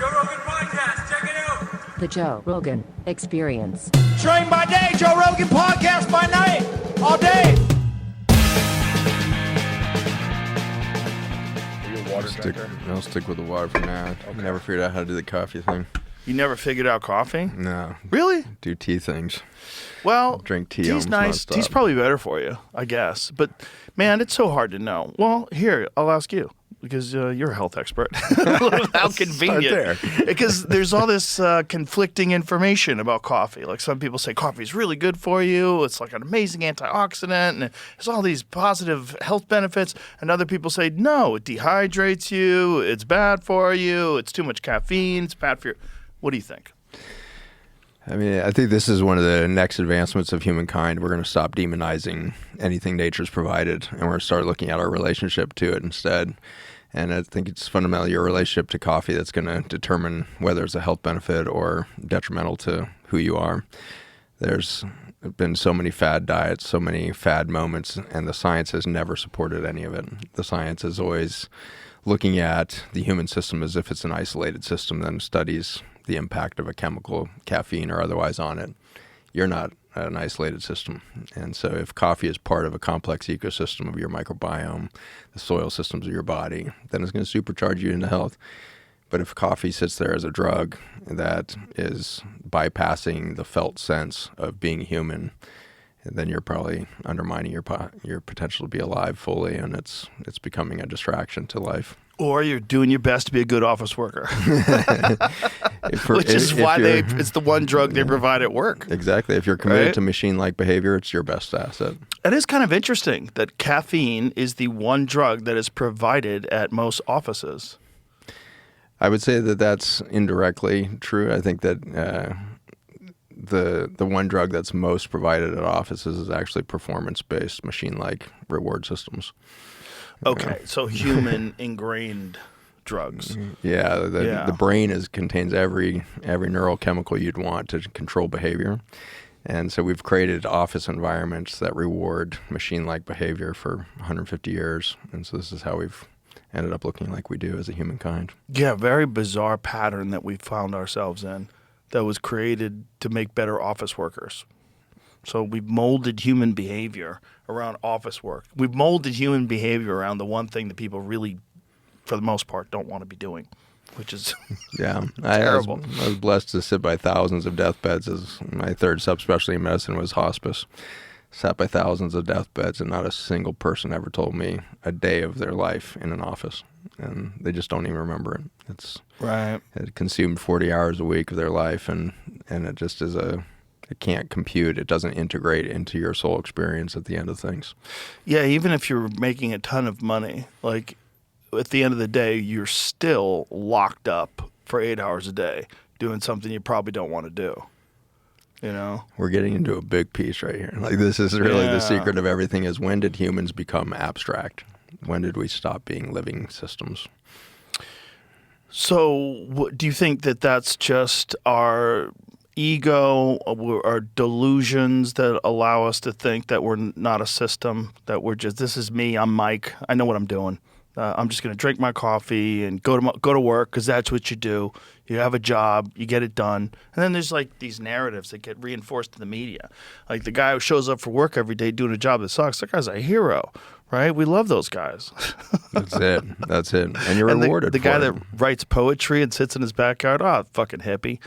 Joe Rogan Podcast. Check it out. The Joe Rogan Experience. Train by day, Joe Rogan Podcast by night, all day. Are you a water drinker? I'll stick with the water for now. Okay. Never figured out how to do the coffee thing. You never figured out coffee? No. Really? Do tea things. Well, Drink tea tea's almost nice. nonstop. Tea's probably better for you, I guess. But, man, it's so hard to know. Well, here, I'll ask you, because you're a health expert. How convenient. Because there's all this conflicting information about coffee. Like some people say coffee is really good for you. It's like an amazing antioxidant. And there's all these positive health benefits. And other people say, no, it dehydrates you. It's bad for you. It's too much caffeine. It's bad for you. What do you think? I mean, I think this is one of the next advancements of humankind. We're going to stop demonizing anything nature's provided, and we're going to start looking at our relationship to it instead. And I think it's fundamentally your relationship to coffee that's going to determine whether it's a health benefit or detrimental to who you are. There's been so many fad diets, so many fad moments, and the science has never supported any of it. The science is always looking at the human system as if it's an isolated system, then studies the impact of a chemical, caffeine or otherwise, on it. You're not an isolated system. And so if coffee is part of a complex ecosystem of your microbiome, the soil systems of your body, then it's going to supercharge you into health. But if coffee sits there as a drug that is bypassing the felt sense of being human, then you're probably undermining your potential to be alive fully, and it's becoming a distraction to life. Or you're doing your best to be a good office worker. Which is why it's the one drug they provide at work. Exactly. If you're committed Right? to machine-like behavior, it's your best asset. It is kind of interesting that caffeine is the one drug that is provided at most offices. I would say that that's indirectly true. I think that the one drug that's most provided at offices is actually performance-based, machine-like reward systems. Okay, so human ingrained drugs. Yeah, the brain contains every neural chemical you'd want to control behavior. And so we've created office environments that reward machine-like behavior for 150 years. And so this is how we've ended up looking like we do as a humankind. Yeah, very bizarre pattern that we found ourselves in that was created to make better office workers. So we've molded human behavior around office work. We've molded human behavior around the one thing that people really, for the most part, don't want to be doing, which is terrible. I was blessed to sit by thousands of deathbeds. As my third subspecialty in medicine was hospice. Sat by thousands of deathbeds, and not a single person ever told me a day of their life in an office. And they just don't even remember it. It consumed 40 hours a week of their life, and it just is it can't compute. It doesn't integrate into your soul experience at the end of things. Yeah, even if you're making a ton of money, like at the end of the day, you're still locked up for 8 hours a day doing something you probably don't want to do. You know? We're getting into a big piece right here. Like, this is really the secret of everything is, when did humans become abstract? When did we stop being living systems? So do you think that that's just our ego, our delusions that allow us to think that we're not a system, that we're just, this is me, I'm Mike, I know what I'm doing. I'm just going to drink my coffee and go to work because that's what you do. You have a job, you get it done. And then there's like these narratives that get reinforced in the media. Like the guy who shows up for work every day doing a job that sucks, that guy's a hero, right? We love those guys. That's it. And you're rewarded the for guy it. that writes poetry and sits in his backyard, fucking hippie.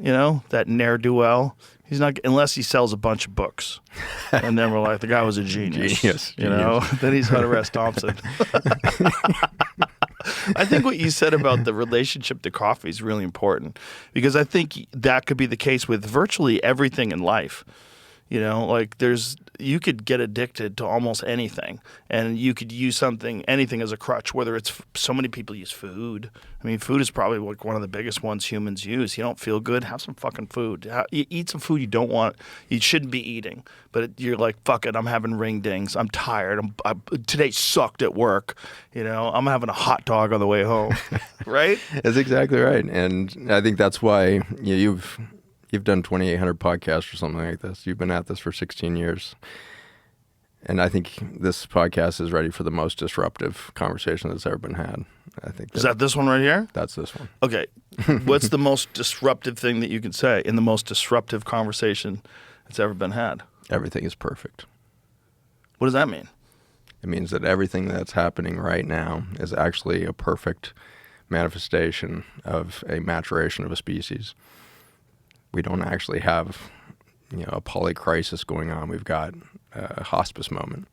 You know, that ne'er-do-well. He's not, unless he sells a bunch of books. And then we're like, the guy was a genius. You know, then he's Hunter S. Thompson. I think what you said about the relationship to coffee is really important, because I think that could be the case with virtually everything in life. You know, like you could get addicted to almost anything, and you could use anything as a crutch, whether it's, so many people use food. I mean, food is probably like one of the biggest ones humans use. You don't feel good, have some fucking food. You eat some food you don't want, you shouldn't be eating, but you're like, fuck it, I'm having ring dings, I'm tired, today sucked at work, you know, I'm having a hot dog on the way home, right? That's exactly right. And I think that's why you've done 2,800 podcasts or something like this. You've been at this for 16 years. And I think this podcast is ready for the most disruptive conversation that's ever been had. I think Is that this one right here? That's this one. Okay. What's the most disruptive thing that you can say in the most disruptive conversation that's ever been had? Everything is perfect. What does that mean? It means that everything that's happening right now is actually a perfect manifestation of a maturation of a species. We don't actually have, a polycrisis going on. We've got a hospice moment.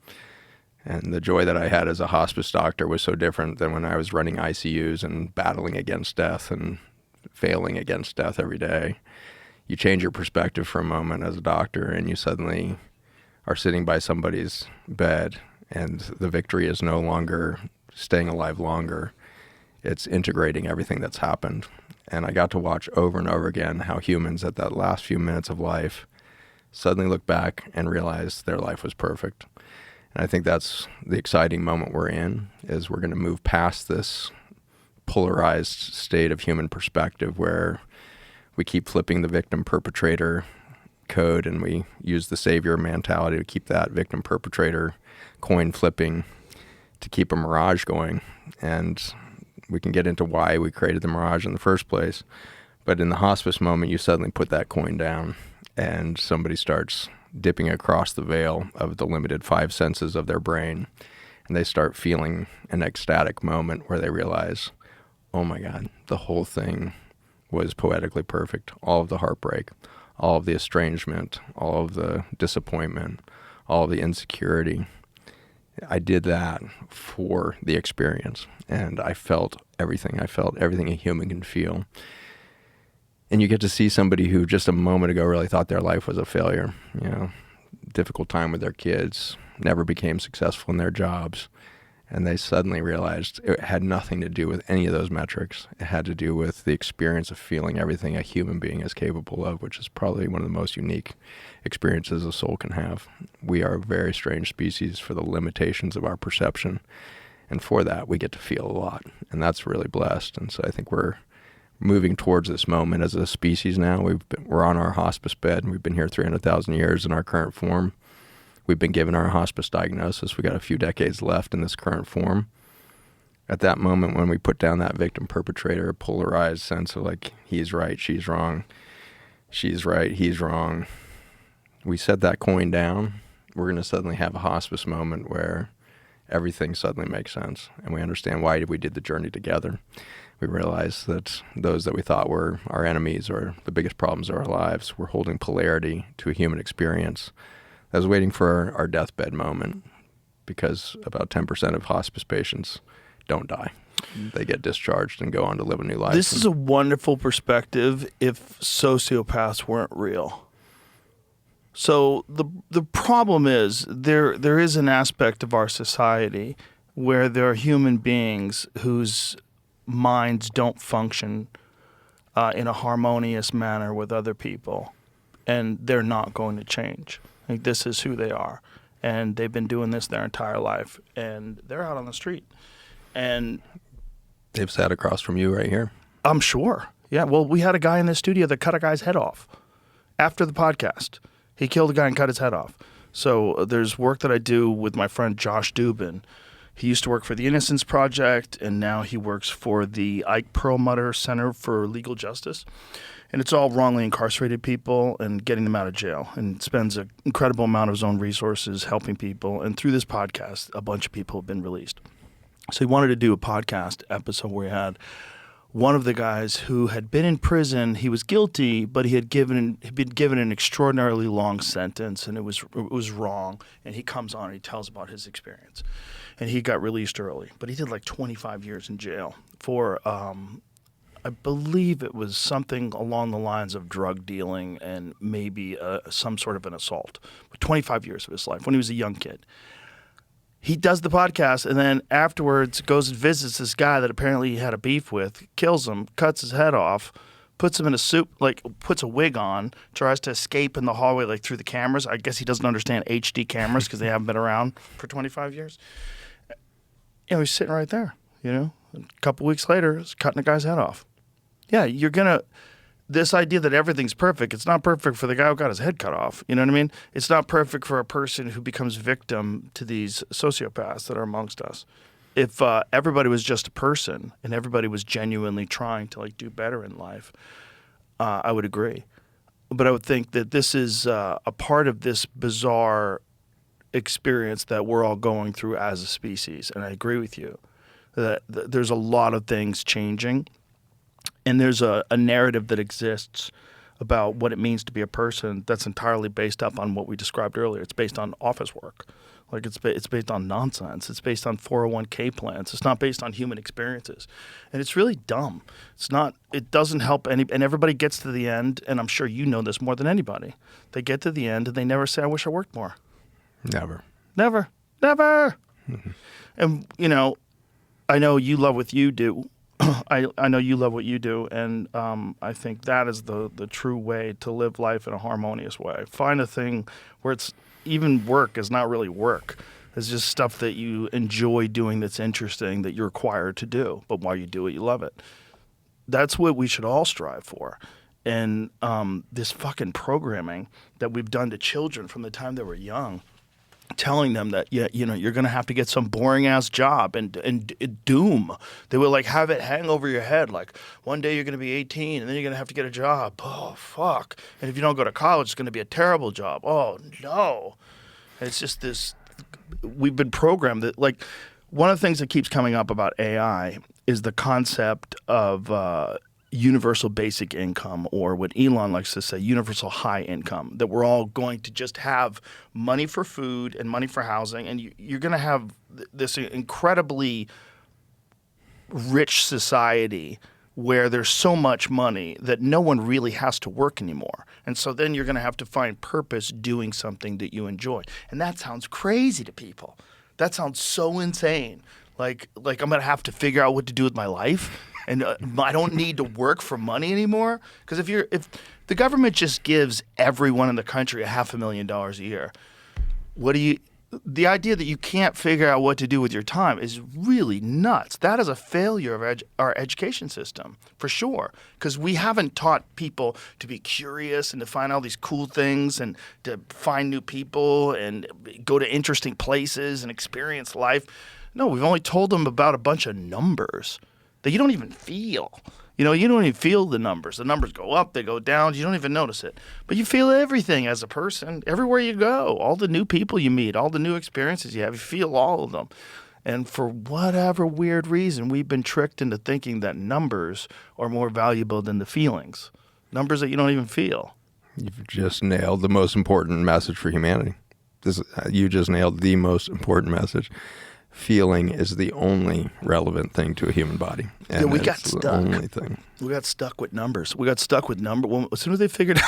And the joy that I had as a hospice doctor was so different than when I was running ICUs and battling against death and failing against death every day. You change your perspective for a moment as a doctor, and you suddenly are sitting by somebody's bed, and the victory is no longer staying alive longer. It's integrating everything that's happened. And I got to watch over and over again how humans at that last few minutes of life suddenly look back and realize their life was perfect. And I think that's the exciting moment we're in, is we're going to move past this polarized state of human perspective where we keep flipping the victim-perpetrator code, and we use the savior mentality to keep that victim-perpetrator coin flipping to keep a mirage going. And we can get into why we created the mirage in the first place. But in the hospice moment, you suddenly put that coin down, and somebody starts dipping across the veil of the limited 5 senses of their brain, and they start feeling an ecstatic moment where they realize, oh my God, the whole thing was poetically perfect. All of the heartbreak, all of the estrangement, all of the disappointment, all of the insecurity. I did that for the experience, and I felt everything. I felt everything a human can feel. And you get to see somebody who just a moment ago really thought their life was a failure, difficult time with their kids, never became successful in their jobs. And they suddenly realized it had nothing to do with any of those metrics. It had to do with the experience of feeling everything a human being is capable of, which is probably one of the most unique experiences a soul can have. We are a very strange species for the limitations of our perception. And for that, we get to feel a lot. And that's really blessed. And so I think we're moving towards this moment as a species now. We're on our hospice bed, and we've been here 300,000 years in our current form. We've been given our hospice diagnosis. We got a few decades left in this current form. At that moment when we put down that victim-perpetrator polarized sense of like, he's right, she's wrong, she's right, he's wrong, we set that coin down, we're going to suddenly have a hospice moment where everything suddenly makes sense, and we understand why we did the journey together. We realize that those that we thought were our enemies or the biggest problems of our lives were holding polarity to a human experience that was waiting for our deathbed moment, because about 10% of hospice patients don't die. They get discharged and go on to live a new life. This is a wonderful perspective if sociopaths weren't real. So the problem is there is an aspect of our society where there are human beings whose minds don't function in a harmonious manner with other people, and they're not going to change. Like, this is who they are, and they've been doing this their entire life, and they're out on the street. And they've sat across from you right here. I'm sure. Yeah, well, we had a guy in the studio that cut a guy's head off after the podcast. He killed a guy and cut his head off. So there's work that I do with my friend Josh Dubin. He used to work for the Innocence Project, and now he works for the Ike Perlmutter Center for Legal Justice. And it's all wrongly incarcerated people and getting them out of jail, and spends an incredible amount of his own resources helping people. And through this podcast, a bunch of people have been released. So he wanted to do a podcast episode where he had one of the guys who had been in prison. He was guilty, but he'd been given an extraordinarily long sentence, and it was wrong. And he comes on and he tells about his experience. And he got released early, but he did like 25 years in jail for, I believe it was something along the lines of drug dealing and maybe some sort of an assault. But 25 years of his life when he was a young kid. He does the podcast, and then afterwards goes and visits this guy that apparently he had a beef with, kills him, cuts his head off, puts him in a suit, like puts a wig on, tries to escape in the hallway like through the cameras. I guess he doesn't understand HD cameras because they haven't been around for 25 years. He's sitting right there, A couple weeks later, he's cutting a guy's head off. Yeah, this idea that everything's perfect, it's not perfect for the guy who got his head cut off. You know what I mean? It's not perfect for a person who becomes victim to these sociopaths that are amongst us. if everybody was just a person and everybody was genuinely trying to like do better in life, I would agree. But I would think that this is a part of this bizarre experience that we're all going through as a species. And I agree with you that there's a lot of things changing, and there's a narrative that exists about what it means to be a person that's entirely based up on what we described earlier. It's based on office work. Like it's based on nonsense. It's based on 401k plans. It's not based on human experiences. And it's really dumb. It doesn't help and everybody gets to the end, and I'm sure you know this more than anybody. They get to the end and they never say, I wish I worked more. Never. Never. Mm-hmm. And, I know you love what you do. I know you love what you do, and I think that is the true way to live life in a harmonious way. Find a thing where it's even work is not really work. It's just stuff that you enjoy doing that's interesting that you're required to do. But while you do it, you love it. That's what we should all strive for. And this fucking programming that we've done to children from the time they were young, telling them that you're going to have to get some boring ass job and doom. They would like have it hang over your head like one day you're going to be 18 and then you're going to have to get a job. Oh fuck. And if you don't go to college, it's going to be a terrible job. Oh no. And it's just this, we've been programmed that like one of the things that keeps coming up about AI is the concept of universal basic income, or what Elon likes to say, universal high income, that we're all going to just have money for food and money for housing, and you're going to have this incredibly rich society where there's so much money that no one really has to work anymore. And so then you're going to have to find purpose doing something that you enjoy. And that sounds crazy to people. That sounds so insane. Like I'm going to have to figure out what to do with my life. And I don't need to work for money anymore. Because if the government just gives everyone in the country $500,000 a year, the idea that you can't figure out what to do with your time is really nuts. That is a failure of our education system, for sure. Because we haven't taught people to be curious and to find all these cool things and to find new people and go to interesting places and experience life. No, we've only told them about a bunch of numbers that you don't even feel. You don't even feel the numbers. The numbers go up, they go down. You don't even notice it. But you feel everything as a person, everywhere you go, all the new people you meet, all the new experiences you have, you feel all of them. And for whatever weird reason, we've been tricked into thinking that numbers are more valuable than the feelings. Numbers that you don't even feel. You've just nailed the most important message for humanity. You just nailed the most important message. Feeling is the only relevant thing to a human body. And we got stuck. The only thing. We got stuck with numbers. Well, as soon as they figured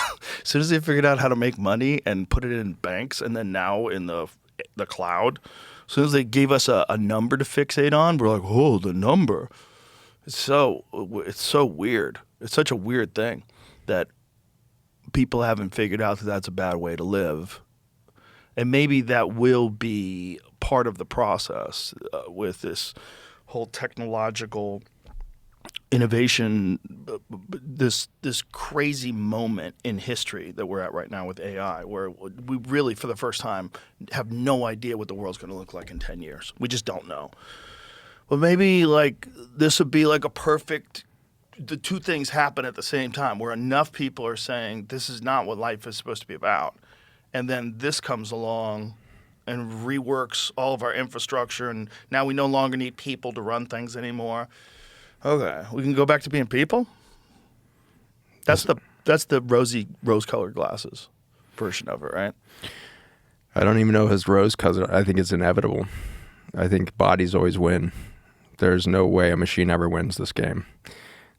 out how to make money and put it in banks, and then now in the cloud, as soon as they gave us a number to fixate on, we're like, oh, the number. It's so weird. It's such a weird thing that people haven't figured out that that's a bad way to live. And maybe that will be part of the process with this whole technological innovation, this crazy moment in history that we're at right now with AI, where we really, for the first time, have no idea what the world's going to look like in 10 years. We just don't know. But maybe like this would be like a perfect, the two things happen at the same time, where enough people are saying this is not what life is supposed to be about. And then this comes along and reworks all of our infrastructure, and now we no longer need people to run things anymore. Okay, we can go back to being people? That's the rose-colored glasses version of it, right? I don't even know if it's rose-colored. I think it's inevitable. I think bodies always win. There's no way a machine ever wins this game.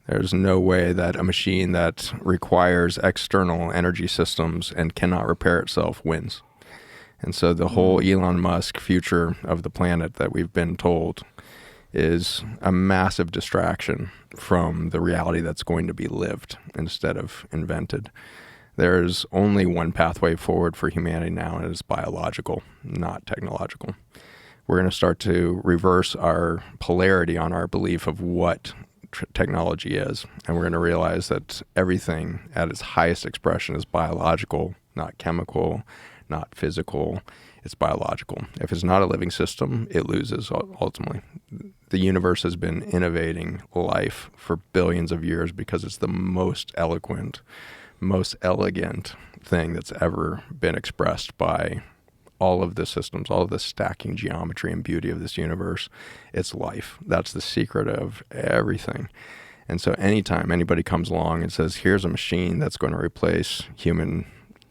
There's no way that a machine that requires external energy systems and cannot repair itself wins. And so the whole Elon Musk future of the planet that we've been told is a massive distraction from the reality that's going to be lived instead of invented. There's only one pathway forward for humanity now, and it is biological, not technological. We're going to start to reverse our polarity on our belief of what technology is, and we're going to realize that everything at its highest expression is biological, not chemical, not physical, it's biological. If it's not a living system, it loses ultimately. The universe has been innovating life for billions of years because it's the most eloquent, most elegant thing that's ever been expressed by all of the systems, all of the stacking geometry and beauty of this universe. It's life. That's the secret of everything. And so anytime anybody comes along and says, here's a machine that's going to replace human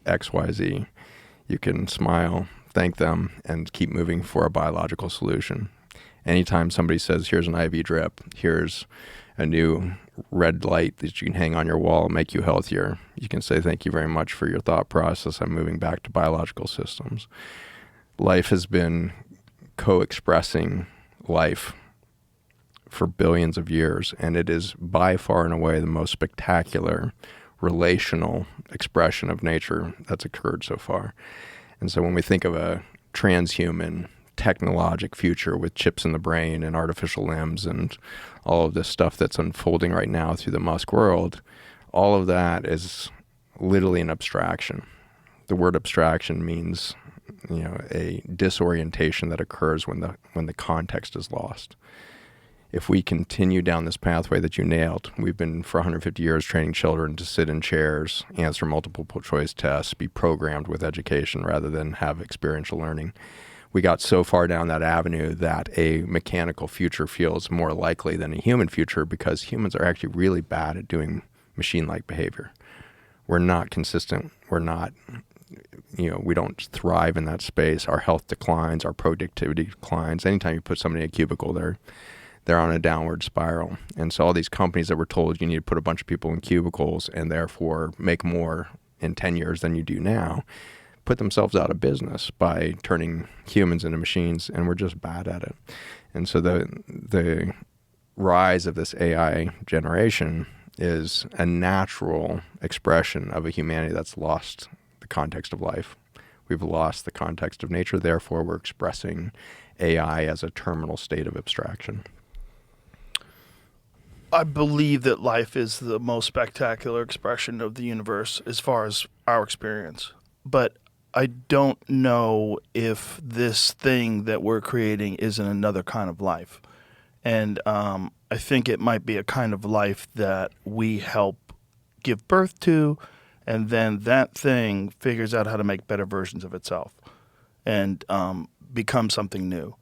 XYZ, you can smile, thank them, and keep moving for a biological solution. Anytime somebody says, here's an IV drip, here's a new red light that you can hang on your wall, make you healthier, you can say, thank you very much for your thought process. I'm moving back to biological systems. Life has been co-expressing life for billions of years, and it is by far and away the most spectacular relational expression of nature that's occurred so far. And so when we think of a transhuman technologic future with chips in the brain and artificial limbs and all of this stuff that's unfolding right now through the Musk world, all of that is literally an abstraction. The word abstraction means, a disorientation that occurs when the context is lost. If we continue down this pathway that you nailed, we've been for 150 years training children to sit in chairs, answer multiple choice tests, be programmed with education rather than have experiential learning. We got so far down that avenue that a mechanical future feels more likely than a human future because humans are actually really bad at doing machine-like behavior. We're not consistent. We're not, we don't thrive in that space. Our health declines. Our productivity declines. Anytime you put somebody in a cubicle, they're on a downward spiral. And so all these companies that were told you need to put a bunch of people in cubicles and therefore make more in 10 years than you do now, put themselves out of business by turning humans into machines, and we're just bad at it. And so the rise of this AI generation is a natural expression of a humanity that's lost the context of life. We've lost the context of nature, therefore we're expressing AI as a terminal state of abstraction. I believe that life is the most spectacular expression of the universe as far as our experience. But I don't know if this thing that we're creating isn't another kind of life. And I think it might be a kind of life that we help give birth to, and then that thing figures out how to make better versions of itself and become something new.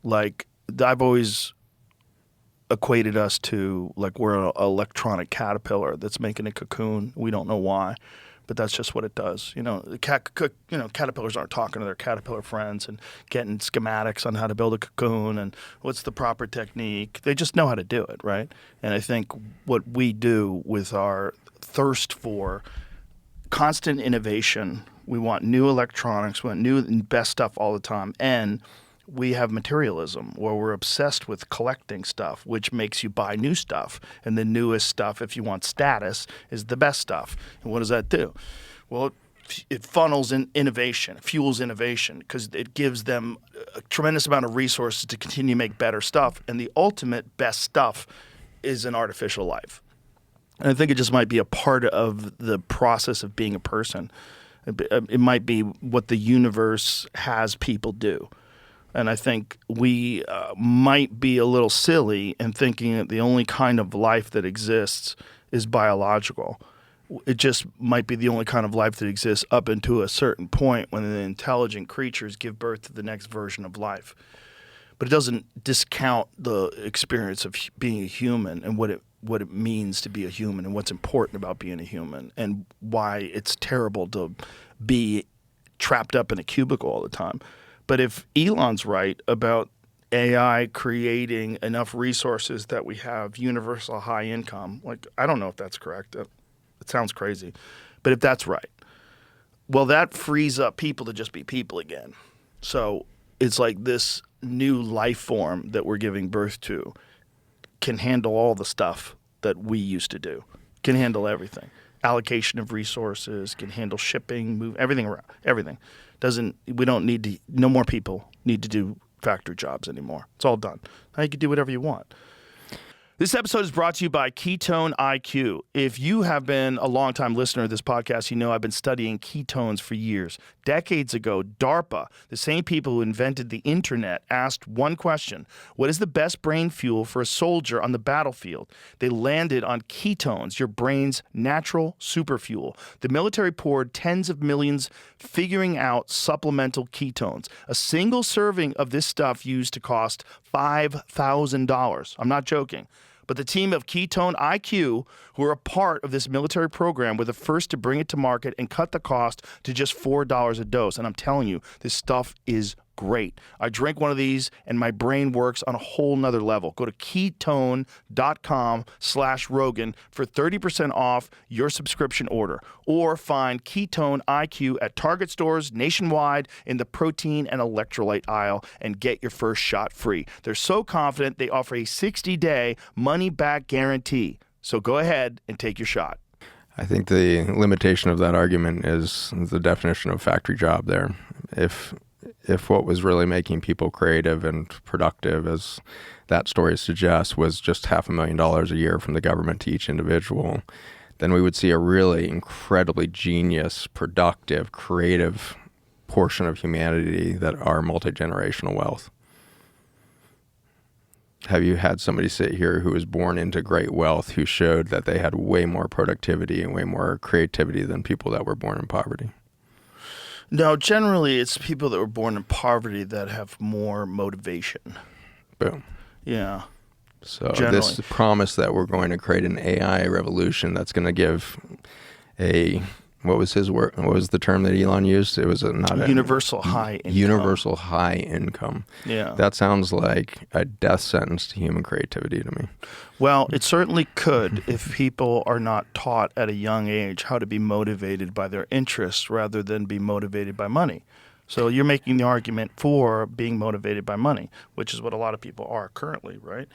Like, I've always equated us to, like, we're an electronic caterpillar that's making a cocoon. We don't know why, but that's just what it does. Caterpillars aren't talking to their caterpillar friends and getting schematics on how to build a cocoon and what's the proper technique. They just know how to do it, right? And I think what we do with our thirst for constant innovation, we want new electronics, we want new and best stuff all the time, and we have materialism where we're obsessed with collecting stuff, which makes you buy new stuff. And the newest stuff, if you want status, is the best stuff. And what does that do? Well, it funnels in innovation, it fuels innovation because it gives them a tremendous amount of resources to continue to make better stuff. And the ultimate best stuff is an artificial life. And I think it just might be a part of the process of being a person. It might be what the universe has people do. And I think we might be a little silly in thinking that the only kind of life that exists is biological. It just might be the only kind of life that exists up until a certain point when the intelligent creatures give birth to the next version of life. But it doesn't discount the experience of being a human and what it means to be a human and what's important about being a human and why it's terrible to be trapped up in a cubicle all the time. But if Elon's right about AI creating enough resources that we have universal high income, like, I don't know if that's correct. It sounds crazy. But if that's right, well, that frees up people to just be people again. So it's like this new life form that we're giving birth to can handle all the stuff that we used to do, can handle everything. Allocation of resources, can handle shipping, move everything around, everything. No more people need to do factory jobs anymore. It's all done. Now you can do whatever you want. This episode is brought to you by Ketone IQ. If you have been a longtime listener of this podcast, you know I've been studying ketones for years. Decades ago, DARPA, the same people who invented the internet, asked one question: what is the best brain fuel for a soldier on the battlefield? They landed on ketones, your brain's natural superfuel. The military poured tens of millions figuring out supplemental ketones. A single serving of this stuff used to cost $5,000. I'm not joking. But the team of Ketone IQ, who are a part of this military program, were the first to bring it to market and cut the cost to just $4 a dose. And I'm telling you, this stuff is great. I drink one of these and my brain works on a whole nother level. Go to ketone.com/Rogan for 30% off your subscription order, or find Ketone IQ at Target stores nationwide in the protein and electrolyte aisle and get your first shot free. They're so confident they offer a 60-day money-back guarantee. So go ahead and take your shot. I think the limitation of that argument is the definition of factory job there. If what was really making people creative and productive, as that story suggests, was just $500,000 a year from the government to each individual, then we would see a really incredibly genius, productive, creative portion of humanity that are multi-generational wealth. Have you had somebody sit here who was born into great wealth who showed that they had way more productivity and way more creativity than people that were born in poverty? No, generally it's people that were born in poverty that have more motivation. Boom. Yeah. So Generally. This promise that we're going to create an AI revolution that's going to give what was his word? What was the term that Elon used? It was universal high income. Universal high income. Yeah. That sounds like a death sentence to human creativity to me. Well, it certainly could if people are not taught at a young age how to be motivated by their interests rather than be motivated by money. So you're making the argument for being motivated by money, which is what a lot of people are currently, right?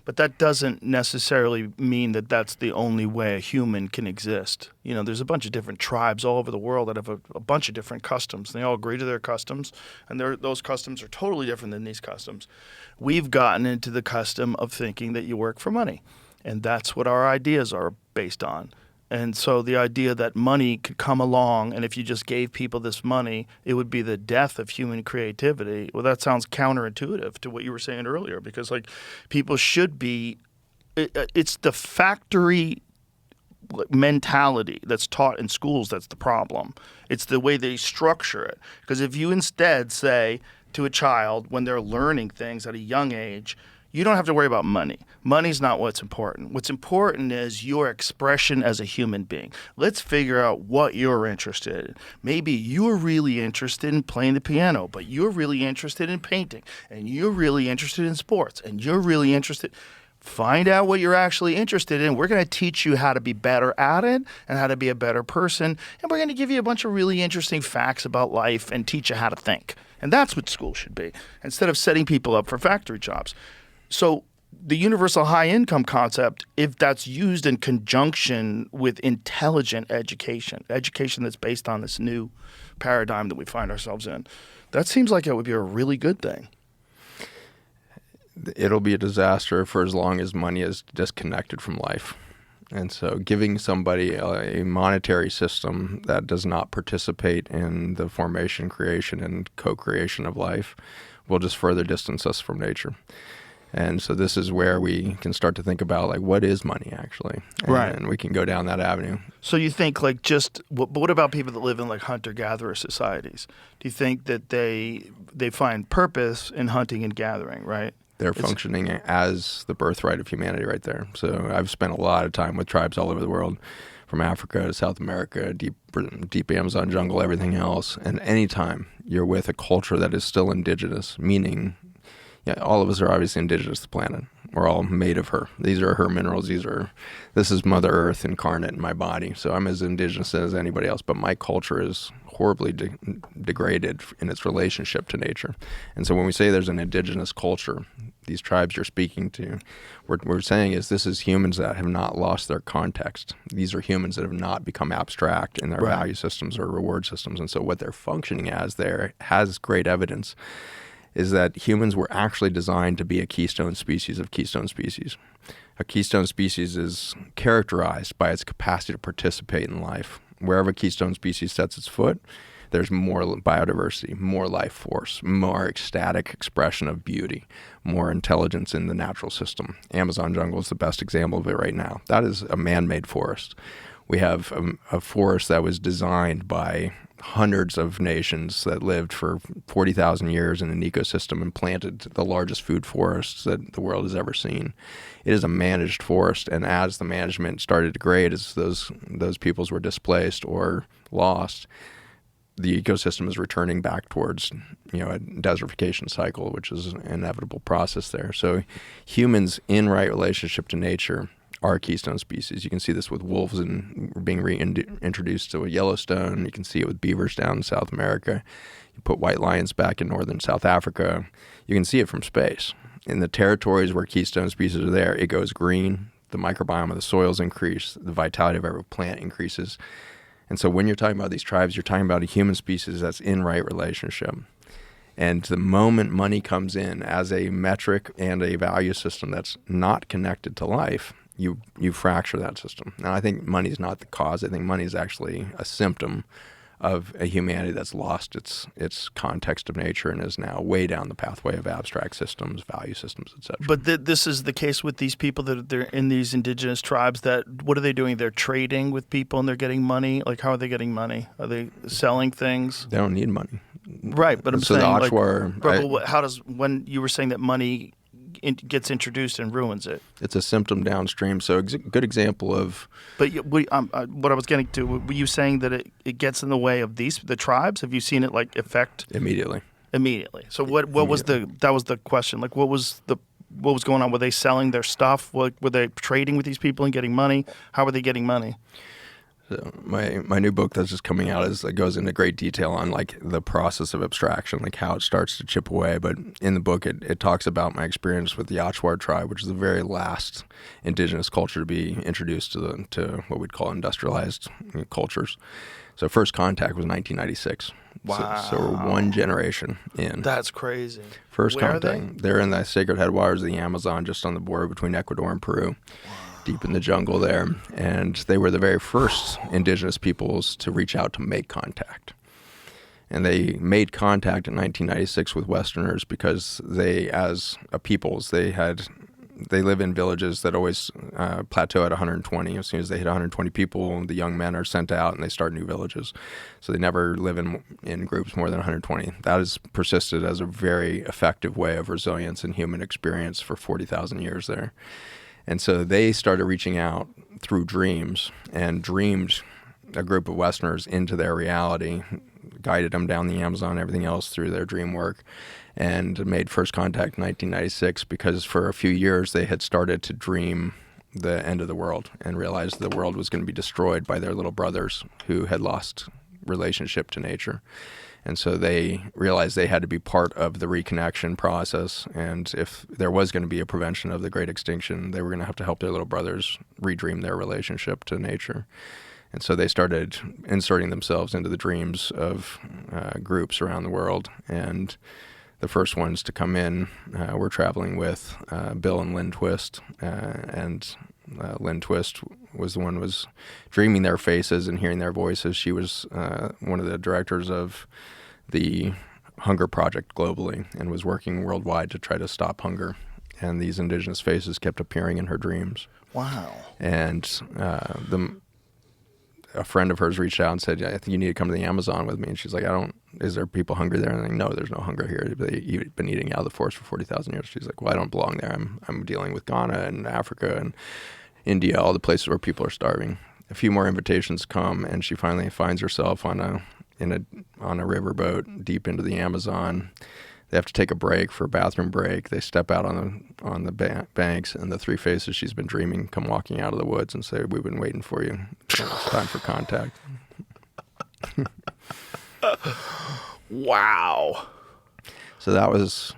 But that doesn't necessarily mean that that's the only way a human can exist. You know, there's a bunch of different tribes all over the world that have a bunch of different customs. They all agree to their customs, and those customs are totally different than these customs. We've gotten into the custom of thinking that you work for money, and that's what our ideas are based on. And so the idea that money could come along, and if you just gave people this money, it would be the death of human creativity. Well, that sounds counterintuitive to what you were saying earlier, because like people should be, it's the factory mentality that's taught in schools that's the problem. It's the way they structure it. Because if you instead say to a child when they're learning things at a young age, you don't have to worry about money. Money's not what's important. What's important is your expression as a human being. Let's figure out what you're interested in. Maybe you're really interested in playing the piano, but you're really interested in painting, and you're really interested in sports, and you're really interested. Find out what you're actually interested in. We're going to teach you how to be better at it and how to be a better person, and we're going to give you a bunch of really interesting facts about life and teach you how to think. And that's what school should be, instead of setting people up for factory jobs. So the universal high income concept, if that's used in conjunction with intelligent education that's based on this new paradigm that we find ourselves in, that seems like it would be a really good thing. It'll be a disaster for as long as money is disconnected from life. And so giving somebody a monetary system that does not participate in the formation, creation, and co-creation of life will just further distance us from nature. And so this is where we can start to think about, like, what is money actually? Right. And we can go down that avenue. So you think, like, but what about people that live in, like, hunter-gatherer societies? Do you think that they find purpose in hunting and gathering, right? They're functioning as the birthright of humanity right there. So I've spent a lot of time with tribes all over the world, from Africa to South America, deep Amazon jungle, everything else. And anytime you're with a culture that is still indigenous, meaning all of us are obviously indigenous to the planet. We're all made of her. These are her minerals. This is Mother Earth incarnate in my body. So I'm as indigenous as anybody else, but my culture is horribly degraded in its relationship to nature. And so when we say there's an indigenous culture, these tribes you're speaking to, what we're saying is this is humans that have not lost their context. These are humans that have not become abstract in their value systems or reward systems. And so what they're functioning as there has great evidence is that humans were actually designed to be a keystone species of keystone species. A keystone species is characterized by its capacity to participate in life. Wherever a keystone species sets its foot, there's more biodiversity, more life force, more ecstatic expression of beauty, more intelligence in the natural system. Amazon jungle is the best example of it right now. That is a man-made forest. We have a forest that was designed by hundreds of nations that lived for 40,000 years in an ecosystem and planted the largest food forests that the world has ever seen. It is a managed forest, and as the management started to degrade, as those peoples were displaced or lost, the ecosystem is returning back towards, a desertification cycle, which is an inevitable process there. So humans in right relationship to nature are keystone species. You can see this with wolves being reintroduced to Yellowstone. You can see it with beavers down in South America. You put white lions back in northern South Africa. You can see it from space. In the territories where keystone species are there, it goes green. The microbiome of the soils increase. The vitality of every plant increases. And so when you're talking about these tribes, you're talking about a human species that's in right relationship. And the moment money comes in as a metric and a value system that's not connected to life, you fracture that system. Now, I think money is not the cause. I think money is actually a symptom of a humanity that's lost its context of nature and is now way down the pathway of abstract systems, value systems, etc. But this is the case with these people that they're in these indigenous tribes. That what are they doing? They're trading with people and they're getting money. Like, how are they getting money? Are they selling things? They don't need money. Right, but I'm so saying, the Achuar, how does, when you were saying that money gets introduced and ruins it? It's a symptom downstream. So good example of. But what I was getting to, were you saying that it gets in the way of the tribes? Have you seen it affect Immediately? So what was that was the question? Like, what was going on? Were they selling their stuff? Were they trading with these people and getting money? How were they getting money? So my new book that's just coming out goes into great detail on the process of abstraction, how it starts to chip away. But in the book, it talks about my experience with the Achuar tribe, which is the very last indigenous culture to be introduced to what we'd call industrialized cultures. So first contact was 1996. Wow. So we're one generation in. That's crazy. First Where contact. are they? They're in the sacred headwaters of the Amazon, just on the border between Ecuador and Peru. Deep in the jungle there, and they were the very first indigenous peoples to reach out to make contact. And they made contact in 1996 with Westerners because they, as a peoples, they live in villages that always plateau at 120. As soon as they hit 120 people, the young men are sent out and they start new villages. So they never live in groups more than 120. That has persisted as a very effective way of resilience and human experience for 40,000 years there. And so they started reaching out through dreams and dreamed a group of Westerners into their reality, guided them down the Amazon and everything else through their dream work, and made first contact in 1996 because for a few years they had started to dream the end of the world and realized the world was going to be destroyed by their little brothers who had lost relationship to nature. And so they realized they had to be part of the reconnection process. And if there was going to be a prevention of the great extinction, they were going to have to help their little brothers redream their relationship to nature. And so they started inserting themselves into the dreams of groups around the world. And the first ones to come in were traveling with Bill and Lynn Twist. And Lynn Twist was the one who was dreaming their faces and hearing their voices. She was one of the directors of the Hunger Project globally and was working worldwide to try to stop hunger. And these indigenous faces kept appearing in her dreams. Wow. And a friend of hers reached out and said, I think you need to come to the Amazon with me. And she's like, is there people hungry there? And I'm like, no, there's no hunger here. You've been eating out of the forest for 40,000 years. She's like, well, I don't belong there. I'm dealing with Ghana and Africa and India, all the places where people are starving. A few more invitations come, and she finally finds herself on a riverboat deep into the Amazon. They have to take a break for a bathroom break. They step out on the banks, and the three faces she's been dreaming come walking out of the woods and say, "We've been waiting for you. It's time for contact." Wow. So that was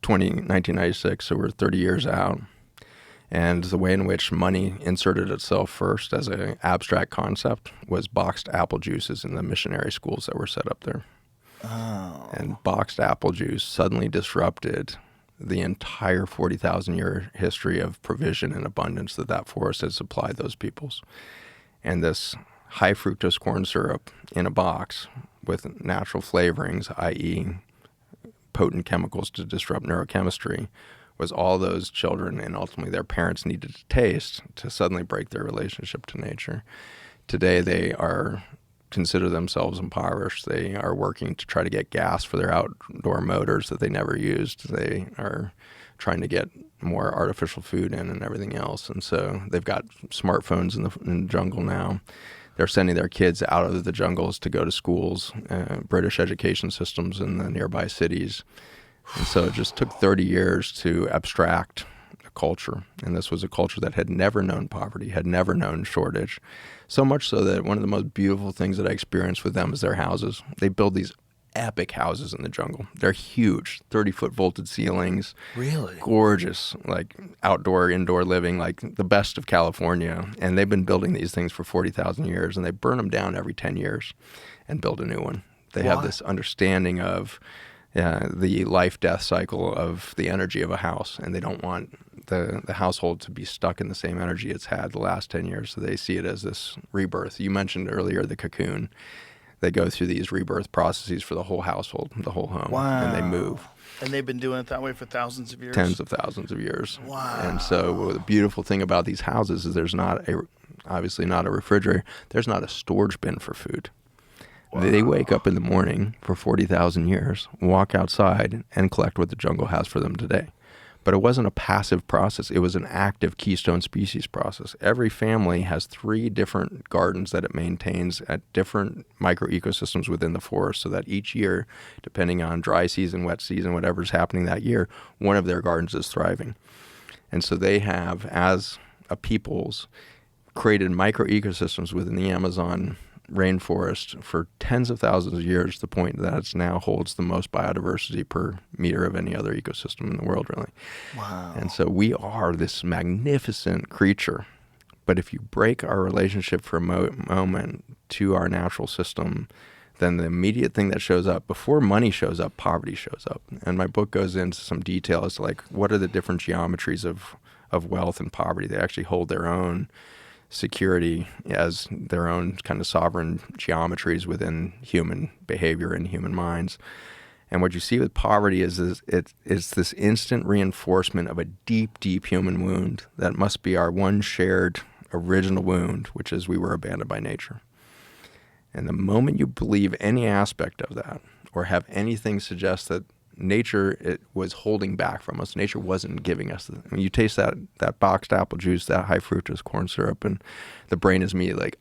1996. So we're 30 years out. And the way in which money inserted itself first as an abstract concept was boxed apple juices in the missionary schools that were set up there. Oh. And boxed apple juice suddenly disrupted the entire 40,000 year history of provision and abundance that forest has supplied those peoples. And this high fructose corn syrup in a box with natural flavorings, i.e. potent chemicals to disrupt neurochemistry, was all those children and ultimately their parents needed to taste to suddenly break their relationship to nature. Today they consider themselves impoverished. They are working to try to get gas for their outdoor motors that they never used. They are trying to get more artificial food in and everything else. And so they've got smartphones in the jungle now. They're sending their kids out of the jungles to go to schools, British education systems in the nearby cities. And so it just took 30 years to abstract a culture. And this was a culture that had never known poverty, had never known shortage. So much so that one of the most beautiful things that I experienced with them is their houses. They build these epic houses in the jungle. They're huge, 30-foot vaulted ceilings. Really? Gorgeous, like outdoor, indoor living, like the best of California. And they've been building these things for 40,000 years, and they burn them down every 10 years and build a new one. They have this understanding of the life-death cycle of the energy of a house, and they don't want the household to be stuck in the same energy it's had the last 10 years, so they see it as this rebirth. You mentioned earlier the cocoon. They go through these rebirth processes for the whole household, the whole home, and they move. And they've been doing it that way for thousands of years? Tens of thousands of years. Wow. And so the beautiful thing about these houses is there's obviously not a refrigerator. There's not a storage bin for food. Wow. They wake up in the morning for 40,000 years, walk outside, and collect what the jungle has for them today. But it wasn't a passive process. It was an active keystone species process. Every family has 3 different gardens that it maintains at different micro-ecosystems within the forest, so that each year, depending on dry season, wet season, whatever's happening that year, one of their gardens is thriving. And so they have, as a peoples, created micro-ecosystems within the Amazon rainforest for tens of thousands of years, to the point that it now holds the most biodiversity per meter of any other ecosystem in the world, really. Wow. And so we are this magnificent creature. But if you break our relationship for a moment to our natural system, then the immediate thing that shows up, before money shows up, poverty shows up. And my book goes into some detail as to, like, what are the different geometries of wealth and poverty. They actually hold their own security as their own kind of sovereign geometries within human behavior and human minds. And what you see with poverty is it's this instant reinforcement of a deep, deep human wound that must be our one shared original wound, which is we were abandoned by nature. And the moment you believe any aspect of that, or have anything suggest that nature it was holding back from us, nature wasn't giving us you taste that boxed apple juice, that high fructose corn syrup, and the brain is immediately like,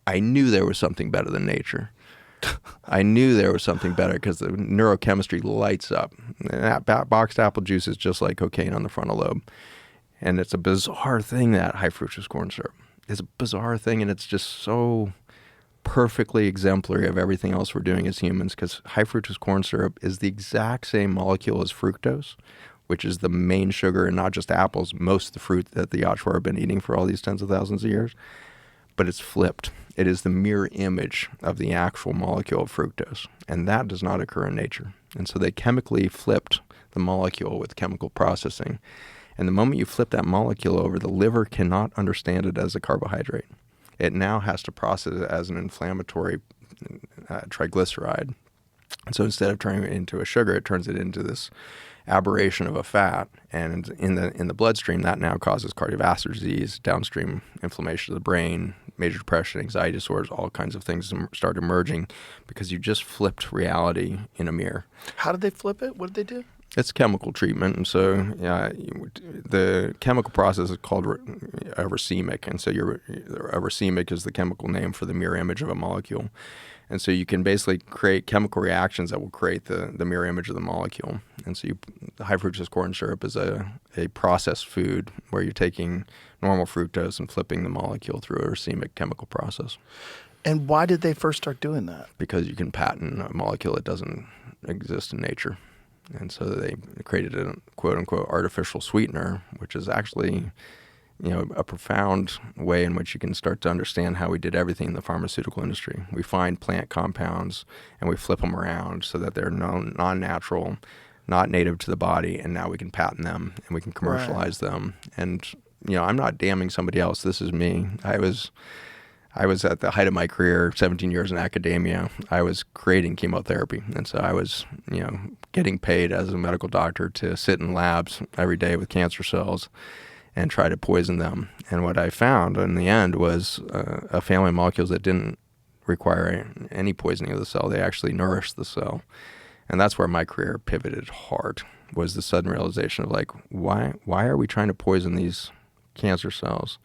I knew there was something better than nature. I knew there was something better, because the neurochemistry lights up. And that boxed apple juice is just like cocaine on the frontal lobe. And it's a bizarre thing, that high fructose corn syrup. It's a bizarre thing, and it's just so perfectly exemplary of everything else we're doing as humans, because high fructose corn syrup is the exact same molecule as fructose, which is the main sugar in not just apples, most of the fruit that the Achuar have been eating for all these tens of thousands of years. But it's flipped. It is the mirror image of the actual molecule of fructose, and that does not occur in nature. And so they chemically flipped the molecule with chemical processing. And the moment you flip that molecule over, the liver cannot understand it as a carbohydrate. It now has to process it as an inflammatory triglyceride. And so instead of turning it into a sugar, it turns it into this aberration of a fat. And in the bloodstream, that now causes cardiovascular disease, downstream inflammation of the brain, major depression, anxiety disorders, all kinds of things start emerging because you just flipped reality in a mirror. How did they flip it? What did they do? It's chemical treatment, and so the chemical process is called a racemic, and so a racemic is the chemical name for the mirror image of a molecule. And so you can basically create chemical reactions that will create the mirror image of the molecule. And so the high fructose corn syrup is a processed food where you're taking normal fructose and flipping the molecule through a racemic chemical process. And why did they first start doing that? Because you can patent a molecule that doesn't exist in nature. And so they created a quote-unquote artificial sweetener, which is actually, a profound way in which you can start to understand how we did everything in the pharmaceutical industry. We find plant compounds and we flip them around so that they're non-natural, not native to the body, and now we can patent them and we can commercialize them. And I'm not damning somebody else. This is me. I was at the height of my career, 17 years in academia. I was creating chemotherapy, and so I was getting paid as a medical doctor to sit in labs every day with cancer cells and try to poison them. And what I found in the end was a family of molecules that didn't require any poisoning of the cell. They actually nourished the cell. And that's where my career pivoted hard, was the sudden realization of why are we trying to poison these cancer cells?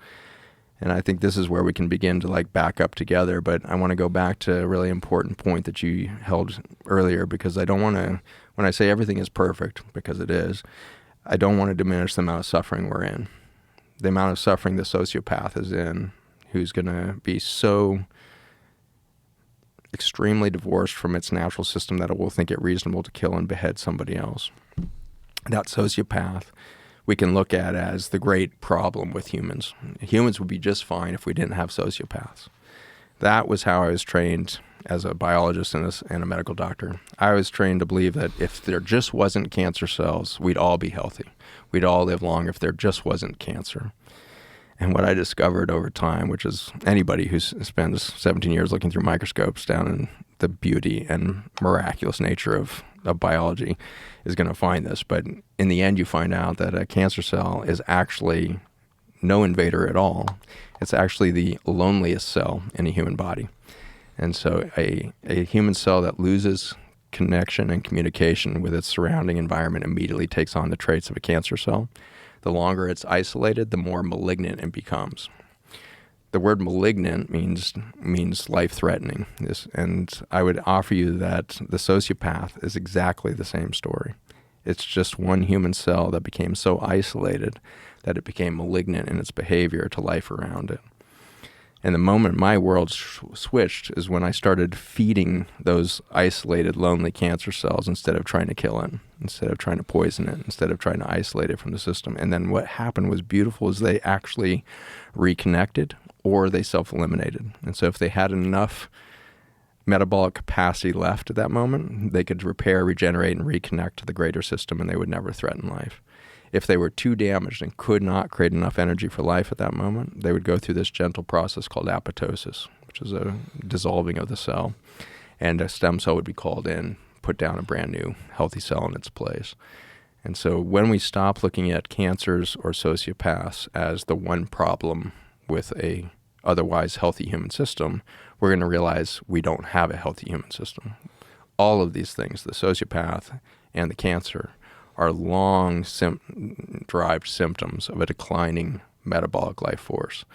And I think this is where we can begin to back up together. But I want to go back to a really important point that you held earlier, because I don't want to, when I say everything is perfect, because it is, I don't want to diminish the amount of suffering we're in. The amount of suffering the sociopath is in, who's going to be so extremely divorced from its natural system that it will think it reasonable to kill and behead somebody else. That sociopath we can look at as the great problem with humans. Humans would be just fine if we didn't have sociopaths. That was how I was trained as a biologist and a medical doctor. I was trained to believe that if there just wasn't cancer cells, we'd all be healthy. We'd all live long if there just wasn't cancer. And what I discovered over time, which is anybody who spends 17 years looking through microscopes down in the beauty and miraculous nature of biology, is going to find this. But in the end, you find out that a cancer cell is actually no invader at all. It's actually the loneliest cell in a human body. And so a human cell that loses connection and communication with its surrounding environment immediately takes on the traits of a cancer cell. The longer it's isolated, the more malignant it becomes. The word malignant means life-threatening. And I would offer you that the sociopath is exactly the same story. It's just one human cell that became so isolated that it became malignant in its behavior to life around it. And the moment my world switched is when I started feeding those isolated, lonely cancer cells instead of trying to kill it, instead of trying to poison it, instead of trying to isolate it from the system. And then what happened was beautiful, is they actually reconnected or they self-eliminated. And so if they had enough metabolic capacity left at that moment, they could repair, regenerate, and reconnect to the greater system, and they would never threaten life. If they were too damaged and could not create enough energy for life at that moment, they would go through this gentle process called apoptosis, which is a dissolving of the cell, and a stem cell would be called in, put down a brand new healthy cell in its place. And so when we stop looking at cancers or sociopaths as the one problem with a otherwise healthy human system, we're going to realize we don't have a healthy human system. All of these things, the sociopath and the cancer, are long derived symptoms of a declining metabolic life force.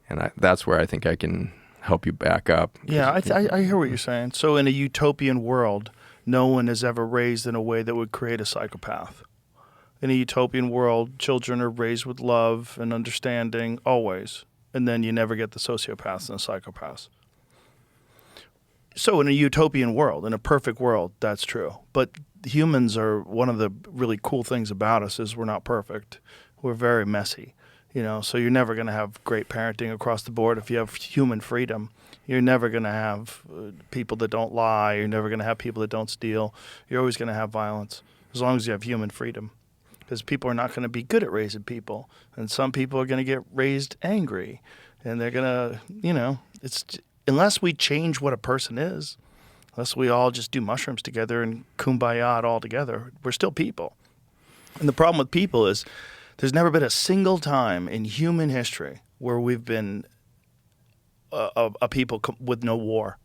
And that's where I think I can help you back up. Yeah, I hear what you're saying. So in a utopian world, no one is ever raised in a way that would create a psychopath. In a utopian world, children are raised with love and understanding always, and then you never get the sociopaths and the psychopaths. So in a utopian world, in a perfect world, that's true. But humans are, one of the really cool things about us is we're not perfect. We're very messy, so you're never going to have great parenting across the board if you have human freedom. You're never going to have people that don't lie. You're never going to have people that don't steal. You're always going to have violence as long as you have human freedom, because people are not going to be good at raising people. And some people are going to get raised angry, and they're going to, it's unless we change what a person is, unless we all just do mushrooms together and kumbaya it all together, we're still people. And the problem with people is there's never been a single time in human history where we've been a people with no war.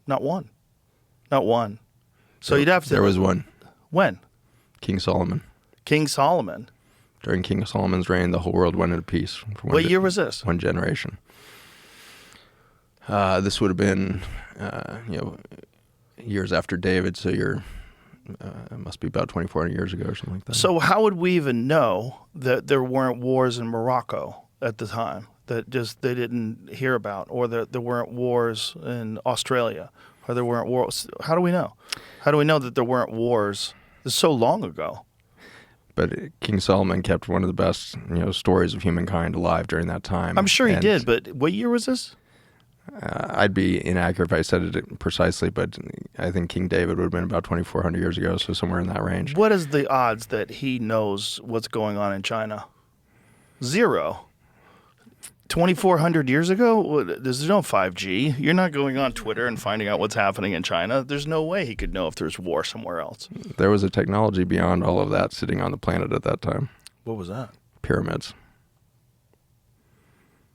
Not one. Not one. So you'd have to... There was one. When? King Solomon. King Solomon. During King Solomon's reign, the whole world went into peace. What year was this? One generation. This would have been, years after David, so it must be about 2,400 years ago or something like that. So how would we even know that there weren't wars in Morocco at the time that just they didn't hear about, or that there weren't wars in Australia, or there weren't wars? How do we know? How do we know that there weren't wars? This is so long ago. But King Solomon kept one of the best, stories of humankind alive during that time. I'm sure he did, but what year was this? I'd be inaccurate if I said it precisely, but I think King David would have been about 2,400 years ago, so somewhere in that range. What is the odds that he knows what's going on in China? 0. 2,400 years ago? There's no 5G. You're not going on Twitter and finding out what's happening in China. There's no way he could know if there's war somewhere else. There was a technology beyond all of that sitting on the planet at that time. What was that? Pyramids.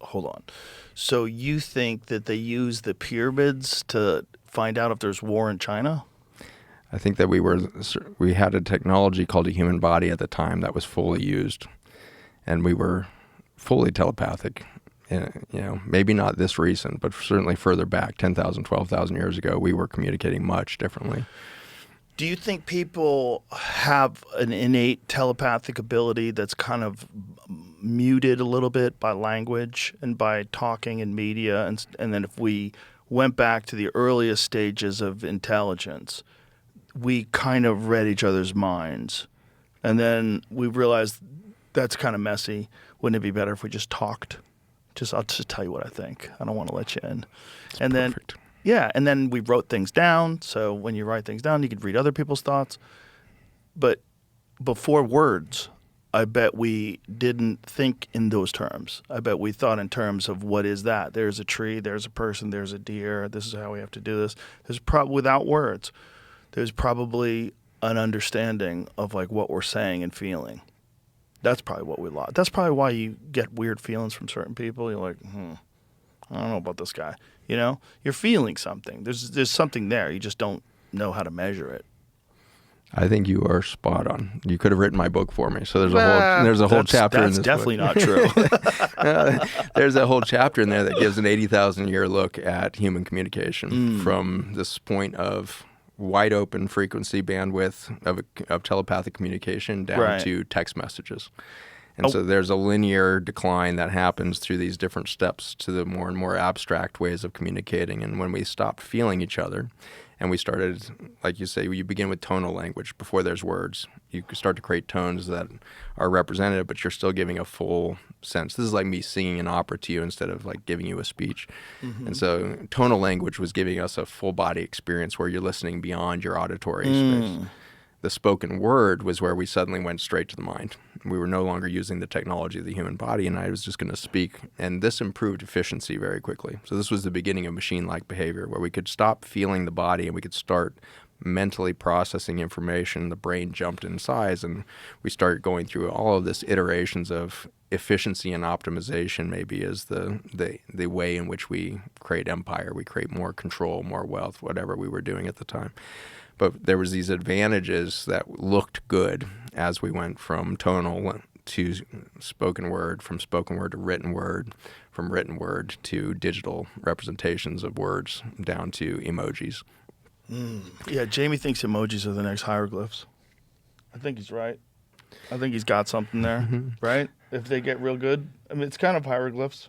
Hold on. So you think that they use the pyramids to find out if there's war in China? I think that we had a technology called a human body at the time that was fully used, and we were fully telepathic. Maybe not this recent, but certainly further back, 10,000, 12,000 years ago, we were communicating much differently. Do you think people have an innate telepathic ability that's kind of muted a little bit by language and by talking in media? And then if we went back to the earliest stages of intelligence, we kind of read each other's minds. And then we realized that's kind of messy. Wouldn't it be better if we just talked? I'll just tell you what I think. I don't want to let you in. And Perfect. Yeah, and then we wrote things down. So when you write things down, you could read other people's thoughts. But before words, I bet we didn't think in those terms. I bet we thought in terms of what is that? There's a tree, there's a person, there's a deer. This is how we have to do this. Without words, there's probably an understanding of like what we're saying and feeling. That's probably what we lost. That's probably why you get weird feelings from certain people. You're like, I don't know about this guy. You're feeling something. There's something there. You just don't know how to measure it. I think you are spot on. You could have written my book for me. So there's a whole chapter in this book. That's definitely not true. There's a whole chapter in there that gives an 80,000-year look at human communication from this point of wide open frequency bandwidth of telepathic communication down to text messages. And so there's a linear decline that happens through these different steps to the more and more abstract ways of communicating. And when we stopped feeling each other and we started, like you say, you begin with tonal language before there's words. You start to create tones that are representative, but you're still giving a full sense. This is like me singing an opera to you instead of like giving you a speech. Mm-hmm. And so tonal language was giving us a full body experience where you're listening beyond your auditory space. The spoken word was where we suddenly went straight to the mind. We were no longer using the technology of the human body, and I was just going to speak. And this improved efficiency very quickly. So this was the beginning of machine-like behavior, where we could stop feeling the body and we could start mentally processing information. The brain jumped in size, and we started going through all of this iterations of efficiency and optimization maybe is the way in which we create empire. We create more control, more wealth, whatever we were doing at the time. But there was these advantages that looked good as we went from tonal to spoken word, from spoken word to written word, from written word to digital representations of words, down to emojis. Yeah, Jamie thinks emojis are the next hieroglyphs. I think he's right. I think he's got something there, right? If they get real good. I mean, it's kind of hieroglyphs.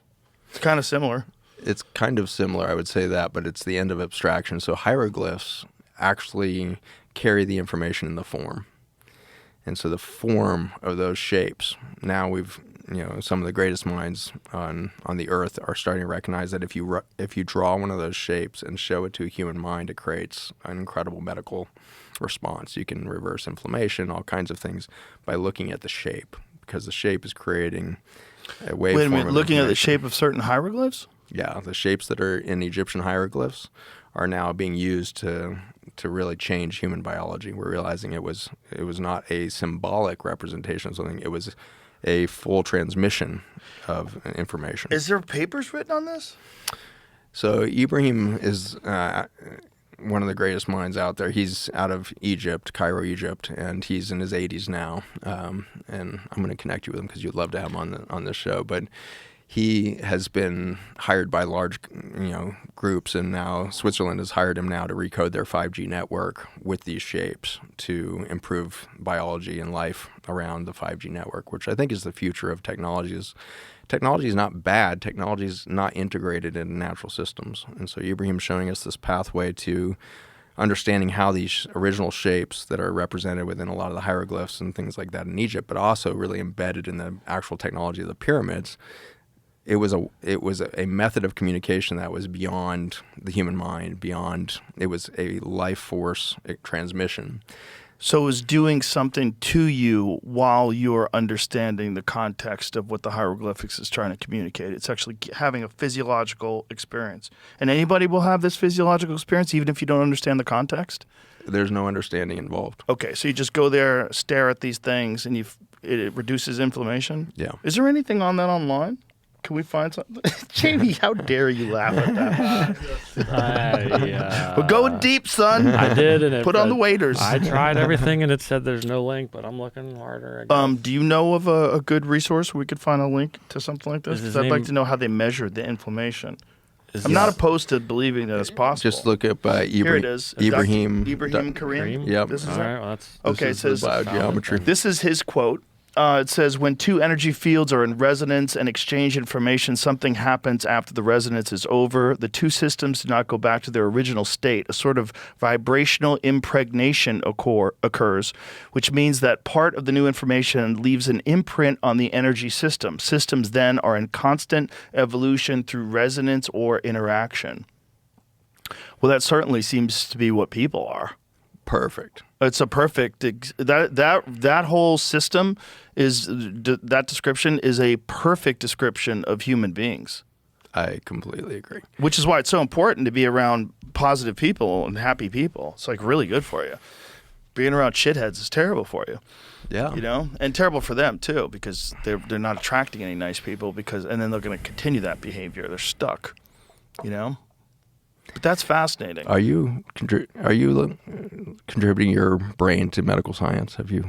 It's kind of similar. It's kind of similar, I would say that, but it's the end of abstraction. So hieroglyphs actually carry the information in the form. And so the form of those shapes, now we've, some of the greatest minds on the earth are starting to recognize that if you draw one of those shapes and show it to a human mind, it creates an incredible medical response. You can reverse inflammation, all kinds of things by looking at the shape, because the shape is creating a waveform. Wait a minute, looking at the shape of certain hieroglyphs? Yeah, the shapes that are in Egyptian hieroglyphs are now being used to really change human biology. We're realizing it was not a symbolic representation of something. It was a full transmission of information. Is there papers written on this? So Ibrahim is one of the greatest minds out there. He's out of Egypt, Cairo, Egypt, and he's in his 80s now. And I'm going to connect you with him because you'd love to have him on this show. But he has been hired by large, groups, and now Switzerland has hired him now to recode their 5G network with these shapes to improve biology and life around the 5G network, which I think is the future of technologies. Technology is not bad. Technology is not integrated into natural systems. And so Ibrahim's showing us this pathway to understanding how these original shapes that are represented within a lot of the hieroglyphs and things like that in Egypt, but also really embedded in the actual technology of the pyramids, it was a method of communication that was beyond the human mind, it was a life force transmission. So it was doing something to you while you're understanding the context of what the hieroglyphics is trying to communicate. It's actually having a physiological experience. And anybody will have this physiological experience even if you don't understand the context? There's no understanding involved. Okay, so you just go there, stare at these things, and it reduces inflammation? Yeah. Is there anything on that online? Can we find something? Jamie, how dare you laugh at that? We're going deep, son. I did, and Put on the waders. I tried everything, and it said there's no link, but I'm looking harder. I guess. Do you know of a good resource where we could find a link to something like this? Is his Because I'd like name- to know how they measured the inflammation. I'm not opposed to believing that it's possible. Just look up Here it is. Ibrahim. Ibrahim Karim. Yep. This is All it? right, well, that's Okay, it This is says the biogeometry. this is his quote. It says, when two energy fields are in resonance and exchange information, something happens after the resonance is over. The two systems do not go back to their original state. A sort of vibrational impregnation occurs, which means that part of the new information leaves an imprint on the energy system. Systems then are in constant evolution through resonance or interaction. Well, that certainly seems to be what people are. Perfect. It's a perfect that whole system is that description is a perfect description of human beings, I completely agree. which is why it's so important to be around positive people and happy people. It's like really good for you. Being around shitheads is terrible for you, Yeah. you know, and terrible for them too because they're not attracting any nice people and then they're going to continue that behavior. They're stuck, you know. But that's fascinating. Are you contributing your brain to medical science? Have you?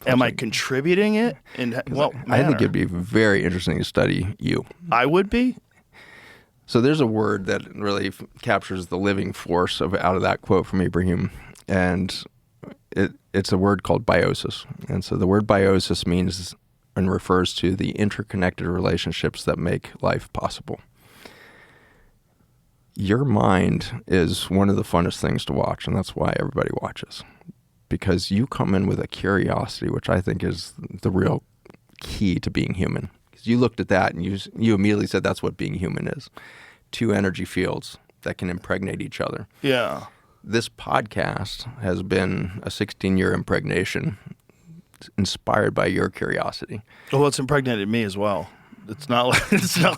Am I contributing it? In what I think manner? it'd be very interesting to study you. I would be. So there's a word that really captures the living force out of that quote from Ibrahim, and it's a word called biosis. And so the word biosis means and refers to the interconnected relationships that make life possible. Your mind is one of the funnest things to watch, and that's why everybody watches. Because you come in with a curiosity, which I think is the real key to being human. Because you looked at that and you immediately said that's what being human is. Two energy fields that can impregnate each other. Yeah. This podcast has been a 16-year impregnation inspired by your curiosity. Well, it's impregnated me as well. It's not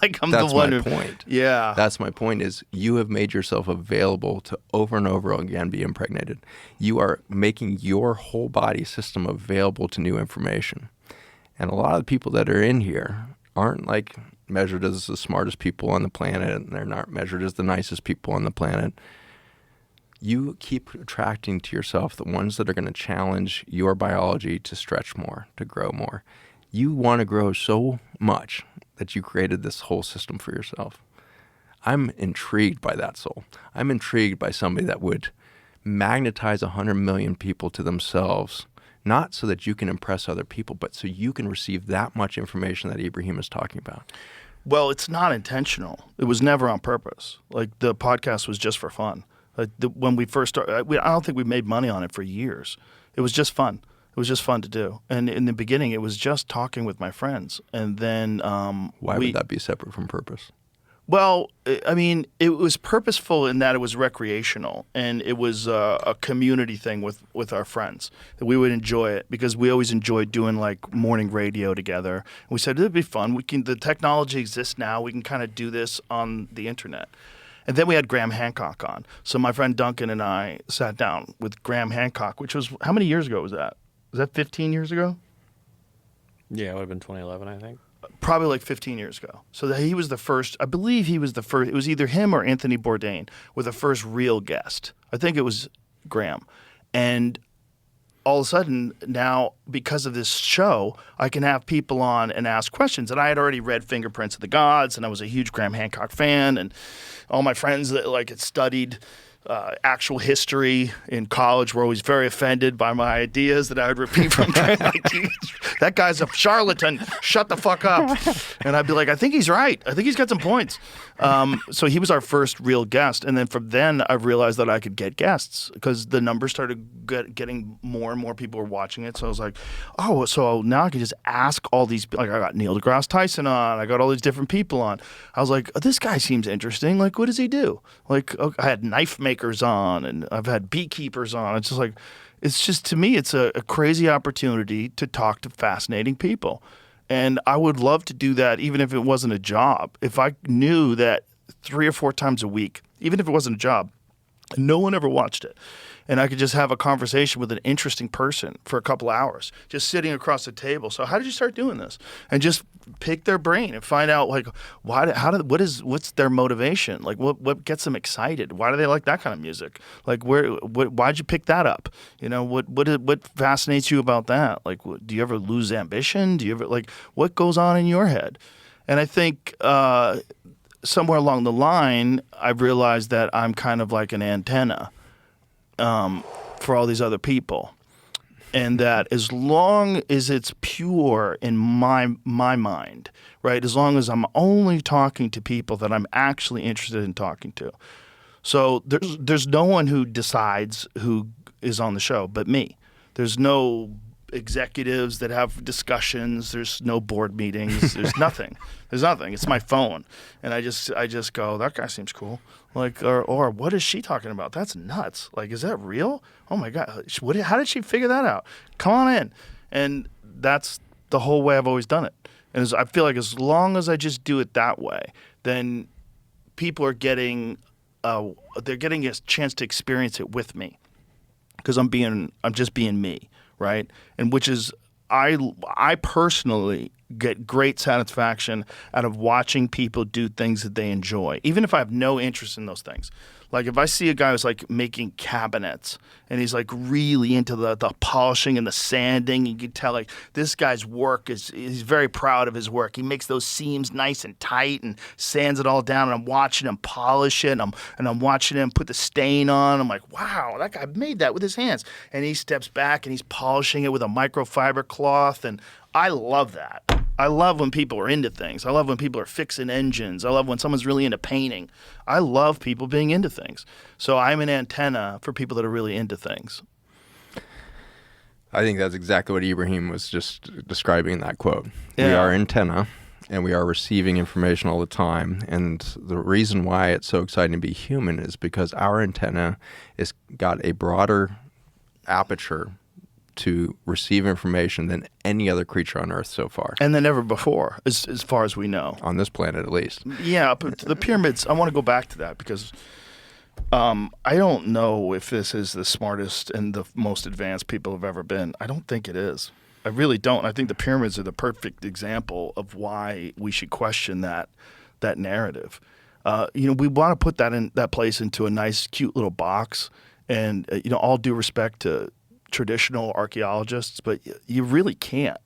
like I'm That's the one my who. point. Yeah. That's my point is you have made yourself available to over and over again be impregnated. You are making your whole body system available to new information. And a lot of the people that are in here aren't like measured as the smartest people on the planet, and they're not measured as the nicest people on the planet. You keep attracting to yourself the ones that are going to challenge your biology to stretch more, to grow more. You want to grow so much that you created this whole system for yourself. I'm intrigued by that soul. I'm intrigued by somebody that would magnetize 100 million people to themselves, not so that you can impress other people, but so you can receive that much information that Ibrahim is talking about. Well, it's not intentional. It was never on purpose. Like the podcast was just for fun. Like when we first started, I don't think we made money on it for years. It was just fun. It was just fun to do. And in the beginning, it was just talking with my friends. And then Why would that be separate from purpose? Well, I mean, it was purposeful in that it was recreational, and it was a community thing with our friends. We would enjoy it because we always enjoyed doing like morning radio together. And we said it'd be fun. The technology exists now. We can kind of do this on the internet. And then we had Graham Hancock on. So my friend Duncan and I sat down with Graham Hancock, which was how many years ago was that? Was that 15 years ago? Yeah, it would have been 2011, I think. Probably like 15 years ago. So he was the first, I believe he was the first, it was either him or Anthony Bourdain were the first real guest. I think it was Graham. And all of a sudden now, because of this show, I can have people on and ask questions. And I had already read Fingerprints of the Gods, and I was a huge Graham Hancock fan, and all my friends that like had studied actual history in college were always very offended by my ideas that I would repeat from like, that guy's a charlatan. Shut the fuck up. And I'd be like, I think he's right. I think he's got some points. So he was our first real guest. And then from then I realized that I could get guests because the numbers started getting more and more people were watching it. So I was like, oh, so now I can just ask all these, like I got Neil deGrasse Tyson on. I got all these different people on. I was like, oh, this guy seems interesting. Like, what does he do? Like, I had knife makers on and I've had beekeepers on. It's just to me, it's a crazy opportunity to talk to fascinating people. And I would love to do that even if it wasn't a job. If I knew that 3 or 4 times a week, even if it wasn't a job, no one ever watched it. And I could just have a conversation with an interesting person for a couple hours, just sitting across the table. So how did you start doing this? And just pick their brain and find out like what's their motivation? Like what gets them excited? Why do they like that kind of music? Like why'd you pick that up? You know, what fascinates you about that? Like do you ever lose ambition? Do you ever like what goes on in your head? And I think somewhere along the line, I've realized that I'm kind of like an antenna for all these other people. And that as long as it's pure in my mind, right, as long as I'm only talking to people that I'm actually interested in talking to. So there's no one who decides who is on the show but me. There's no executives that have discussions. There's no board meetings. There's nothing. There's nothing. It's my phone. And I just go, that guy seems cool. Like, or what is she talking about? That's nuts. Like, is that real? Oh my God. How did she figure that out? Come on in. And that's the whole way I've always done it. And I feel like as long as I just do it that way, then people are getting a chance to experience it with me. Because I'm just being me. Right, and which is I personally get great satisfaction out of watching people do things that they enjoy, even if I have no interest in those things. Like if I see a guy who's like making cabinets and he's like really into the polishing and the sanding, you can tell like this guy's work he's very proud of his work. He makes those seams nice and tight and sands it all down. And I'm watching him polish it and I'm watching him put the stain on. I'm like, wow, that guy made that with his hands. And he steps back and he's polishing it with a microfiber cloth. And I love that. I love when people are into things. I love when people are fixing engines. I love when someone's really into painting. I love people being into things. So I'm an antenna for people that are really into things. I think that's exactly what Ibrahim was just describing in that quote. Yeah. We are antenna, and we are receiving information all the time. And the reason why it's so exciting to be human is because our antenna has got a broader aperture to receive information than any other creature on Earth so far. And than ever before, as far as we know. On this planet, at least. Yeah, but the pyramids, I want to go back to that because I don't know if this is the smartest and the most advanced people have ever been. I don't think it is. I really don't. I think the pyramids are the perfect example of why we should question that narrative. We want to put that place into a nice, cute little box. And, all due respect to traditional archaeologists, but you really can't.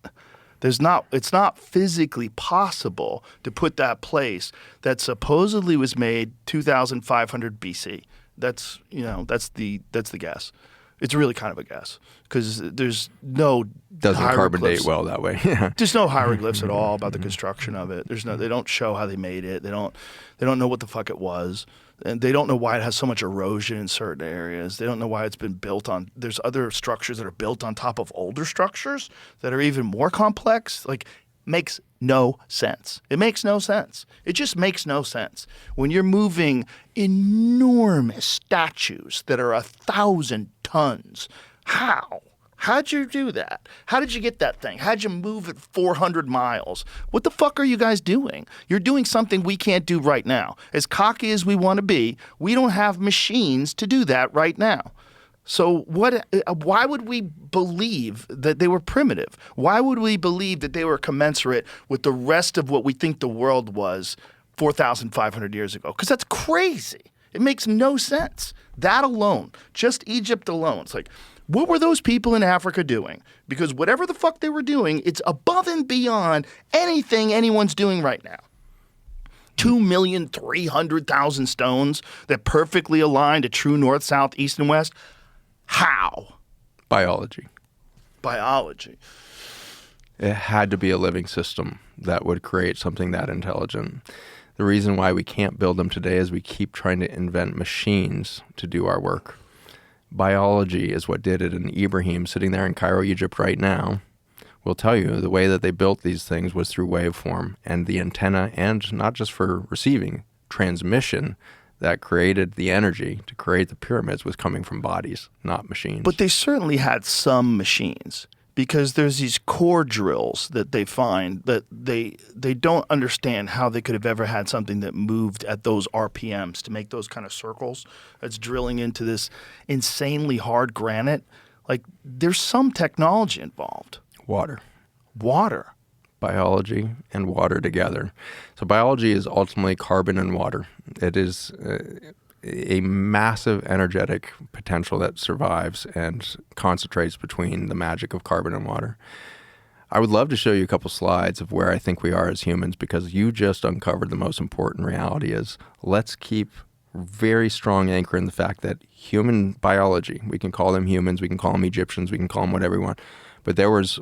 It's not physically possible to put that place that supposedly was made 2,500 BC. That's the guess. It's really kind of a guess because there's no doesn't carbon hieroglyphs. date well that way. There's no hieroglyphs at all about the construction of it. They don't show how they made it. They don't know what the fuck it was. And they don't know why it has so much erosion in certain areas. They don't know why it's been built on. There's other structures that are built on top of older structures that are even more complex. Like, makes no sense. It makes no sense. It just makes no sense. When you're moving enormous statues that are 1,000 tons, how? How'd you do that? How did you get that thing? How'd you move it 400 miles? What the fuck are you guys doing? You're doing something we can't do right now. As cocky as we want to be, we don't have machines to do that right now. So why would we believe that they were primitive? Why would we believe that they were commensurate with the rest of what we think the world was 4,500 years ago? Because that's crazy. It makes no sense. That alone, just Egypt alone, it's like, what were those people in Africa doing? Because whatever the fuck they were doing, it's above and beyond anything anyone's doing right now. 2,300,000 stones that perfectly align to true north, south, east, and west? How? Biology. Biology. It had to be a living system that would create something that intelligent. The reason why we can't build them today is we keep trying to invent machines to do our work. Biology is what did it, and Ibrahim, sitting there in Cairo, Egypt right now, will tell you the way that they built these things was through waveform, and the antenna, and not just for receiving, transmission that created the energy to create the pyramids was coming from bodies, not machines. But they certainly had some machines, because there's these core drills that they find that they don't understand how they could have ever had something that moved at those RPMs to make those kind of circles that's drilling into this insanely hard granite. Like, there's some technology involved. Water. Biology and water together. So biology is ultimately carbon and water. It is a massive energetic potential that survives and concentrates between the magic of carbon and water. I would love to show you a couple slides of where I think we are as humans, because you just uncovered the most important reality is let's keep very strong anchor in the fact that human biology, we can call them humans, we can call them Egyptians, we can call them whatever we want, but there was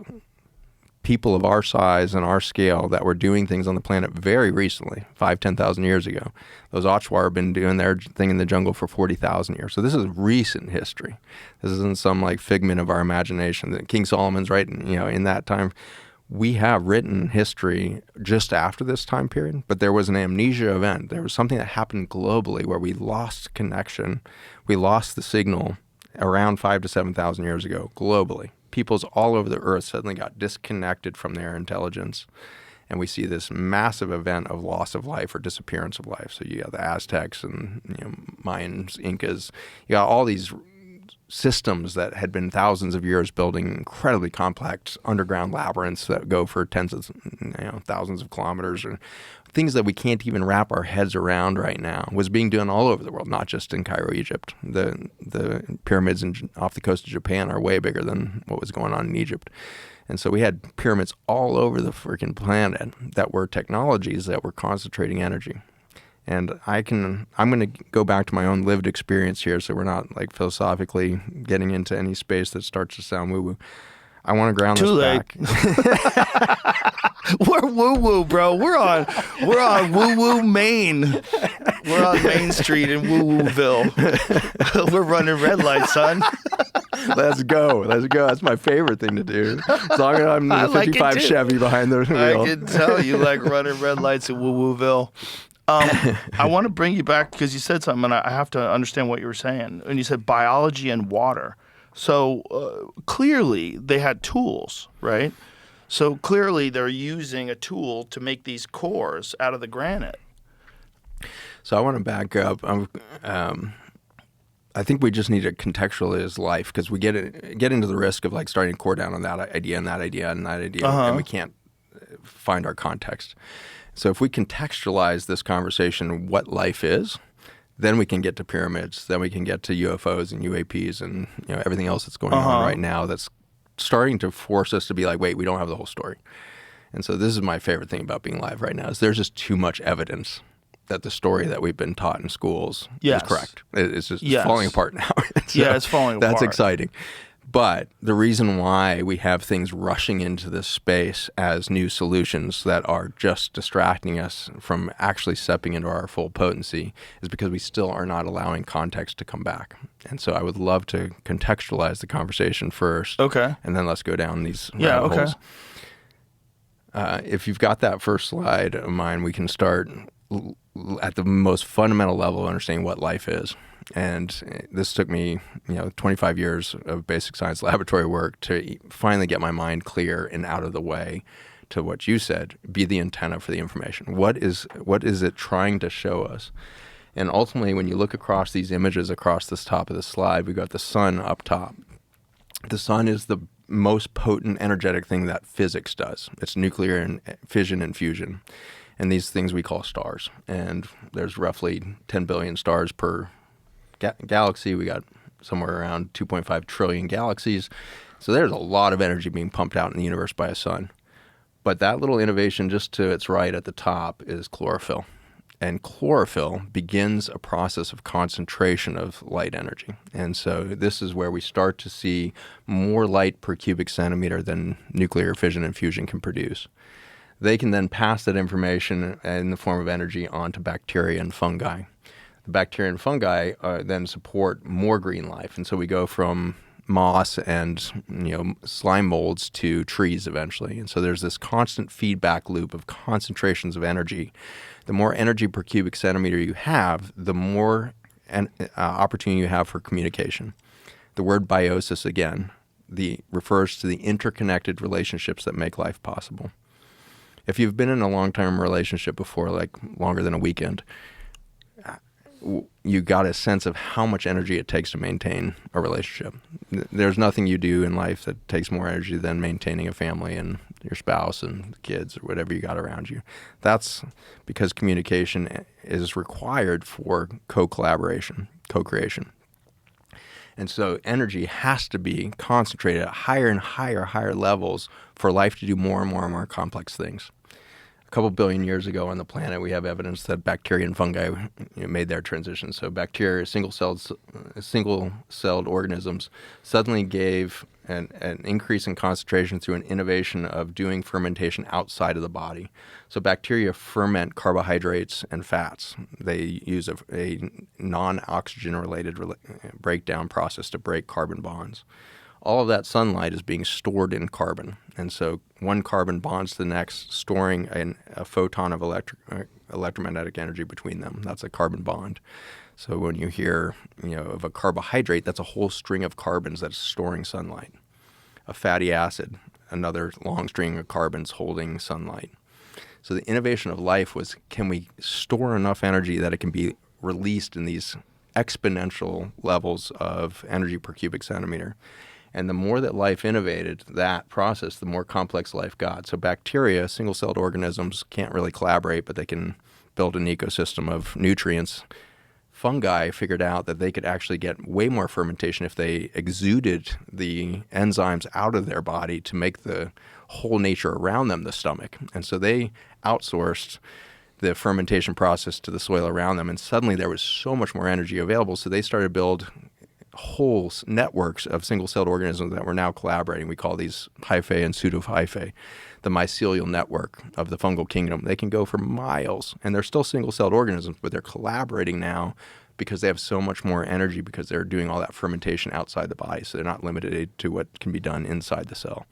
people of our size and our scale that were doing things on the planet very recently, 5,000-10,000 years ago. Those Ochwar have been doing their thing in the jungle for 40,000 years. So this is recent history. This isn't some like figment of our imagination. That King Solomon's right, in that time. We have written history just after this time period, but there was an amnesia event. There was something that happened globally where we lost connection. We lost the signal around 5,000 to 7,000 years ago globally. Peoples all over the earth suddenly got disconnected from their intelligence. And we see this massive event of loss of life or disappearance of life. So you got the Aztecs and Mayans, Incas. You got all these systems that had been thousands of years building incredibly complex underground labyrinths that go for tens of thousands of kilometers, or things that we can't even wrap our heads around right now, was being done all over the world, not just in Cairo, Egypt. The pyramids off the coast of Japan are way bigger than what was going on in Egypt. And so we had pyramids all over the freaking planet that were technologies that were concentrating energy. And I'm going to go back to my own lived experience here, so we're not like philosophically getting into any space that starts to sound woo-woo. I want to ground Too this late. back. We're woo-woo, bro. We're on woo-woo Main. We're on Main Street in Woo-Wooville. We're running red lights, son. Let's go. That's my favorite thing to do. As long as I'm I the like it 55 too. Chevy behind the wheel. I can tell you like running red lights in Woo-Wooville. I want to bring you back because you said something, and I have to understand what you were saying. And you said biology and water. So clearly they had tools, right? So clearly they're using a tool to make these cores out of the granite. So I want to back up. I think we just need to contextualize life, because we get into the risk of like starting to core down on that idea and that idea and that idea, and we can't find our context. So if we contextualize this conversation, what life is, then we can get to pyramids, then we can get to UFOs and UAPs and everything else that's going on right now that's starting to force us to be like, wait, we don't have the whole story. And so this is my favorite thing about being live right now, is there's just too much evidence that the story that we've been taught in schools is correct. It's just falling apart now. So it's falling apart. That's exciting. But the reason why we have things rushing into this space as new solutions that are just distracting us from actually stepping into our full potency is because we still are not allowing context to come back. And so I would love to contextualize the conversation first. Okay. And then let's go down these rabbit holes. If you've got that first slide of mine, we can start at the most fundamental level of understanding what life is. And this took me, 25 years of basic science laboratory work to finally get my mind clear and out of the way to what you said, be the antenna for the information. What is it trying to show us? And ultimately, when you look across these images across this top of the slide, we've got the sun up top. The sun is the most potent energetic thing that physics does. It's nuclear and fission and fusion. And these things we call stars. And there's roughly 10 billion stars per galaxy. We got somewhere around 2.5 trillion galaxies. So there's a lot of energy being pumped out in the universe by a sun. But that little innovation just to its right at the top is chlorophyll. And chlorophyll begins a process of concentration of light energy. And so this is where we start to see more light per cubic centimeter than nuclear fission and fusion can produce. They can then pass that information in the form of energy onto bacteria and fungi. The bacteria and fungi then support more green life. And so we go from moss and slime molds to trees eventually. And so there's this constant feedback loop of concentrations of energy. The more energy per cubic centimeter you have, the more opportunity you have for communication. The word biosis, again, refers to the interconnected relationships that make life possible. If you've been in a long-term relationship before, like longer than a weekend, you got a sense of how much energy it takes to maintain a relationship. There's nothing you do in life that takes more energy than maintaining a family and your spouse and kids or whatever you got around you. That's because communication is required for co-collaboration, co-creation. And so energy has to be concentrated at higher and higher levels for life to do more and more complex things. A couple billion years ago on the planet, we have evidence that bacteria and fungi made their transition. So bacteria, single-celled organisms, suddenly gave an increase in concentration through an innovation of doing fermentation outside of the body. So bacteria ferment carbohydrates and fats. They use a non-oxygen-related breakdown process to break carbon bonds. All of that sunlight is being stored in carbon. And so one carbon bonds to the next, storing a photon of electromagnetic energy between them. That's a carbon bond. So when you hear of a carbohydrate, that's a whole string of carbons that's storing sunlight. A fatty acid, another long string of carbons holding sunlight. So the innovation of life was, can we store enough energy that it can be released in these exponential levels of energy per cubic centimeter? And the more that life innovated that process, the more complex life got. So bacteria, single-celled organisms, can't really collaborate, but they can build an ecosystem of nutrients. Fungi figured out that they could actually get way more fermentation if they exuded the enzymes out of their body to make the whole nature around them the stomach. And so they outsourced the fermentation process to the soil around them, and suddenly there was so much more energy available, so they started to build whole networks of single-celled organisms that were now collaborating. We call these hyphae and pseudohyphae, the mycelial network of the fungal kingdom. They can go for miles, and they're still single-celled organisms, but they're collaborating now because they have so much more energy because they're doing all that fermentation outside the body, so they're not limited to what can be done inside the cell.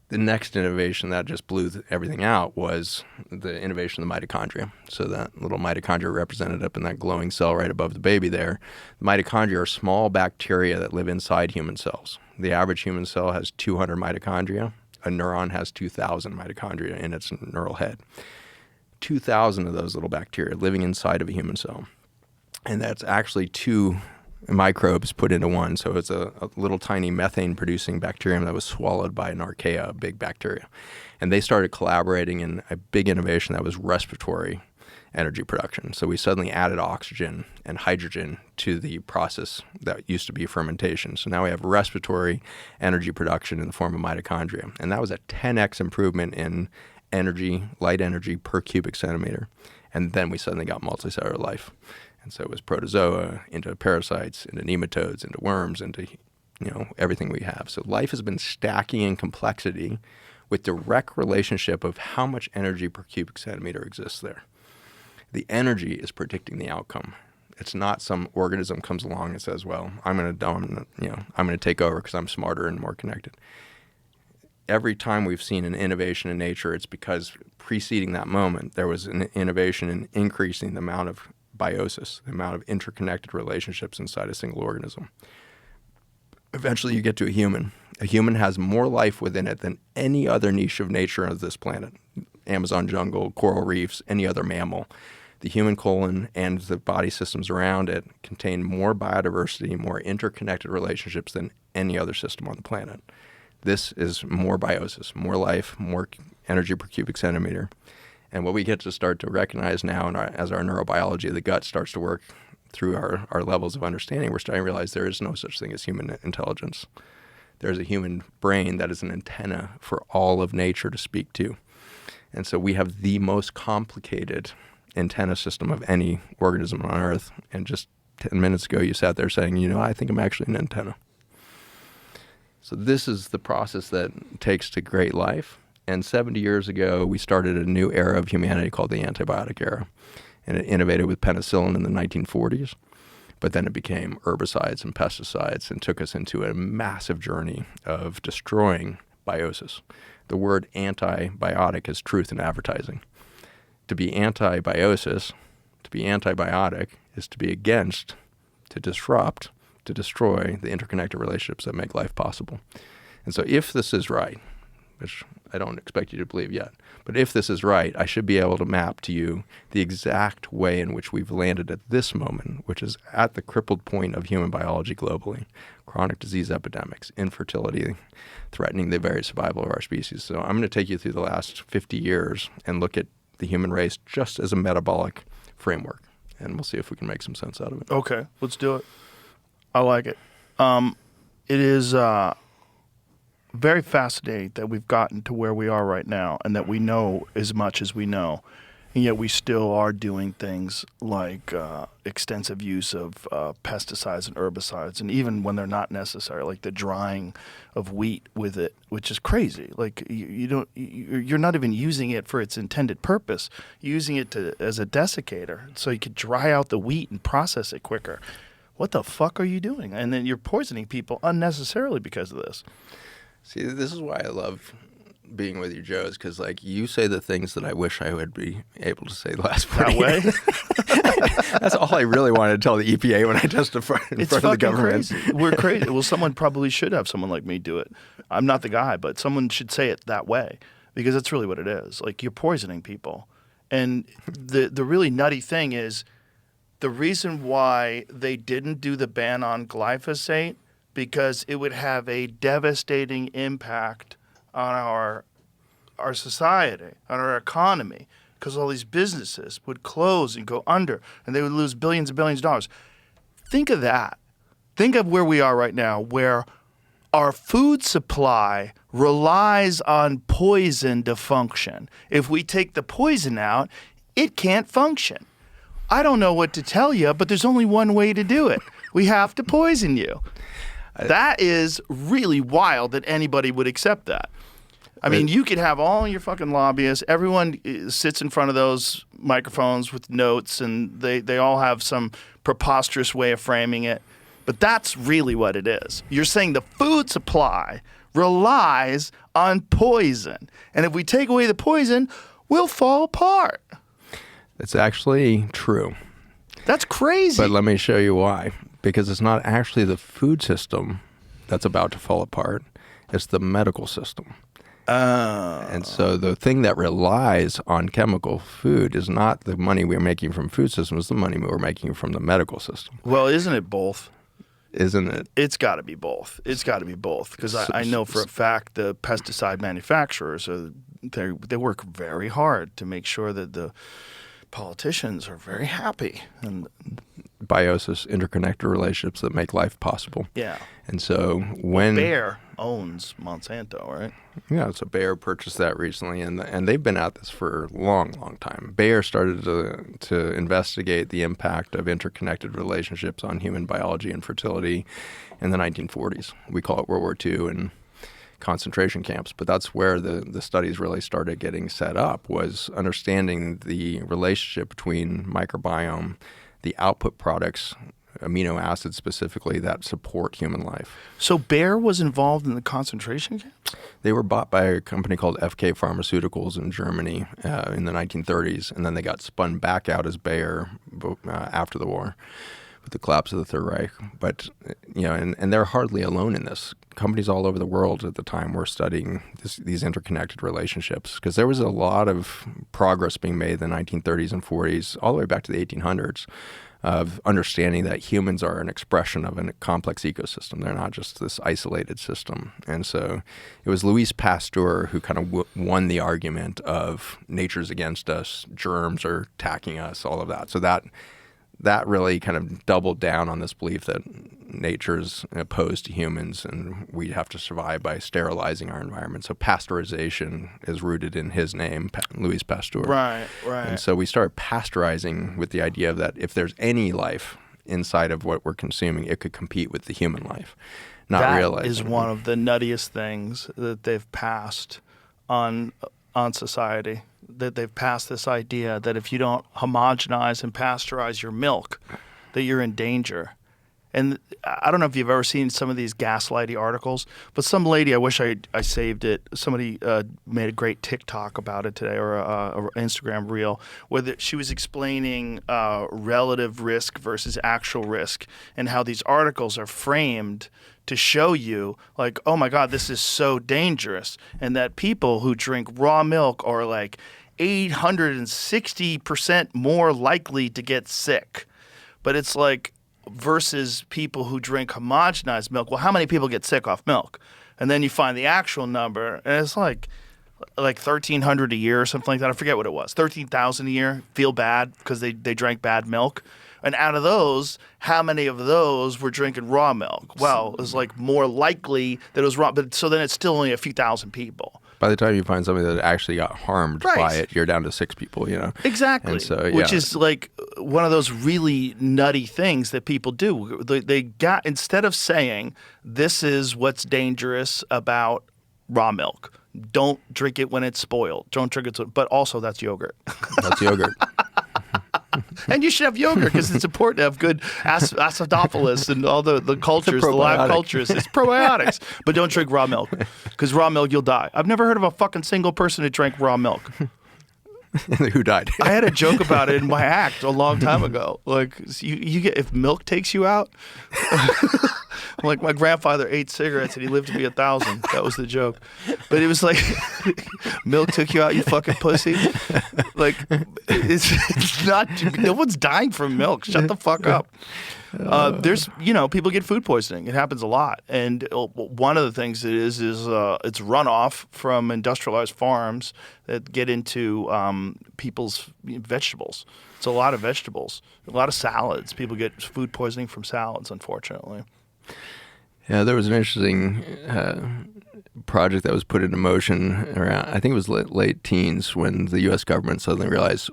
The next innovation that just blew everything out was the innovation of the mitochondria. So that little mitochondria represented up in that glowing cell right above the baby there. The mitochondria are small bacteria that live inside human cells. The average human cell has 200 mitochondria. A neuron has 2,000 mitochondria in its neural head. 2,000 of those little bacteria living inside of a human cell. And that's actually two microbes put into one. So it's a little tiny methane-producing bacterium that was swallowed by an archaea, a big bacteria. And they started collaborating in a big innovation that was respiratory energy production. So we suddenly added oxygen and hydrogen to the process that used to be fermentation. So now we have respiratory energy production in the form of mitochondria. And that was a 10x improvement in energy, light energy per cubic centimeter. And then we suddenly got multicellular life. And so it was protozoa into parasites, into nematodes, into worms, into everything we have. So life has been stacking in complexity with direct relationship of how much energy per cubic centimeter exists there. The energy is predicting the outcome. It's not some organism comes along and says, "Well, I'm going to take over because I'm smarter and more connected." Every time we've seen an innovation in nature, it's because preceding that moment there was an innovation in increasing the amount of biosis, the amount of interconnected relationships inside a single organism. Eventually you get to a human. A human has more life within it than any other niche of nature on this planet. Amazon jungle, coral reefs, any other mammal. The human colon and the body systems around it contain more biodiversity, more interconnected relationships than any other system on the planet. This is more biosis, more life, more energy per cubic centimeter. And what we get to start to recognize now as our neurobiology of the gut starts to work through our levels of understanding, we're starting to realize there is no such thing as human intelligence. There's a human brain that is an antenna for all of nature to speak to. And so we have the most complicated antenna system of any organism on Earth. And just 10 minutes ago, you sat there saying, I think I'm actually an antenna. So this is the process that takes to great life. And 70 years ago, we started a new era of humanity called the antibiotic era. And it innovated with penicillin in the 1940s. But then it became herbicides and pesticides and took us into a massive journey of destroying biosis. The word antibiotic is truth in advertising. To be anti-biosis, to be antibiotic, is to be against, to disrupt, to destroy the interconnected relationships that make life possible. And so if this is right, which I don't expect you to believe yet, but if this is right, I should be able to map to you the exact way in which we've landed at this moment, which is at the crippled point of human biology globally, chronic disease epidemics, infertility, threatening the very survival of our species. So I'm going to take you through the last 50 years and look at the human race just as a metabolic framework, and we'll see if we can make some sense out of it. Okay, let's do it. I like it. It is very fascinating that we've gotten to where we are right now and that we know as much as we know. And yet we still are doing things like extensive use of pesticides and herbicides, and even when they're not necessary, like the drying of wheat with it, which is crazy. Like you're not even using it for its intended purpose. You're using it as a desiccator, so you could dry out the wheat and process it quicker. What the fuck are you doing? And then you're poisoning people unnecessarily because of this. See, this is why I love being with you, Joe, is because you say the things that I wish I would be able to say the last 40 years. That's all I really wanted to tell the EPA when I testified in front of the government. Crazy. We're crazy. Well, someone probably should have someone like me do it. I'm not the guy, but someone should say it that way because that's really what it is. Like, you're poisoning people. And the really nutty thing is the reason why they didn't do the ban on glyphosate, because it would have a devastating impact on our society, on our economy, because all these businesses would close and go under, and they would lose billions and billions of dollars. Think of that. Think of where we are right now, where our food supply relies on poison to function. If we take the poison out, it can't function. I don't know what to tell you, but there's only one way to do it. We have to poison you. That is really wild that anybody would accept that. I mean, you could have all your fucking lobbyists. Everyone sits in front of those microphones with notes, and they all have some preposterous way of framing it. But that's really what it is. You're saying the food supply relies on poison. And if we take away the poison, we'll fall apart. It's actually true. That's crazy. But let me show you why. Because it's not actually the food system that's about to fall apart. It's the medical system. And so the thing that relies on chemical food is not the money we're making from food systems, it's the money we're making from the medical system. Well, isn't it both? Isn't it? It's got to be both. It's got to be both. Because I know for a fact the pesticide manufacturers, they work very hard to make sure that the politicians are very happy. And biosis, interconnected relationships that make life possible. Yeah. And so when Bayer owns Monsanto, right? Yeah, so Bayer purchased that recently, and they've been at this for a long, long time. Bayer started to investigate the impact of interconnected relationships on human biology and fertility in the 1940s. We call it World War II and concentration camps, but that's where the studies really started getting set up, was understanding the relationship between microbiome, the output products, amino acids specifically, that support human life. So Bayer was involved in the concentration camps? They were bought by a company called FK Pharmaceuticals in Germany in the 1930s, and then they got spun back out as Bayer after the war with the collapse of the Third Reich. But, and they're hardly alone in this. Companies all over the world at the time were studying these interconnected relationships, because there was a lot of progress being made in the 1930s and 40s, all the way back to the 1800s, of understanding that humans are an expression of a complex ecosystem. They're not just this isolated system. And so it was Louis Pasteur who kind of won the argument of nature's against us, germs are attacking us, all of that. So that that really kind of doubled down on this belief that nature is opposed to humans and we have to survive by sterilizing our environment. So pasteurization is rooted in his name, Louis Pasteur. Right. And so we started pasteurizing with the idea that if there's any life inside of what we're consuming, it could compete with the human life. Not realizing that is one of the nuttiest things that they've passed on society. That they've passed this idea that if you don't homogenize and pasteurize your milk, that you're in danger. And I don't know if you've ever seen some of these gaslighty articles, but some lady, I wish I saved it. Somebody made a great TikTok about it today, or a Instagram reel, where she was explaining relative risk versus actual risk, and how these articles are framed to show you, like, oh my God, this is so dangerous, and that people who drink raw milk are like 860% more likely to get sick. But it's like, versus people who drink homogenized milk. Well, how many people get sick off milk? And then you find the actual number, and it's like 1,300 a year or something like that. I forget what it was. 13,000 a year feel bad because they drank bad milk. And out of those, how many of those were drinking raw milk? Well, it was like more likely that it was raw. But so then it's still only a few thousand people. By the time you find somebody that actually got harmed by it, you're down to 6 people, Exactly. And so, which is like one of those really nutty things that people do. They got, instead of saying, this is what's dangerous about raw milk. Don't drink it when it's spoiled. Don't drink it, but also that's yogurt. That's yogurt. And you should have yogurt because it's important to have good acidophilus and all the cultures, the live cultures. It's probiotics. But don't drink raw milk because raw milk, you'll die. I've never heard of a fucking single person who drank raw milk. Who died? I had a joke about it in my act a long time ago. Like, you get, if milk takes you out. Like, my grandfather ate cigarettes and he lived to be 1,000. That was the joke. But it was like, milk took you out, you fucking pussy. Like, it's not, no one's dying from milk. Shut the fuck up. There's, people get food poisoning. It happens a lot. And one of the things it is it's runoff from industrialized farms that get into people's vegetables. It's a lot of vegetables, a lot of salads. People get food poisoning from salads, unfortunately. Yeah, there was an interesting project that was put into motion around, I think it was late teens, when the U.S. government suddenly realized,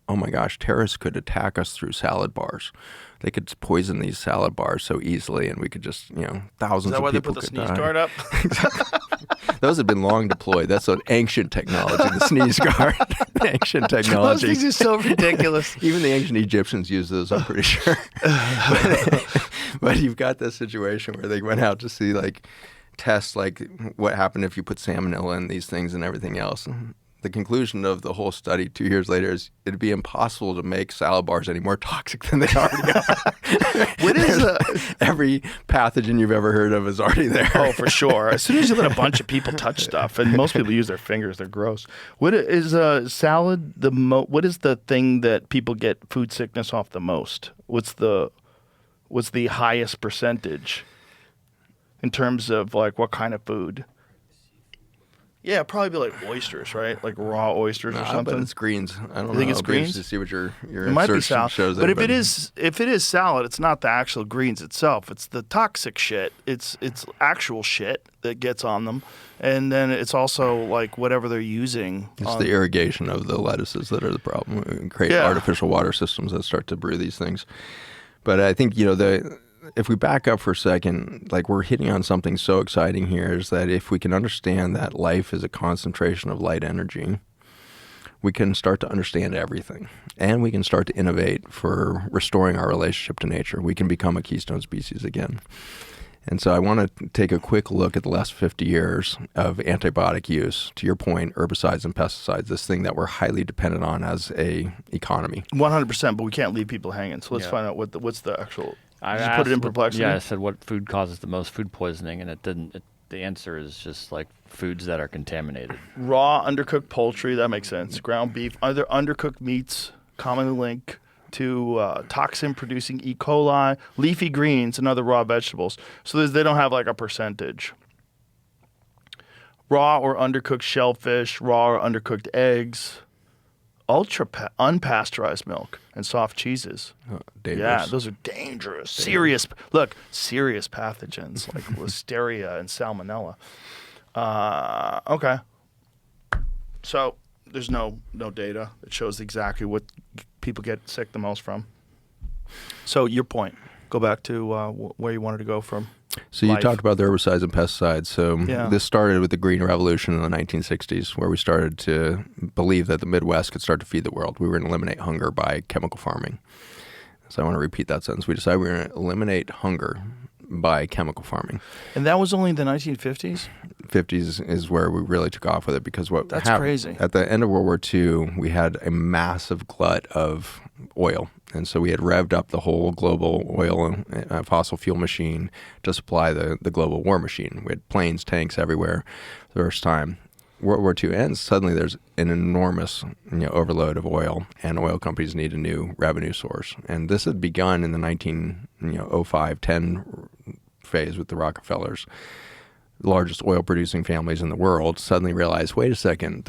oh my gosh, terrorists could attack us through salad bars. They could poison these salad bars so easily, and we could just, thousands of people could die. Is that why they put the sneeze guard up? Those have been long deployed. That's an ancient technology, the sneeze guard. Ancient technology. Those things are so ridiculous. Even the ancient Egyptians used those, I'm pretty sure. But you've got this situation where they went out to see, test, what happened if you put salmonella in these things and everything else. The conclusion of the whole study 2 years later is it'd be impossible to make salad bars any more toxic than they already are. Every pathogen you've ever heard of is already there. Oh, for sure. As soon as you let a bunch of people touch stuff, and most people use their fingers, they're gross. What is salad? What is the thing that people get food sickness off the most? What's the highest percentage in terms of what kind of food? Yeah, probably be like oysters, right? Like raw oysters or something. But it's greens. I don't know. You think it's greens? To see what your it might be salad. Shows but if it is salad, it's not the actual greens itself. It's the toxic shit. It's actual shit that gets on them, and then it's also whatever they're using. It's the irrigation of the lettuces that are the problem. We create artificial water systems that start to brew these things. But I think if we back up for a second, we're hitting on something so exciting here, is that if we can understand that life is a concentration of light energy, we can start to understand everything. And we can start to innovate for restoring our relationship to nature. We can become a keystone species again. And so I want to take a quick look at the last 50 years of antibiotic use. To your point, herbicides and pesticides, this thing that we're highly dependent on as a economy. 100%, but we can't leave people hanging. So let's find out what's the actual... Did you put it in perplexity? Yeah, I said what food causes the most food poisoning, and it didn't. The answer is just foods that are contaminated. Raw, undercooked poultry, that makes sense. Ground beef, other undercooked meats, commonly linked to toxin-producing E. coli, leafy greens, and other raw vegetables. So they don't have a percentage. Raw or undercooked shellfish, raw or undercooked eggs, unpasteurized milk and soft cheeses. Dangerous. Yeah, those are dangerous. Serious pathogens like Listeria and Salmonella. Okay. So there's no data that shows exactly what people get sick the most from. So your point. Go back to where you wanted to go from. So you life. talked about the herbicides and pesticides. So this started with the Green Revolution in the 1960s, where we started to believe that the Midwest could start to feed the world. We were going to eliminate hunger by chemical farming. So I want to repeat that sentence. We decided we were going to eliminate hunger by chemical farming. And that was only in the 1950s? 50s is where we really took off with it, because what That's happened crazy. at the end of World War II, we had a massive glut of oil. And so we had revved up the whole global oil and fossil fuel machine to supply the global war machine. We had planes, tanks everywhere for the first time. World War II ends, suddenly there's an enormous overload of oil, and oil companies need a new revenue source. And this had begun in the 1905-10 phase with the Rockefellers. The largest oil producing families in the world suddenly realized, wait a second,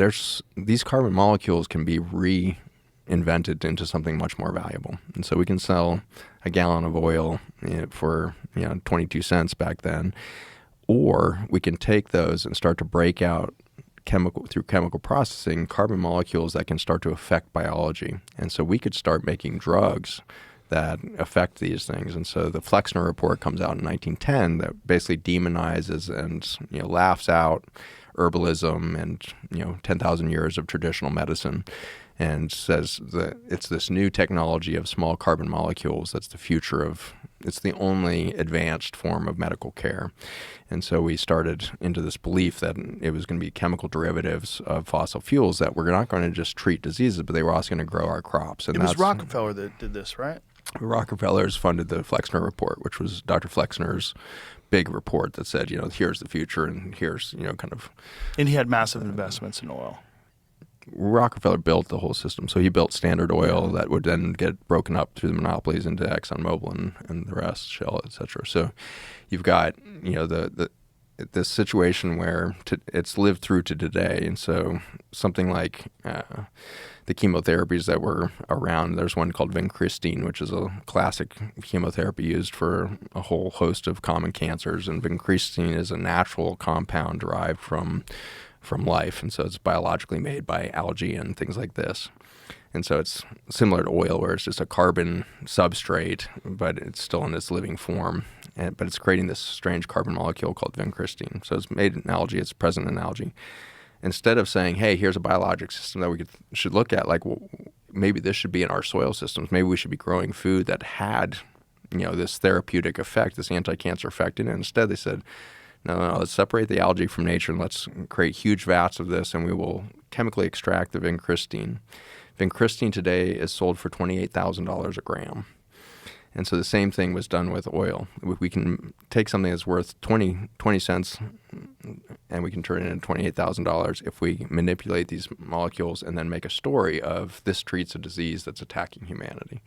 these carbon molecules can be reinvented into something much more valuable. And so we can sell a gallon of oil for 22 cents back then, or we can take those and start to break out through chemical processing carbon molecules that can start to affect biology. And so we could start making drugs that affect these things. And so the Flexner report comes out in 1910 that basically demonizes and laughs out herbalism and 10,000 years of traditional medicine, and says that it's this new technology of small carbon molecules that's the future of. It's the only advanced form of medical care. And so we started into this belief that it was going to be chemical derivatives of fossil fuels that were not going to just treat diseases, but they were also going to grow our crops. And it was Rockefeller that did this, right? Rockefellers funded the Flexner report, which was Dr. Flexner's big report that said, here's the future, and here's, kind of. And he had massive investments in oil. Rockefeller built the whole system. So he built Standard Oil that would then get broken up through the monopolies into ExxonMobil and the rest, Shell, et cetera. So you've got, this situation where it's lived through to today. And so something like the chemotherapies that were around, there's one called vincristine, which is a classic chemotherapy used for a whole host of common cancers. And vincristine is a natural compound derived from life, and so it's biologically made by algae and things like this. And so it's similar to oil, where it's just a carbon substrate, but it's still in its living form. But it's creating this strange carbon molecule called vincristine. So it's made in algae, it's present in algae. Instead of saying, hey, here's a biologic system that we should look at, like, well, maybe this should be in our soil systems. Maybe we should be growing food that had, this therapeutic effect, this anti-cancer effect in it. Instead, they said, no, let's separate the algae from nature and let's create huge vats of this, and we will chemically extract the vincristine. Vincristine today is sold for $28,000 a gram. And so the same thing was done with oil. We can take something that's worth 20 cents and we can turn it into $28,000 if we manipulate these molecules and then make a story of this treats a disease that's attacking humanity.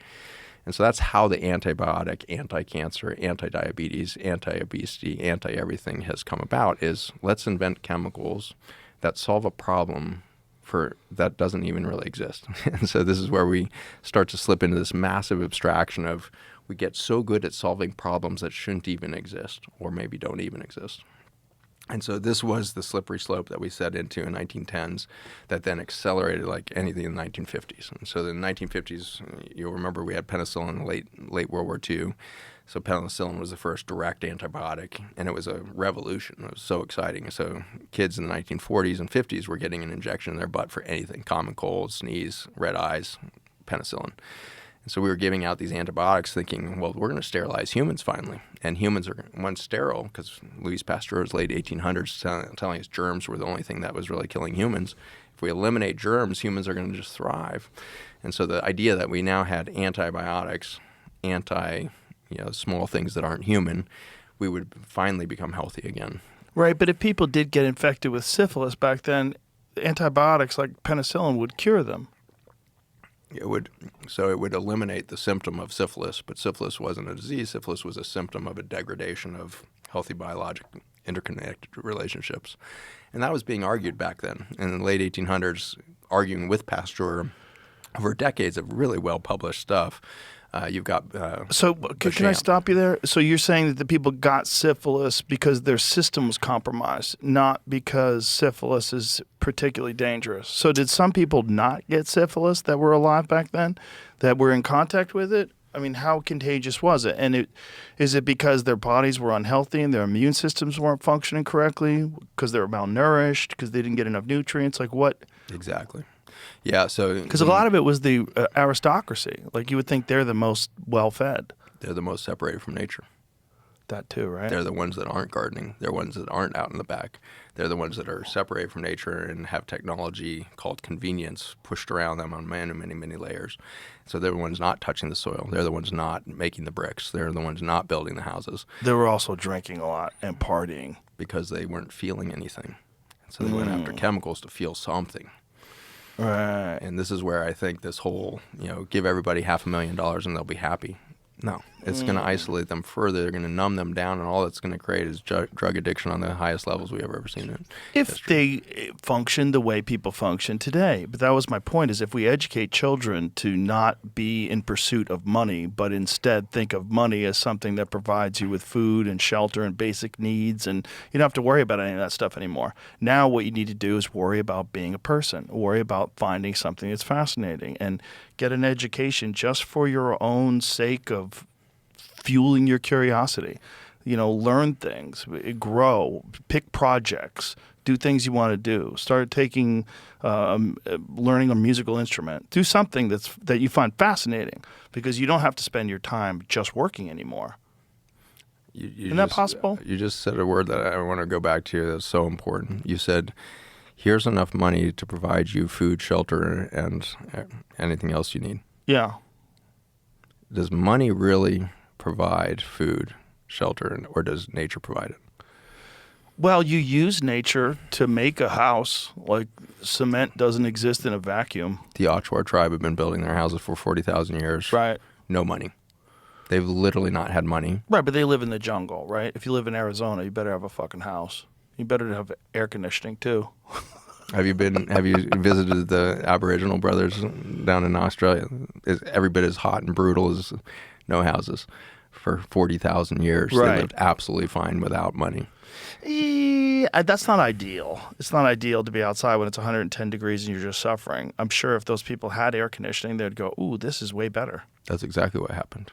And so that's how the antibiotic, anti-cancer, anti-diabetes, anti-obesity, anti-everything has come about, is let's invent chemicals that solve a problem that doesn't even really exist. And so this is where we start to slip into this massive abstraction of we get so good at solving problems that shouldn't even exist or maybe don't even exist. And so this was the slippery slope that we set into in 1910s that then accelerated like anything in the 1950s. And so in the 1950s, you'll remember we had penicillin in late World War II. So penicillin was the first direct antibiotic, and it was a revolution. It was so exciting. So kids in the 1940s and 50s were getting an injection in their butt for anything, common cold, sneeze, red eyes, penicillin. And so we were giving out these antibiotics thinking, well, we're going to sterilize humans finally. And humans are once sterile, because Louis Pasteur's late 1800s telling us germs were the only thing that was really killing humans. If we eliminate germs, humans are going to just thrive. And so the idea that we now had antibiotics, small things that aren't human, we would finally become healthy again. Right, but if people did get infected with syphilis back then, antibiotics like penicillin would cure them. It would eliminate the symptom of syphilis, but syphilis wasn't a disease. Syphilis was a symptom of a degradation of healthy biologic interconnected relationships. And that was being argued back then. In the late 1800s, arguing with Pasteur, over decades of really well-published stuff. You've got So can I sham. stop you there? So you're saying that the people got syphilis because their system was compromised, not because syphilis is particularly dangerous. So did some people not get syphilis that were alive back then, that were in contact with it? I mean, how contagious was it? And is it because their bodies were unhealthy and their immune systems weren't functioning correctly, because they were malnourished, because they didn't get enough nutrients? Like what? Exactly. Yeah, so Because a lot of it was the aristocracy. Like you would think they're the most well-fed. they're the most separated from nature. That too, right? They're the ones that aren't gardening. They're ones that aren't out in the back. They're the ones that are separated from nature and have technology called convenience pushed around them on many, many, many layers. So they're the ones not touching the soil. They're the ones not making the bricks. They're the ones not building the houses They were also drinking a lot and partying. because they weren't feeling anything. So they went after chemicals to feel something. Right. And this is where I think this whole, give everybody $500,000 and they'll be happy. No, it's going to isolate them further. They're going to numb them down, and all it's going to create is drug addiction on the highest levels we've ever seen it. If they function the way people function today. But that was my point, is if we educate children to not be in pursuit of money, but instead think of money as something that provides you with food and shelter and basic needs, and you don't have to worry about any of that stuff anymore. Now what you need to do is worry about being a person, worry about finding something that's fascinating, and get an education just for your own sake of fueling your curiosity. Learn things, grow, pick projects, do things you want to do. Start taking, learning a musical instrument. Do something that you find fascinating, because you don't have to spend your time just working anymore. Isn't that possible? You just said a word that I want to go back to that's so important. You said, here's enough money to provide you food, shelter, and anything else you need. Yeah. Does money really provide food, shelter, or does nature provide it? Well, you use nature to make a house. Like cement doesn't exist in a vacuum. The Achuar tribe have been building their houses for 40,000 years. Right. No money. They've literally not had money. Right, but they live in the jungle, right? If you live in Arizona, you better have a fucking house. You better have air conditioning too. Have you visited the Aboriginal brothers down in Australia? It's every bit as hot and brutal as no houses for 40,000 years. Right. They lived absolutely fine without money. That's not ideal. It's not ideal to be outside when it's 110 degrees and you're just suffering. I'm sure if those people had air conditioning, they'd go, ooh, this is way better. That's exactly what happened.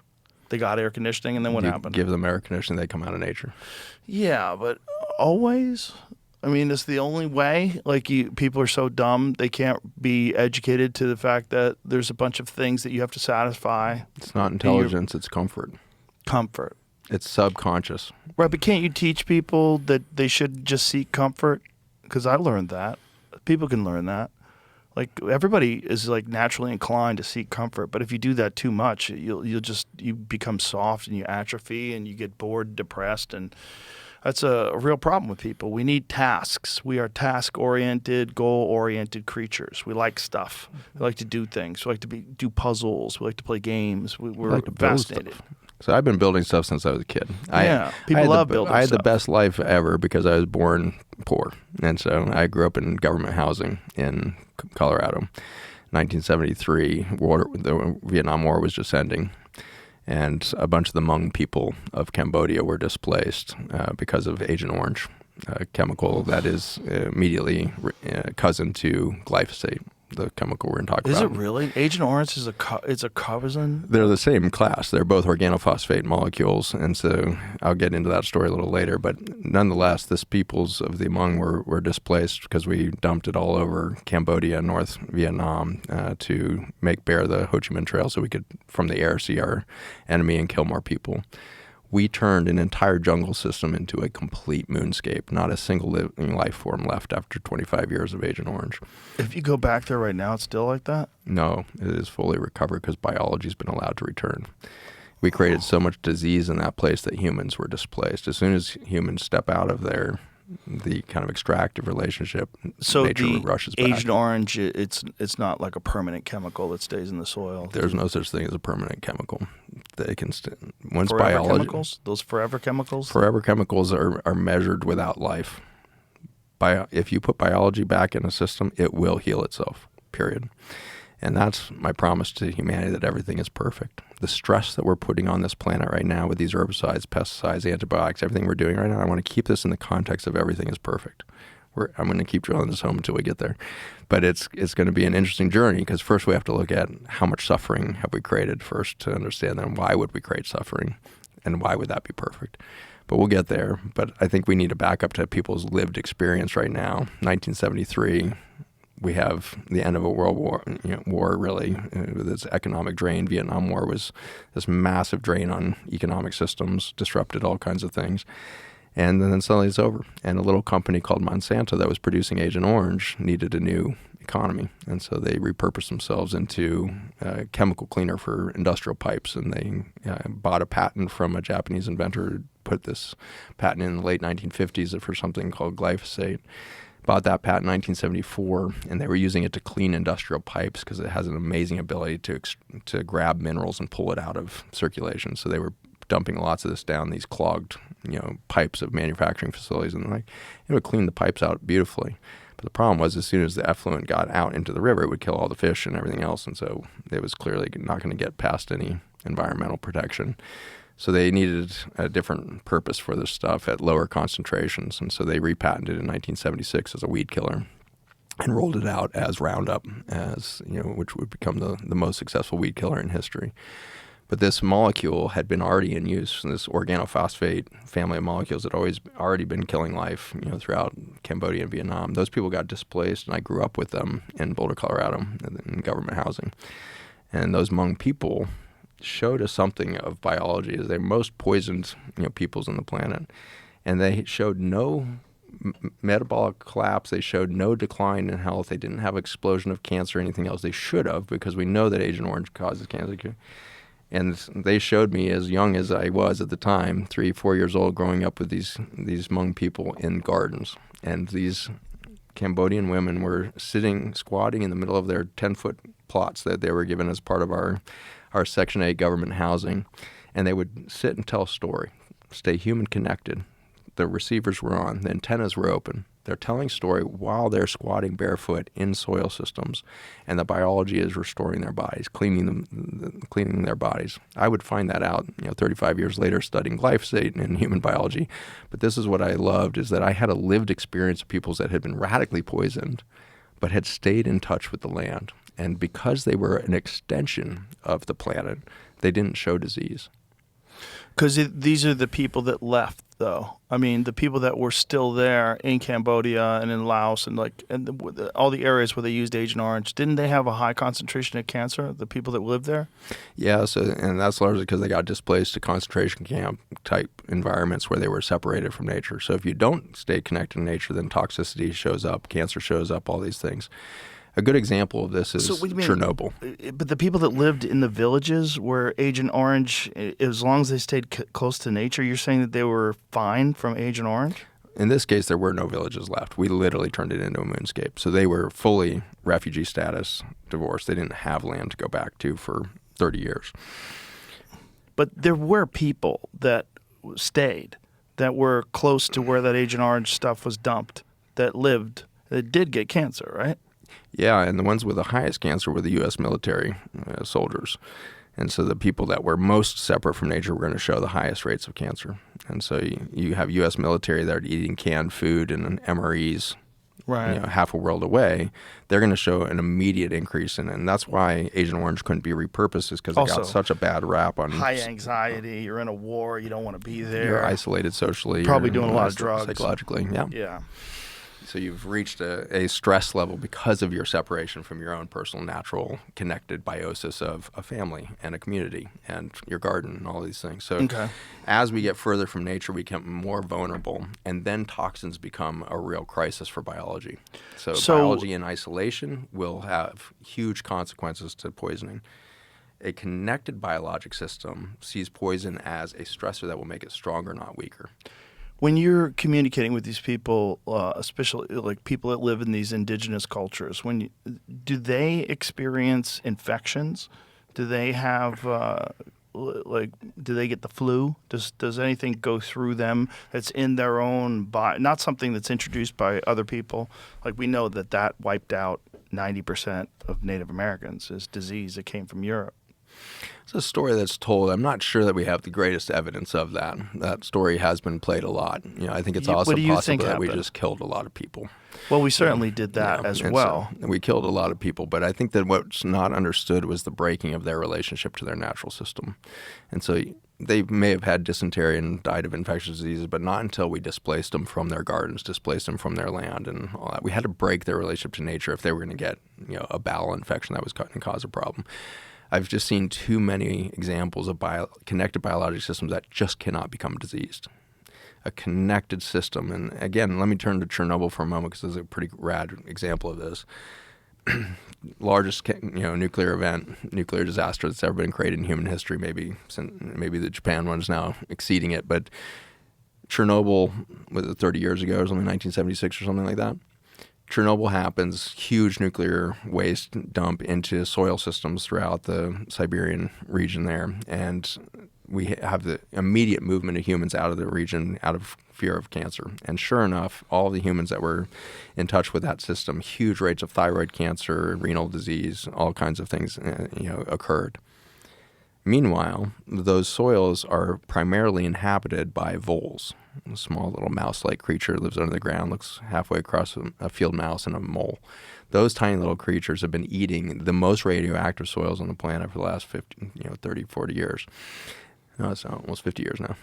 They got air conditioning, and then what You happened? give them air conditioning, they come out of nature. Yeah, but always? I mean, it's the only way. Like, people are so dumb, they can't be educated to the fact that there's a bunch of things that you have to satisfy. It's not intelligence, it's comfort. Comfort. It's subconscious. Right, but can't you teach people that they should just seek comfort? Because I learned that. People can learn that. Like, everybody is like naturally inclined to seek comfort, but if you do that too much, you become soft and you atrophy and you get bored, depressed, and that's a real problem with people. We need tasks. We are task-oriented, goal-oriented creatures. We like stuff. We like to do things. We like to do puzzles. We like to play games. We're like to build fascinated. stuff. So I've been building stuff since I was a kid. People love building I had the stuff. best life ever because I was born poor. And so I grew up in government housing in Colorado. 1973, the Vietnam War was just ending. And a bunch of the Hmong people of Cambodia were displaced because of Agent Orange, a chemical that is immediately cousin to glyphosate, the chemical we're going to talk about. Is it really? Agent Orange is a cousin? They're the same class. They're both organophosphate molecules, and so I'll get into that story a little later. But nonetheless, this peoples of the Hmong were displaced because we dumped it all over Cambodia, North Vietnam, to make bare the Ho Chi Minh Trail so we could, from the air, see our enemy and kill more people. We turned an entire jungle system into a complete moonscape. Not a single living life form left after 25 years of Agent Orange. If you go back there right now, it's still like that? No, it is fully recovered because biology's been allowed to return. We created so much disease in that place that humans were displaced. As soon as humans step out of the kind of extractive relationship, So nature the rushes back. Agent Orange, it's not like a permanent chemical that stays in the soil. There's no such thing as a permanent chemical. They can once Forever biology. chemicals? Those forever chemicals? Forever chemicals are measured without life. If you put biology back in a system, it will heal itself, period. And that's my promise to humanity, that everything is perfect. The stress that we're putting on this planet right now with these herbicides, pesticides, antibiotics, everything we're doing right now, I want to keep this in the context of everything is perfect. I'm going to keep drilling this home until we get there. But it's going to be an interesting journey, because first we have to look at how much suffering have we created first to understand then why would we create suffering and why would that be perfect. But we'll get there. But I think we need to back up to people's lived experience right now. 1973, we have the end of a world war, war really, with its economic drain. Vietnam War was this massive drain on economic systems, disrupted all kinds of things. And then suddenly it's over. And a little company called Monsanto that was producing Agent Orange needed a new economy. And so they repurposed themselves into a chemical cleaner for industrial pipes. And they bought a patent from a Japanese inventor, put this patent in the late 1950s for something called glyphosate. Bought that patent in 1974, and they were using it to clean industrial pipes because it has an amazing ability to grab minerals and pull it out of circulation. So they were dumping lots of this down these clogged, pipes of manufacturing facilities, and it would clean the pipes out beautifully. But the problem was, as soon as the effluent got out into the river, it would kill all the fish and everything else, and so it was clearly not going to get past any environmental protection. So they needed a different purpose for this stuff at lower concentrations, and so they repatented it in 1976 as a weed killer and rolled it out as Roundup, which would become the most successful weed killer in history. But this molecule had been already in use. This organophosphate family of molecules had already been killing life, throughout Cambodia and Vietnam. Those people got displaced, and I grew up with them in Boulder, Colorado, in government housing. And those Hmong people showed us something of biology, as they're most poisoned, peoples on the planet, and they showed no metabolic collapse. They showed no decline in health. They didn't have explosion of cancer or anything else. They should have, because we know that Agent Orange causes cancer. And they showed me, as young as I was at the time, 3-4 years old, growing up with these Hmong people in gardens, and these Cambodian women were squatting in the middle of their 10-foot plots that they were given as part of our Section 8 government housing, and they would sit and tell a story, stay human connected. The receivers were on, the antennas were open. They're telling story while they're squatting barefoot in soil systems, and the biology is restoring their bodies, cleaning their bodies. I would find that out, 35 years later, studying glyphosate and human biology. But this is what I loved, is that I had a lived experience of peoples that had been radically poisoned, but had stayed in touch with the land. And because they were an extension of the planet, they didn't show disease. Because these are the people that left, though. I mean, the people that were still there in Cambodia and in Laos and all the areas where they used Agent Orange, didn't they have a high concentration of cancer, the people that lived there? Yeah, and that's largely because they got displaced to concentration camp type environments where they were separated from nature. So if you don't stay connected to nature, then toxicity shows up, cancer shows up, all these things. A good example of this is Chernobyl. But the people that lived in the villages where Agent Orange, as long as they stayed close to nature, you're saying that they were fine from Agent Orange? In this case, there were no villages left. We literally turned it into a moonscape. So they were fully refugee status, divorced. They didn't have land to go back to for 30 years. But there were people that stayed, that were close to where that Agent Orange stuff was dumped, that lived, that did get cancer, right? Yeah, and the ones with the highest cancer were the U.S. military soldiers. And so the people that were most separate from nature were going to show the highest rates of cancer. And so you have U.S. military that are eating canned food and MREs, right, half a world away. They're going to show an immediate increase in it. And that's why Agent Orange couldn't be repurposed, is because it got such a bad rap on high anxiety. You're in a war. You don't want to be there. You're isolated socially. Probably doing a lot of drugs. Psychologically, yeah. Yeah. So you've reached a stress level because of your separation from your own personal, natural, connected biosis of a family and a community and your garden and all these things. So as we get further from nature, we become more vulnerable, and then toxins become a real crisis for biology. So biology in isolation will have huge consequences to poisoning. A connected biologic system sees poison as a stressor that will make it stronger, not weaker. When you're communicating with these people, especially like people that live in these indigenous cultures, do they experience infections? Do they have do they get the flu? Does anything go through them that's in their own body, not something that's introduced by other people? Like we know that wiped out 90% of Native Americans is disease that came from Europe. It's a story that's told. I'm not sure that we have the greatest evidence of that. That story has been played a lot. I think it's also What do you possible think that we happened? just killed a lot of people. Well, we certainly did that as And well. so we killed a lot of people, but I think that what's not understood was the breaking of their relationship to their natural system. And so they may have had dysentery and died of infectious diseases, but not until we displaced them from their gardens, displaced them from their land and all that. We had to break their relationship to nature if they were going to get a bowel infection that was going to cause a problem. I've just seen too many examples of connected biological systems that just cannot become diseased. A connected system. And again, let me turn to Chernobyl for a moment because this is a pretty rad example of this. Largest nuclear event, nuclear disaster that's ever been created in human history. Maybe the Japan one is now exceeding it. But Chernobyl, was it 30 years ago or something, 1976 or something like that? Chernobyl happens, huge nuclear waste dump into soil systems throughout the Siberian region there. And we have the immediate movement of humans out of the region out of fear of cancer. And sure enough, all the humans that were in touch with that system, huge rates of thyroid cancer, renal disease, all kinds of things occurred. Meanwhile, those soils are primarily inhabited by voles. A small little mouse-like creature lives under the ground, looks halfway across a field mouse and a mole. Those tiny little creatures have been eating the most radioactive soils on the planet for the last 30, 40 years. No, it's almost 50 years now.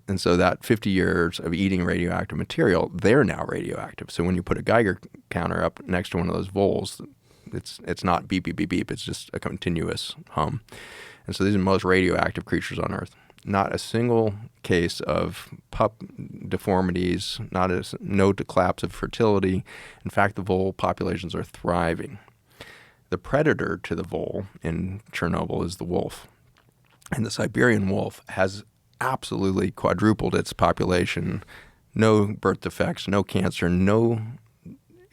And so that 50 years of eating radioactive material, they're now radioactive. So when you put a Geiger counter up next to one of those voles, it's not beep, beep, beep, beep. It's just a continuous hum. And so these are the most radioactive creatures on Earth. Not a single case of pup deformities, no collapse of fertility. In fact, the vole populations are thriving. The predator to the vole in Chernobyl is the wolf. And the Siberian wolf has absolutely quadrupled its population. No birth defects, no cancer, no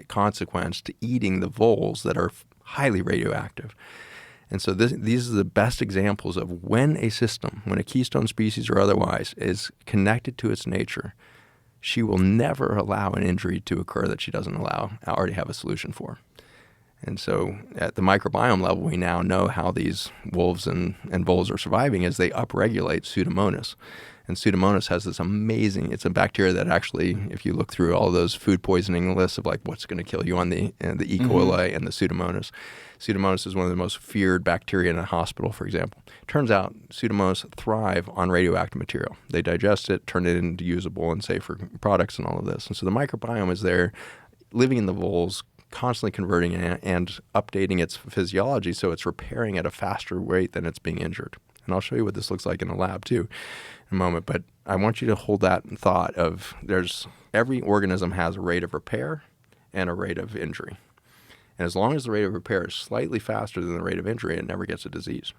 consequence to eating the voles that are highly radioactive. And so these are the best examples of when a system, when a keystone species or otherwise, is connected to its nature, she will never allow an injury to occur that she doesn't already have a solution for. And so at the microbiome level, we now know how these wolves and voles are surviving as they upregulate Pseudomonas. And Pseudomonas has this amazing, it's a bacteria that actually, if you look through all those food poisoning lists of like what's going to kill you on the E. coli and the Pseudomonas, Pseudomonas is one of the most feared bacteria in a hospital, for example. Turns out Pseudomonas thrive on radioactive material. They digest it, turn it into usable and safer products and all of this. And so the microbiome is there living in the voles, constantly converting and updating its physiology so it's repairing at a faster rate than it's being injured. And I'll show you what this looks like in a lab too in a moment. But I want you to hold that thought of every organism has a rate of repair and a rate of injury. And as long as the rate of repair is slightly faster than the rate of injury, it never gets a disease.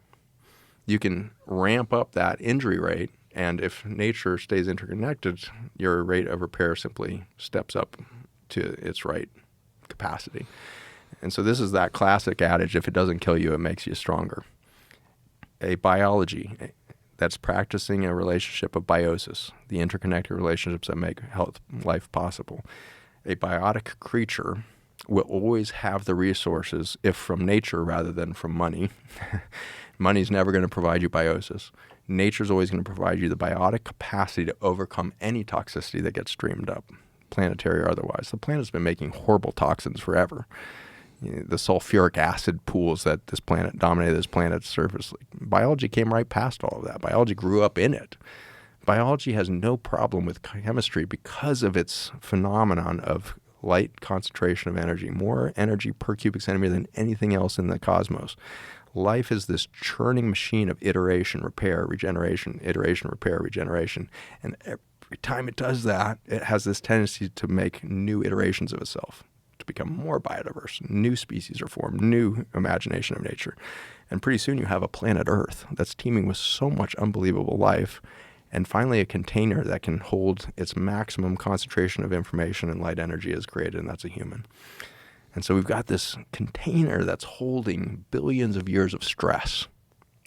You can ramp up that injury rate, and if nature stays interconnected, your rate of repair simply steps up to its right capacity. And so this is that classic adage, if it doesn't kill you, it makes you stronger. A biology that's practicing a relationship of biosis, the interconnected relationships that make life possible. A biotic creature will always have the resources, if from nature rather than from money. Money's never going to provide you biosis. Nature's always going to provide you the biotic capacity to overcome any toxicity that gets streamed up, planetary or otherwise. The planet's been making horrible toxins forever. The sulfuric acid pools that dominated this planet's surface. Biology came right past all of that. Biology grew up in it. Biology has no problem with chemistry because of its phenomenon of light concentration of energy, more energy per cubic centimeter than anything else in the cosmos. Life is this churning machine of iteration, repair, regeneration, iteration, repair, regeneration. And every time it does that, it has this tendency to make new iterations of itself, to become more biodiverse. New species are formed, new imagination of nature. And pretty soon you have a planet Earth that's teeming with so much unbelievable life, and finally a container that can hold its maximum concentration of information and light energy is created, and that's a human. And so we've got this container that's holding billions of years of stress.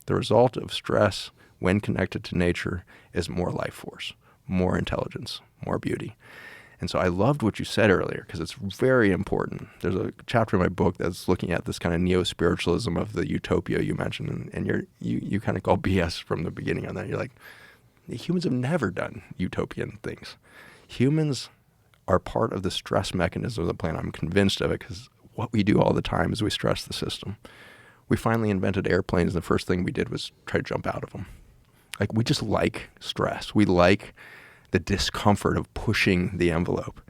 The result of stress, when connected to nature, is more life force, more intelligence, more beauty. And so I loved what you said earlier because it's very important. There's a chapter in my book that's looking at this kind of neo-spiritualism of the utopia you mentioned, and you kind of call BS from the beginning on that. You're like, humans have never done utopian things. Humans are part of the stress mechanism of the planet. I'm convinced of it because what we do all the time is we stress the system. We finally invented airplanes, and the first thing we did was try to jump out of them. Like, we just like stress. We like the discomfort of pushing the envelope.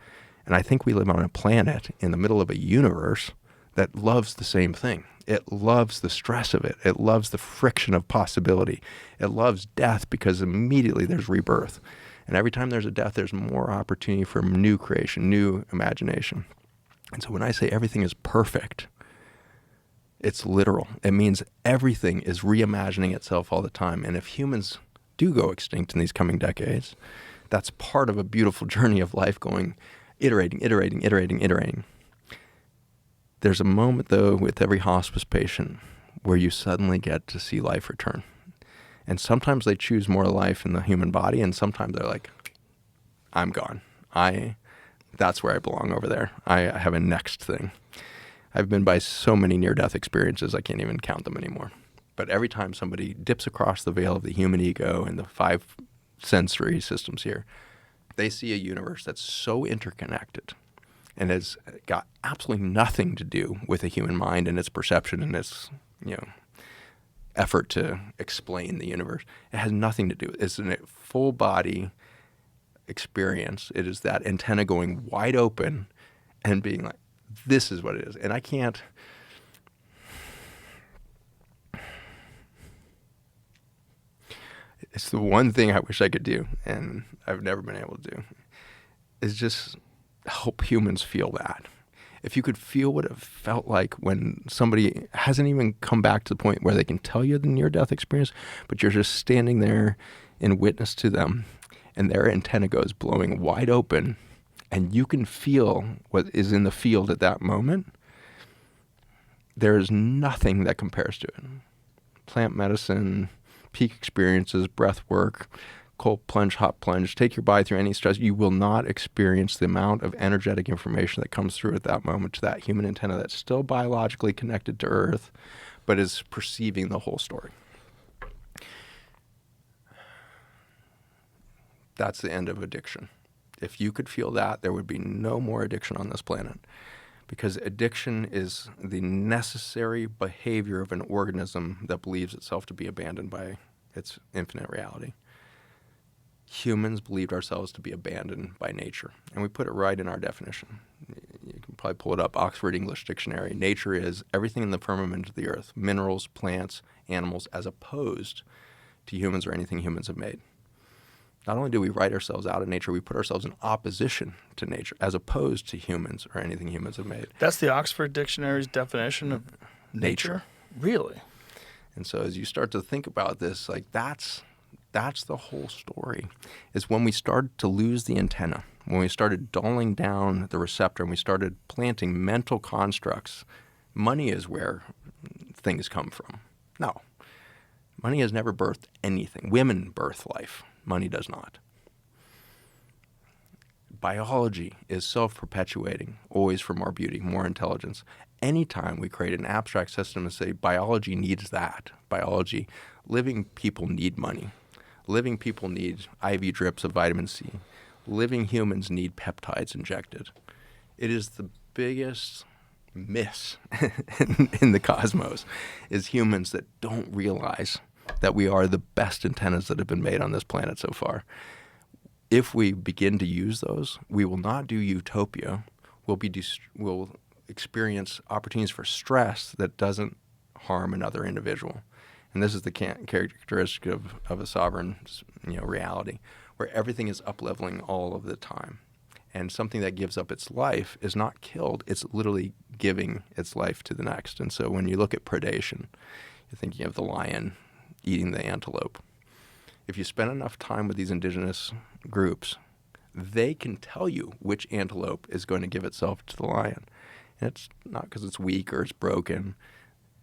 And I think we live on a planet in the middle of a universe that loves the same thing. It loves the stress of it. It loves the friction of possibility. It loves death because immediately there's rebirth. And every time there's a death, there's more opportunity for new creation, new imagination. And so when I say everything is perfect, it's literal. It means everything is reimagining itself all the time. And if humans do go extinct in these coming decades, that's part of a beautiful journey of life going, iterating. There's a moment, though, with every hospice patient where you suddenly get to see life return. And sometimes they choose more life in the human body, and sometimes they're like, I'm gone. That's where I belong over there. I have a next thing. I've been by so many near-death experiences, I can't even count them anymore. But every time somebody dips across the veil of the human ego and the 5 sensory systems here, they see a universe that's so interconnected and has got absolutely nothing to do with the human mind and its perception and its, effort to explain the universe. It has nothing to do with it. It's a full body experience. It is that antenna going wide open and being like, this is what it is. And I can't. It's the one thing I wish I could do, and I've never been able to do, is just help humans feel that. If you could feel what it felt like when somebody hasn't even come back to the point where they can tell you the near-death experience, but you're just standing there in witness to them, and their antenna goes blowing wide open, and you can feel what is in the field at that moment, there is nothing that compares to it. Plant medicine, peak experiences, breath work, cold plunge, hot plunge, take your body through any stress. You will not experience the amount of energetic information that comes through at that moment to that human antenna that's still biologically connected to Earth, but is perceiving the whole story. That's the end of addiction. If you could feel that, there would be no more addiction on this planet. Because addiction is the necessary behavior of an organism that believes itself to be abandoned by its infinite reality. Humans believed ourselves to be abandoned by nature, and we put it right in our definition. You can probably pull it up, Oxford English Dictionary. Nature is everything in the firmament of the earth, minerals, plants, animals, as opposed to humans or anything humans have made. Not only do we write ourselves out of nature, we put ourselves in opposition to nature, as opposed to humans or anything humans have made. That's the Oxford Dictionary's definition of nature? Really? And so as you start to think about this, like that's the whole story, is when we started to lose the antenna, when we started dulling down the receptor and we started planting mental constructs. Money is where things come from. No. Money has never birthed anything. Women birth life. Money does not. Biology is self-perpetuating, always for more beauty, more intelligence. Anytime we create an abstract system and say biology needs that, biology, living people need money. Living people need IV drips of vitamin C. Living humans need peptides injected. It is the biggest miss in the cosmos, is humans that don't realize that we are the best antennas that have been made on this planet so far. If we begin to use those, we will not do utopia. We'll experience opportunities for stress that doesn't harm another individual. And this is the characteristic of a sovereign, reality, where everything is up-leveling all of the time. And something that gives up its life is not killed. It's literally giving its life to the next. And so when you look at predation, you're thinking of the lion eating the antelope. If you spend enough time with these indigenous groups, they can tell you which antelope is going to give itself to the lion. And it's not because it's weak or it's broken.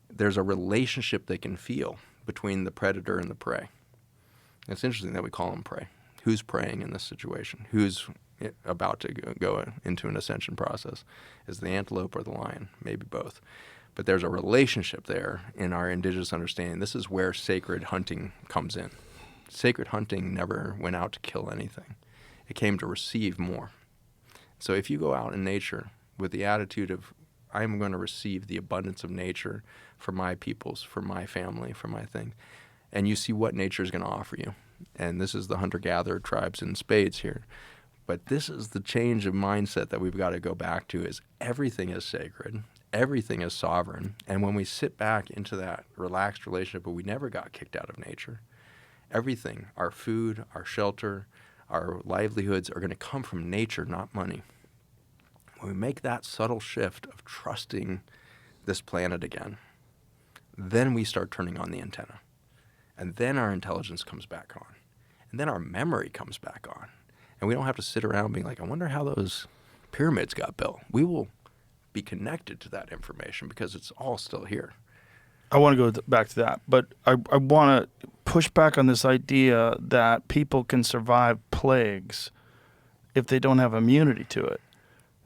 There's a relationship they can feel between the predator and the prey. And it's interesting that we call them prey. Who's preying in this situation? Who's about to go into an ascension process. Is the antelope or the lion? Maybe both. But there's a relationship there in our indigenous understanding. This is where sacred hunting comes in. Sacred hunting never went out to kill anything. It came to receive more. So if you go out in nature with the attitude of, I'm going to receive the abundance of nature for my peoples, for my family, for my thing, and you see what nature is going to offer you. And this is the hunter-gatherer tribes in spades here. But this is the change of mindset that we've got to go back to, is everything is sacred. Everything is sovereign. And when we sit back into that relaxed relationship, but we never got kicked out of nature, everything, our food, our shelter, our livelihoods are going to come from nature, not money. When we make that subtle shift of trusting this planet again, then we start turning on the antenna. And then our intelligence comes back on. And then our memory comes back on. And we don't have to sit around being like, I wonder how those pyramids got built. We will be connected to that information because it's all still here. I want to go back to that, but I want to push back on this idea that people can survive plagues if they don't have immunity to it.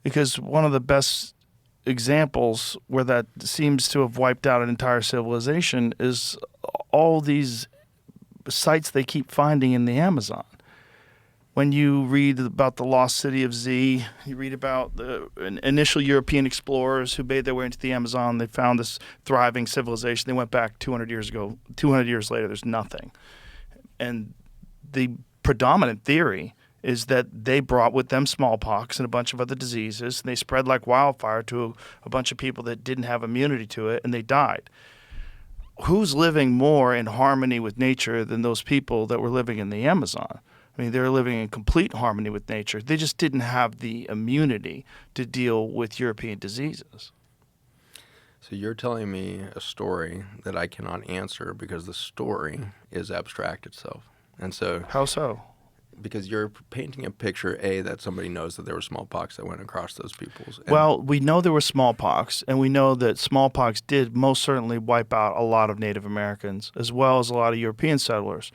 Because one of the best examples where that seems to have wiped out an entire civilization is all these sites they keep finding in the Amazon. When you read about the lost city of Z, you read about the initial European explorers who made their way into the Amazon. They found this thriving civilization. They went back 200 years ago. 200 years later, there's nothing. And the predominant theory is that they brought with them smallpox and a bunch of other diseases, and they spread like wildfire to a bunch of people that didn't have immunity to it, and they died. Who's living more in harmony with nature than those people that were living in the Amazon? I mean, they're living in complete harmony with nature. They just didn't have the immunity to deal with European diseases. So you're telling me a story that I cannot answer because the story is abstract itself. And so... How so? Because you're painting a picture, A, that somebody knows that there was smallpox that went across those peoples. And well, we know there was smallpox, and we know that smallpox did most certainly wipe out a lot of Native Americans, as well as a lot of European settlers.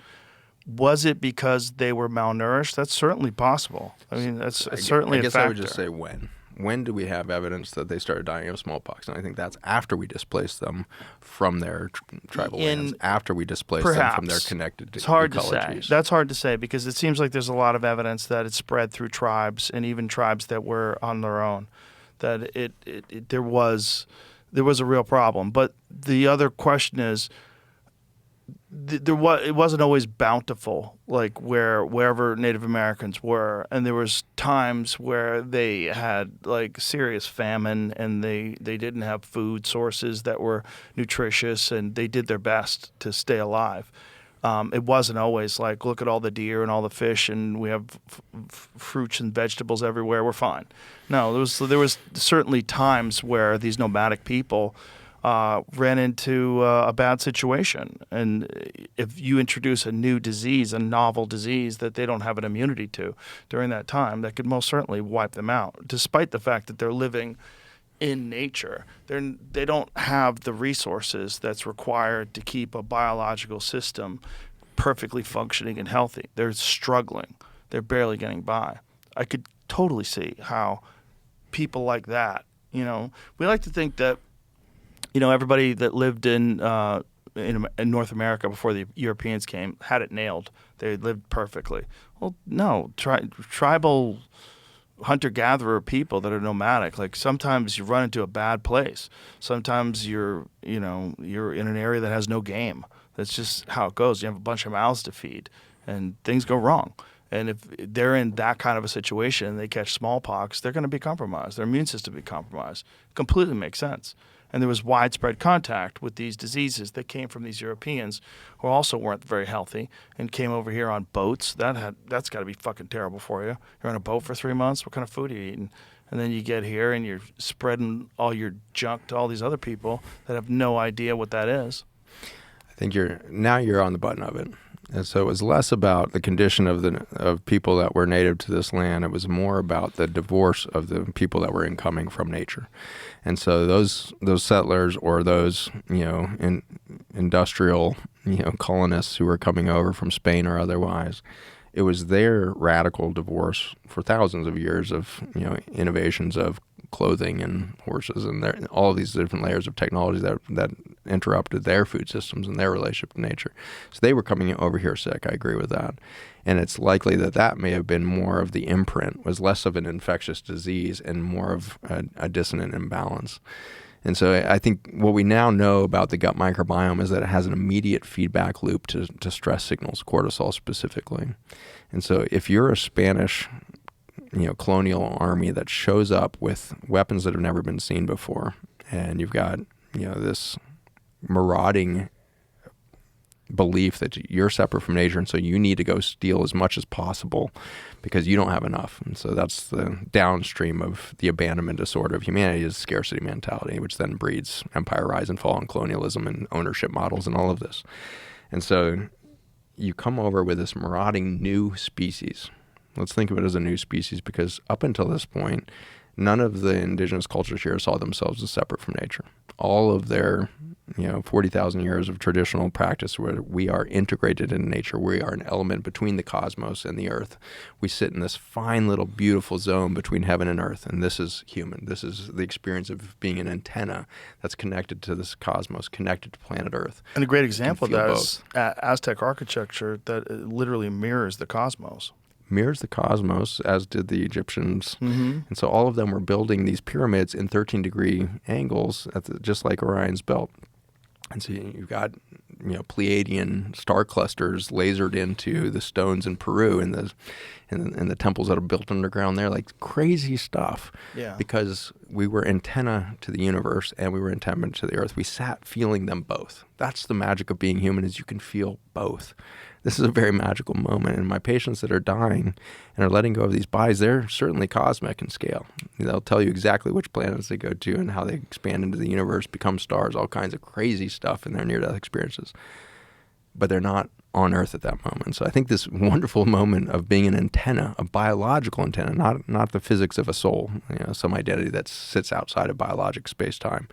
Was it because they were malnourished? That's certainly possible. I mean, that's certainly a factor. I guess I would just say when. When do we have evidence that they started dying of smallpox? And I think that's after we displaced them from their tribal lands, after we displaced them from their connected it's hard ecologies. To say. That's hard to say because it seems like there's a lot of evidence that it spread through tribes and even tribes that were on their own, that there was a real problem. But the other question is, it wasn't always bountiful, like wherever Native Americans were, and there was times where they had like serious famine and they didn't have food sources that were nutritious, and they did their best to stay alive. It wasn't always like, look at all the deer and all the fish, and we have fruits and vegetables everywhere. We're fine. No, there was certainly times where these nomadic people ran into a bad situation. And if you introduce a new disease, a novel disease that they don't have an immunity to during that time, that could most certainly wipe them out, despite the fact that they're living in nature. They don't have the resources that's required to keep a biological system perfectly functioning and healthy. They're struggling. They're barely getting by. I could totally see how people like that, we like to think that everybody that lived in North America before the Europeans came had it nailed. They lived perfectly. Well, no. Tribal hunter-gatherer people that are nomadic, like sometimes you run into a bad place. Sometimes you're in an area that has no game. That's just how it goes. You have a bunch of mouths to feed, and things go wrong. And if they're in that kind of a situation and they catch smallpox, they're going to be compromised. Their immune system will be compromised. Completely makes sense. And there was widespread contact with these diseases that came from these Europeans who also weren't very healthy and came over here on boats. That's got to be fucking terrible for you. You're on a boat for 3 months. What kind of food are you eating? And then you get here and you're spreading all your junk to all these other people that have no idea what that is. I think you're on the button of it. And so it was less about the condition of people that were native to this land. It was more about the divorce of the people that were incoming from nature. And so those settlers or those industrial colonists who were coming over from Spain or otherwise, It was their radical divorce for thousands of years of innovations of clothing and horses and all of these different layers of technology that interrupted their food systems and their relationship to nature. So they were coming over here sick. I agree with that. And it's likely that may have been more of the imprint, was less of an infectious disease and more of a dissonant imbalance. And so I think what we now know about the gut microbiome is that it has an immediate feedback loop to stress signals, cortisol specifically. And so if you're a Spanish colonial army that shows up with weapons that have never been seen before, and you've got this marauding belief that you're separate from nature, and so you need to go steal as much as possible because you don't have enough. And so that's the downstream of the abandonment disorder of humanity, is scarcity mentality, which then breeds empire rise and fall and colonialism and ownership models and all of this. And so you come over with this marauding new species. Let's think of it as a new species, because up until this point, none of the indigenous cultures here saw themselves as separate from nature. All of their 40,000 years of traditional practice where we are integrated in nature. We are an element between the cosmos and the earth. We sit in this fine little beautiful zone between heaven and earth, and this is human. This is the experience of being an antenna that's connected to this cosmos, connected to planet Earth. And a great example of that is Aztec architecture that literally mirrors the cosmos. Mirrors the cosmos, as did the Egyptians. Mm-hmm. And so all of them were building these pyramids in 13-degree angles, just like Orion's belt. And so you've got Pleiadian star clusters lasered into the stones in Peru and the temples that are built underground there, like crazy stuff. Yeah. Because we were antenna to the universe and we were antenna to the earth. We sat feeling them both. That's the magic of being human, is you can feel both. This is a very magical moment. And my patients that are dying and are letting go of these bodies, they're certainly cosmic in scale. They'll tell you exactly which planets they go to and how they expand into the universe, become stars, all kinds of crazy stuff in their near-death experiences. But they're not on Earth at that moment. So I think this wonderful moment of being an antenna, a biological antenna, not the physics of a soul, some identity that sits outside of biologic space-time,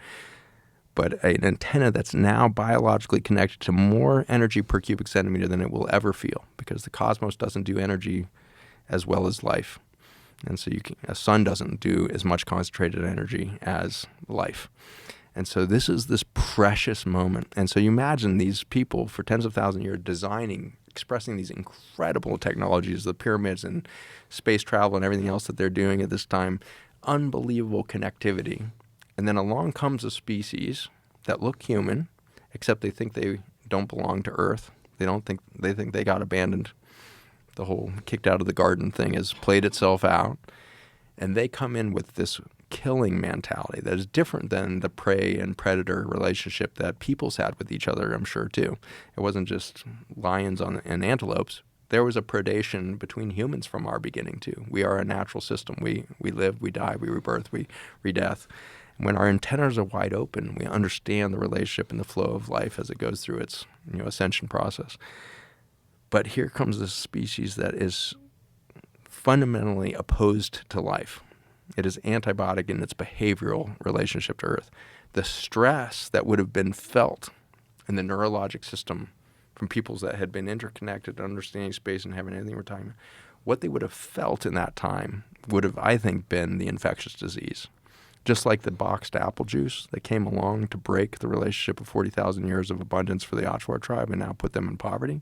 but an antenna that's now biologically connected to more energy per cubic centimeter than it will ever feel, because the cosmos doesn't do energy as well as life. And so a sun doesn't do as much concentrated energy as life. And so this is this precious moment. And so you imagine these people for tens of thousands of years designing, expressing these incredible technologies, the pyramids and space travel and everything else that they're doing at this time, unbelievable connectivity. And then along comes a species that look human, except they think they don't belong to Earth. They think they got abandoned. The whole kicked out of the garden thing has played itself out. And they come in with this killing mentality that is different than the prey and predator relationship that peoples had with each other, I'm sure, too. It wasn't just lions and antelopes. There was a predation between humans from our beginning, too. We are a natural system. We live, we die, we rebirth, we redeath. When our antennas are wide open, we understand the relationship and the flow of life as it goes through its ascension process. But here comes this species that is fundamentally opposed to life. It is antibiotic in its behavioral relationship to Earth. The stress that would have been felt in the neurologic system from peoples that had been interconnected, understanding space and heaven, everything we're talking about, what they would have felt in that time would have, I think, been the infectious disease. Just like the boxed apple juice that came along to break the relationship of 40,000 years of abundance for the Achuar tribe and now put them in poverty,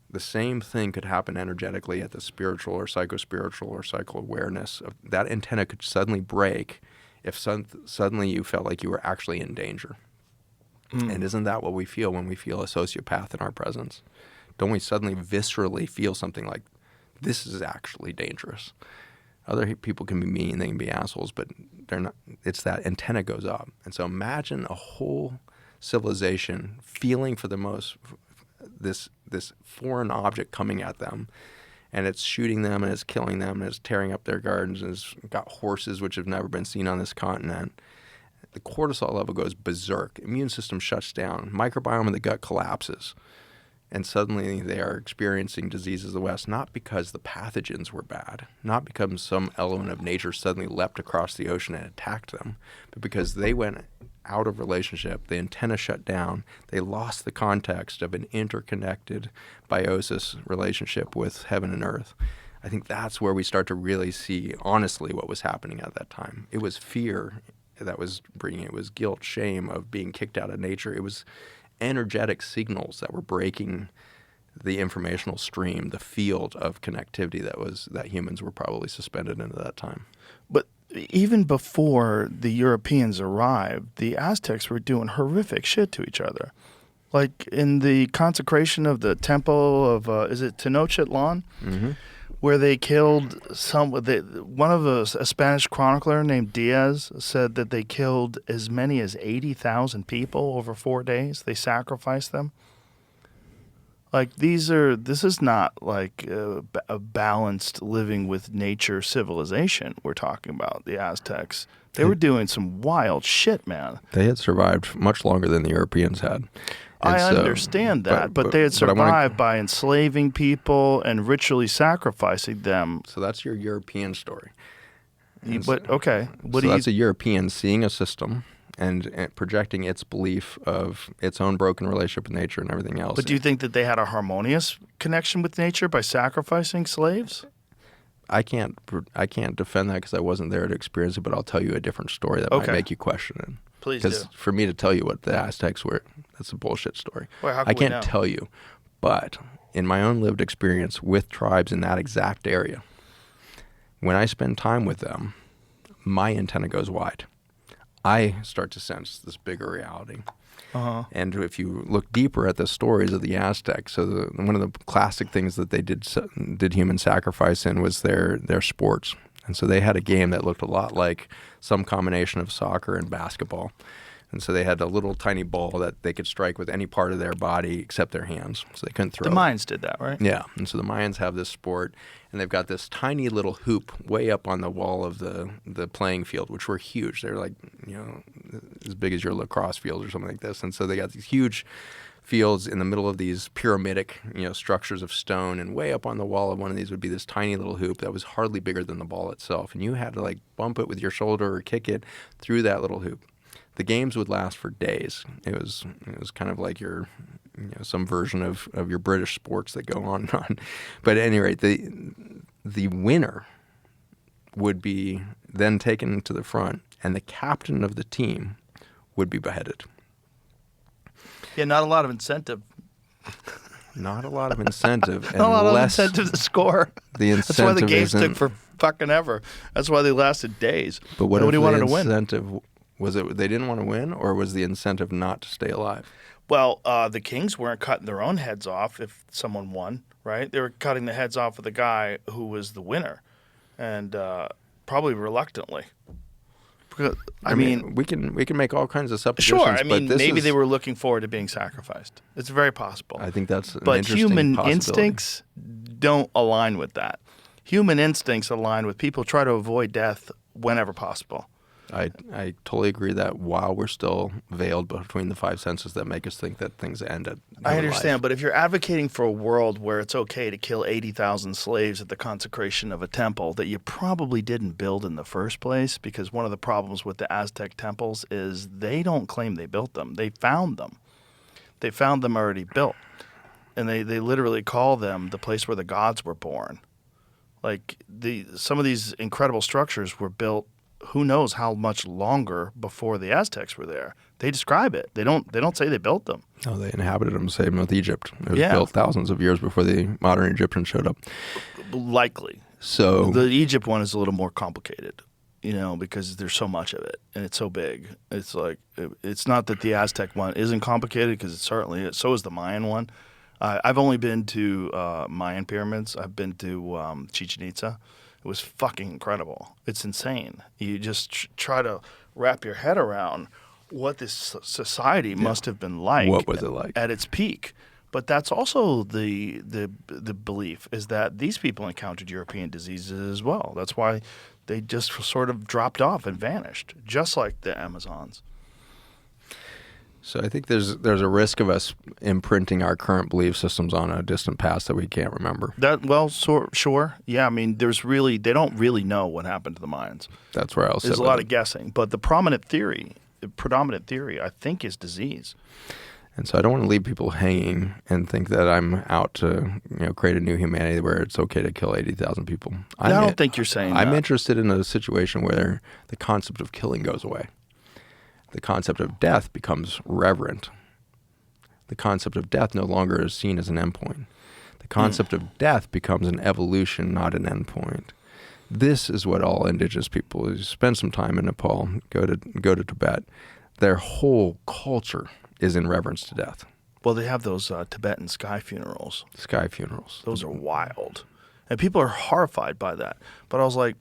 the same thing could happen energetically at the spiritual or psychospiritual or psycho-awareness. That antenna could suddenly break if suddenly you felt like you were actually in danger. And isn't that what we feel when we feel a sociopath in our presence? Don't we suddenly viscerally feel something like, this is actually dangerous? Other people can be mean, they can be assholes, but they're not. It's that antenna goes up. And so imagine a whole civilization feeling for the most this foreign object coming at them, and it's shooting them and it's killing them and it's tearing up their gardens and it's got horses which have never been seen on this continent. The cortisol level goes berserk. Immune system shuts down. Microbiome in the gut collapses. And suddenly they are experiencing diseases of the West, not because the pathogens were bad, not because some element of nature suddenly leapt across the ocean and attacked them, but because they went out of relationship. The antenna shut down. They lost the context of an interconnected biosis relationship with heaven and earth. I think that's where we start to really see honestly what was happening at that time. It was fear that was bringing it. Was guilt, shame of being kicked out of nature. It was energetic signals that were breaking the informational stream, the field of connectivity that humans were probably suspended into that time. But even before the Europeans arrived, the Aztecs were doing horrific shit to each other. Like in the consecration of the temple of, is it Tenochtitlan? Mm-hmm. Where they killed a Spanish chronicler named Diaz said that they killed as many as 80,000 people over 4 days. They sacrificed them. Like this is not like a balanced living with nature civilization we're talking about, the Aztecs. They were doing some wild shit, man. They had survived much longer than the Europeans had. I understand that, but they had survived by enslaving people and ritually sacrificing them. So that's your European story. But okay, that's a European seeing a system and projecting its belief of its own broken relationship with nature and everything else. But do you think that they had a harmonious connection with nature by sacrificing slaves? I can't defend that because I wasn't there to experience it, but I'll tell you a different story that might make you question it. Please do. Because for me to tell you what the Aztecs were, that's a bullshit story. Well, how can I we can't know? tell you, but in my own lived experience with tribes in that exact area, when I spend time with them, my antenna goes wide. I start to sense this bigger reality. Uh-huh. And if you look deeper at the stories of the Aztecs, so one of the classic things that they did human sacrifice in was their sports. And so they had a game that looked a lot like some combination of soccer and basketball. And so they had a little tiny ball that they could strike with any part of their body except their hands. So they couldn't throw. The Mayans did that, right? Yeah. And so the Mayans have this sport, and they've got this tiny little hoop way up on the wall of the playing field, which were huge. They're like, as big as your lacrosse field or something like this. And so they got these huge fields in the middle of these pyramidic, structures of stone, and way up on the wall of one of these would be this tiny little hoop that was hardly bigger than the ball itself. And you had to like bump it with your shoulder or kick it through that little hoop. The games would last for days. It was kind of like your, some version of your British sports that go on and on. But at any rate, the winner would be then taken to the front, and the captain of the team would be beheaded. Yeah, not a lot of incentive. Not a lot of incentive. Not a lot of incentive to score. The incentive. That's why the games isn't, took for fucking ever. That's why they lasted days. But what Nobody if wanted the to win. incentive was it they didn't want to win, or was the incentive not to stay alive? Well, the kings weren't cutting their own heads off if someone won, right? They were cutting the heads off of the guy who was the winner, and probably reluctantly. Because, I mean, we can make all kinds of suppositions. Sure, I mean, but maybe they were looking forward to being sacrificed. It's very possible. I think that's an but interesting human possibility. instincts don't align with that. Human instincts align with people try to avoid death whenever possible. I totally agree that while we're still veiled between the five senses that make us think that things end at I understand, life. but if you're advocating for a world where it's okay to kill 80,000 slaves at the consecration of a temple that you probably didn't build in the first place, because one of the problems with the Aztec temples is they don't claim they built them. They found them. They found them already built, and they literally call them the place where the gods were born. Like some of these incredible structures were built who knows how much longer before the Aztecs were there. They describe it. They don't say they built them. No, they inhabited them, same with Egypt. It was Yeah. built thousands of years before the modern Egyptians showed up. Likely. So The Egypt one is a little more complicated, because there's so much of it and it's so big. It's like it's not that the Aztec one isn't complicated, because it certainly is. So is the Mayan one. I've only been to Mayan pyramids. I've been to Chichen Itza. It was fucking incredible. It's insane. You just try to wrap your head around what this society must have been like. What was it like? At its peak. But that's also the belief, is that these people encountered European diseases as well. That's why they just sort of dropped off and vanished, just like the Amazons. So I think there's a risk of us imprinting our current belief systems on a distant past that we can't remember. Sure. Yeah, I mean, they don't really know what happened to the Mayans. That's where I'll sit There's a with lot it. of guessing. But the prominent theory predominant theory, I think, is disease. And so I don't want to leave people hanging and think that I'm out to, create a new humanity where it's okay to kill 80,000 people. I don't think you're saying I'm that. interested in a situation where the concept of killing goes away. The concept of death becomes reverent. The concept of death no longer is seen as an endpoint. The concept of death becomes an evolution, not an endpoint. This is what all indigenous people, you spend some time in Nepal, go to Tibet, their whole culture is in reverence to death. Well, they have those Tibetan sky funerals. Sky funerals. Those are wild. And people are horrified by that. But I was like,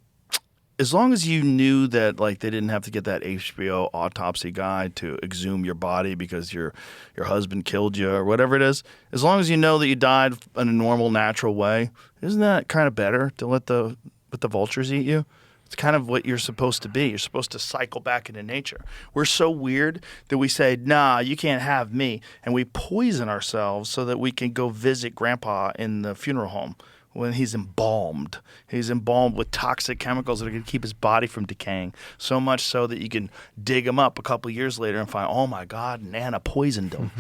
as long as you knew that, like, they didn't have to get that HBO autopsy guy to exhume your body because your husband killed you or whatever it is, as long as you know that you died in a normal, natural way, isn't that kind of better to let the vultures eat you? It's kind of what you're supposed to be. You're supposed to cycle back into nature. We're so weird that we say, nah, you can't have me. And we poison ourselves so that we can go visit Grandpa in the funeral home when he's embalmed. He's embalmed with toxic chemicals that are going to keep his body from decaying. So much so that you can dig him up a couple of years later and find, oh my God, Nana poisoned him.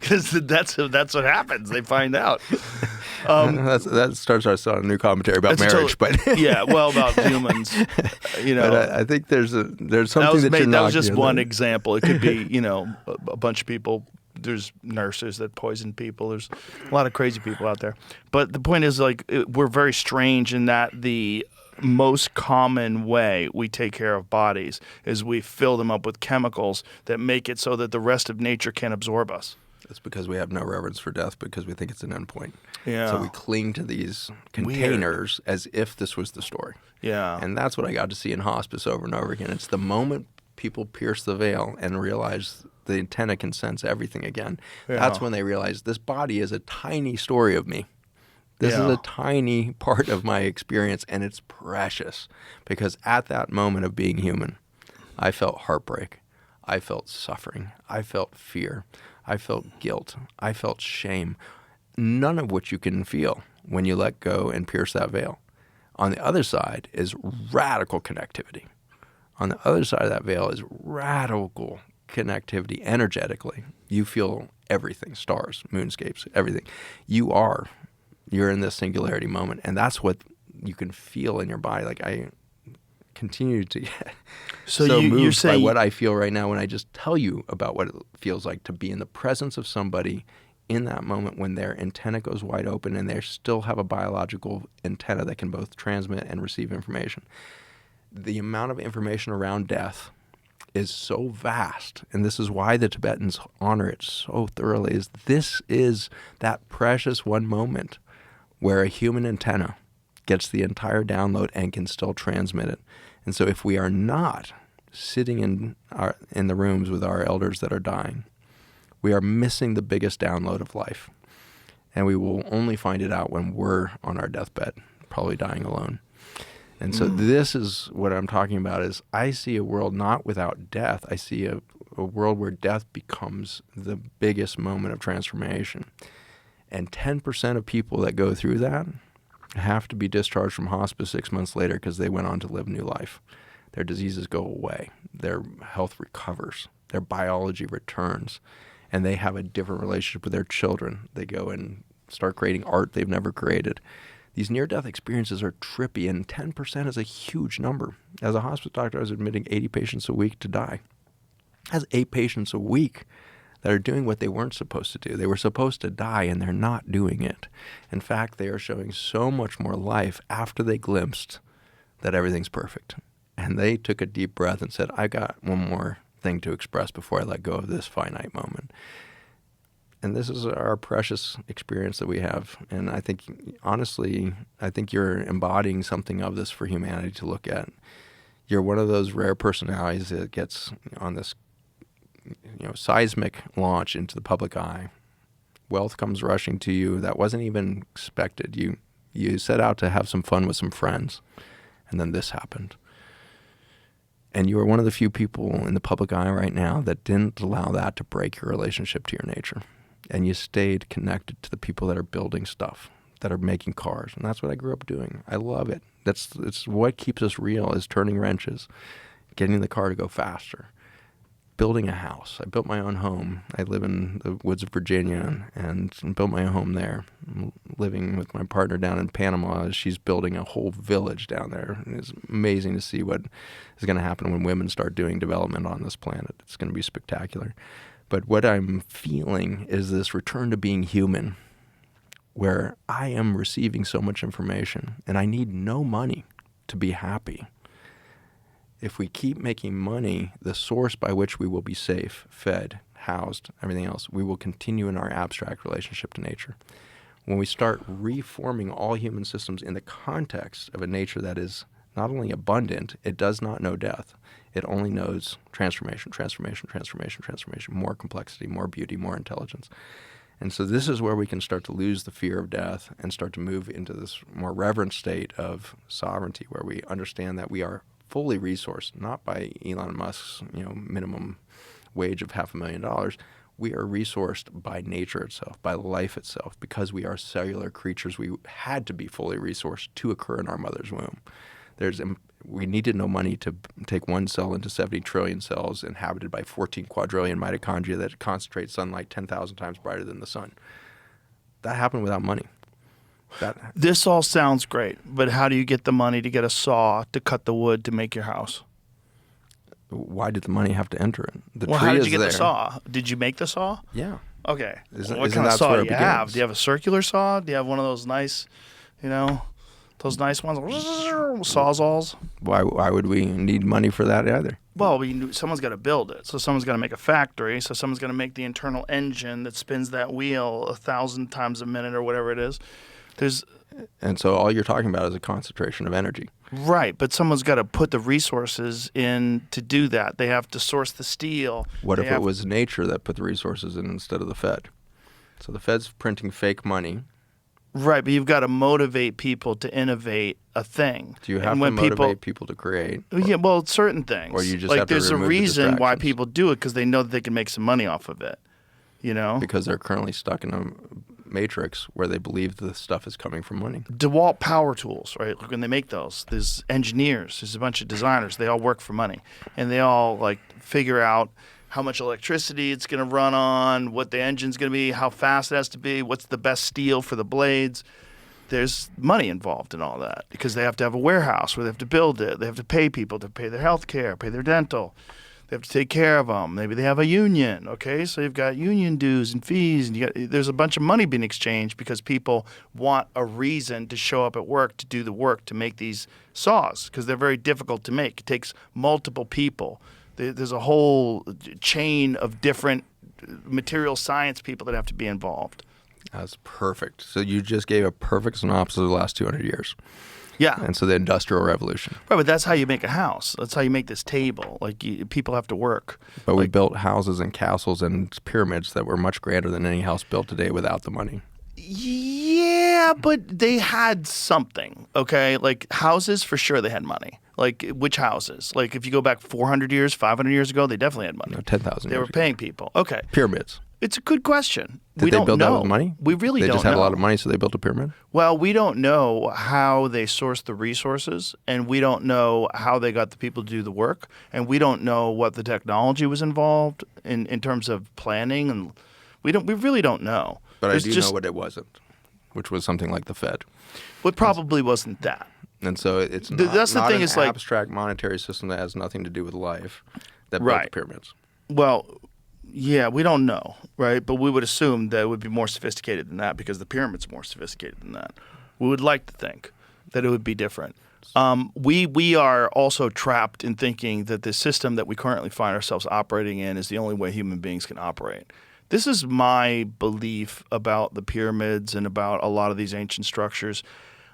Because that's what happens. They find out. That starts us on a new commentary about marriage, but yeah, well, about humans, But I think there's something that was just one example. It could be, a bunch of people. There's nurses that poison people. There's a lot of crazy people out there. But the point is, like, we're very strange in that the most common way we take care of bodies is we fill them up with chemicals that make it so that the rest of nature can't absorb us. It's because we have no reverence for death because we think it's an endpoint. Yeah. So we cling to these containers as if this was the story. Yeah. And that's what I got to see in hospice over and over again. It's the moment people pierce the veil and realize the antenna can sense everything again. Yeah. That's when they realize this body is a tiny story of me. This is a tiny part of my experience, and it's precious because at that moment of being human, I felt heartbreak. I felt suffering. I felt fear. I felt guilt. I felt shame. None of which you can feel when you let go and pierce that veil. On the other side is radical connectivity. On the other side of that veil is radical connectivity energetically. You feel everything, stars, moonscapes, everything. You're in this singularity moment, and that's what you can feel in your body. Like, I continue to get so moved by what I feel right now when I just tell you about what it feels like to be in the presence of somebody in that moment when their antenna goes wide open and they still have a biological antenna that can both transmit and receive information. The amount of information around death is so vast, and this is why the Tibetans honor it so thoroughly, is this is that precious one moment where a human antenna gets the entire download and can still transmit it. And so if we are not sitting in the rooms with our elders that are dying, we are missing the biggest download of life. And we will only find it out when we're on our deathbed, probably dying alone. And so this is what I'm talking about is I see a world not without death. I see a world where death becomes the biggest moment of transformation. And 10% of people that go through that have to be discharged from hospice 6 months later because they went on to live new life. Their diseases go away. Their health recovers. Their biology returns. And they have a different relationship with their children. They go and start creating art they've never created. These near-death experiences are trippy, and 10% is a huge number. As a hospice doctor, I was admitting 80 patients a week to die. That's 8 patients a week that are doing what they weren't supposed to do. They were supposed to die, and they're not doing it. In fact, they are showing so much more life after they glimpsed that everything's perfect. And they took a deep breath and said, I got one more thing to express before I let go of this finite moment. And this is our precious experience that we have. And I think, honestly, you're embodying something of this for humanity to look at. You're one of those rare personalities that gets on this seismic launch into the public eye. Wealth comes rushing to you that wasn't even expected. You set out to have some fun with some friends, and then this happened. And you are one of the few people in the public eye right now that didn't allow that to break your relationship to your nature. And you stayed connected to the people that are building stuff, that are making cars, and that's what I grew up doing. I love it. It's what keeps us real, is turning wrenches, getting the car to go faster, building a house. I built my own home. I live in the woods of Virginia and built my own home there. I'm living with my partner down in Panama as she's building a whole village down there. And it's amazing to see what is going to happen when women start doing development on this planet. It's going to be spectacular. But what I'm feeling is this return to being human, where I am receiving so much information and I need no money to be happy. If we keep making money the source by which we will be safe, fed, housed, everything else, we will continue in our abstract relationship to nature. When we start reforming all human systems in the context of a nature that is not only abundant, it does not know death. It only knows transformation, transformation, transformation, transformation, more complexity, more beauty, more intelligence. And so this is where we can start to lose the fear of death and start to move into this more reverent state of sovereignty, where we understand that we are fully resourced, not by Elon Musk's minimum wage of $500,000. We are resourced by nature itself, by life itself, because we are cellular creatures. We had to be fully resourced to occur in our mother's womb. We needed no money to take one cell into 70 trillion cells inhabited by 14 quadrillion mitochondria that concentrate sunlight 10,000 times brighter than the sun. That happened without money. This all sounds great, but how do you get the money to get a saw to cut the wood to make your house? Why did the money have to enter it? The tree how did is you get there. the saw? Did you make the saw? Yeah. Okay. Isn't What kind of that saw where do it you have? begins? Do you have a circular saw? Do you have one of those nice, those nice ones, sawzalls? Why would we need money for that either? Well, someone's got to build it. So someone's got to make a factory. So someone's got to make the internal engine that spins that wheel 1,000 times a minute or whatever it is. And so all you're talking about is a concentration of energy. Right, but someone's got to put the resources in to do that. They have to source the steel. What if it was nature that put the resources in instead of the Fed? So the Fed's printing fake money. Right, but you've got to motivate people to innovate a thing. Do you have to motivate people to create? Yeah, well, certain things. Or you just like have to there's a remove the reason why distractions. people do it, because they know that they can make some money off of it. Because they're currently stuck in a matrix where they believe the stuff is coming from money. DeWalt power tools, right? When they make those, there's engineers, there's a bunch of designers. They all work for money, and they all figure out how much electricity it's going to run on, what the engine's going to be, how fast it has to be, what's the best steel for the blades. There's money involved in all that because they have to have a warehouse where they have to build it. They have to pay people to pay their health care, pay their dental. They have to take care of them. Maybe they have a union, okay? So you've got union dues and fees, and there's a bunch of money being exchanged because people want a reason to show up at work to do the work to make these saws, because they're very difficult to make. It takes multiple people. There's a whole chain of different material science people that have to be involved. That's perfect. So you just gave a perfect synopsis of the last 200 years. Yeah. And so the Industrial Revolution. Right, but that's how you make a house. That's how you make this table. People have to work. But we built houses and castles and pyramids that were much grander than any house built today without the money. Yeah, but they had something, okay? Like houses, for sure they had money. Like which houses? Like if you go back 400 years, 500 years ago, they definitely had money. 10,000 They years were ago. paying people. Okay. Pyramids. It's a good question. Did We they don't build know. that with money? We really They don't know. just had a lot of money, so they built a pyramid? Well, we don't know how they sourced the resources, and we don't know how they got the people to do the work, and we don't know what the technology was involved in terms of planning, and we really don't know. But There's I do just, know what it wasn't, which was something like the Fed. What probably wasn't that. And so it's not, That's the not thing an is, like- abstract monetary system that has nothing to do with life that built Right. the pyramids. Well, yeah, we don't know, right? But we would assume that it would be more sophisticated than that because the pyramid's more sophisticated than that. We would like to think that it would be different. We are also trapped in thinking that the system that we currently find ourselves operating in is the only way human beings can operate. This is my belief about the pyramids and about a lot of these ancient structures.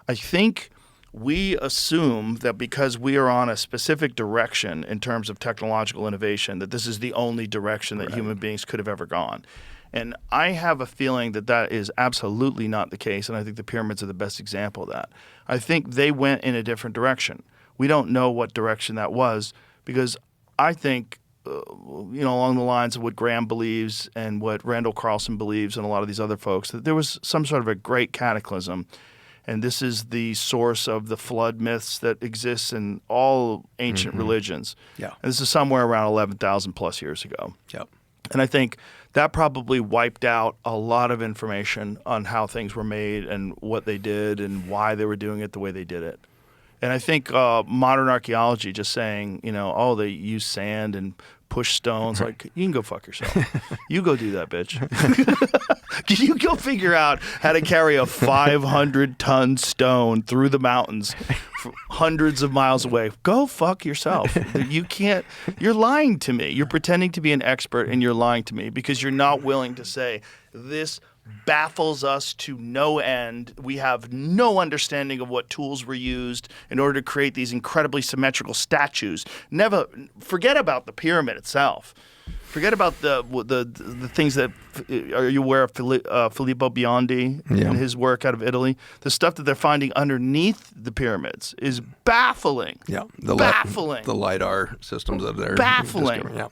I think we assume that because we are on a specific direction in terms of technological innovation, that this is the only direction that human beings could have ever gone. And I have a feeling that that is absolutely not the case, and I think the pyramids are the best example of that. I think they went in a different direction. We don't know what direction that was because I think along the lines of what Graham believes and what Randall Carlson believes and a lot of these other folks, that there was some sort of a great cataclysm. And this is the source of the flood myths that exists in all ancient religions. Yeah. And this is somewhere around 11,000 plus years ago. Yep. And I think that probably wiped out a lot of information on how things were made and what they did and why they were doing it the way they did it. And I think modern archaeology just saying, they use sand and push stones, like, you can go fuck yourself. You go do that, bitch. You go figure out how to carry a 500-ton stone through the mountains hundreds of miles away. Go fuck yourself. You can't. You're lying to me. You're pretending to be an expert, and you're lying to me because you're not willing to say this baffles us to no end. We have no understanding of what tools were used in order to create these incredibly symmetrical statues. Never forget about the pyramid itself. Forget about the things that are you aware of Filippo Biondi and his work out of Italy? The stuff that they're finding underneath the pyramids is baffling. Yeah, baffling. The LiDAR systems that they're baffling. Yeah.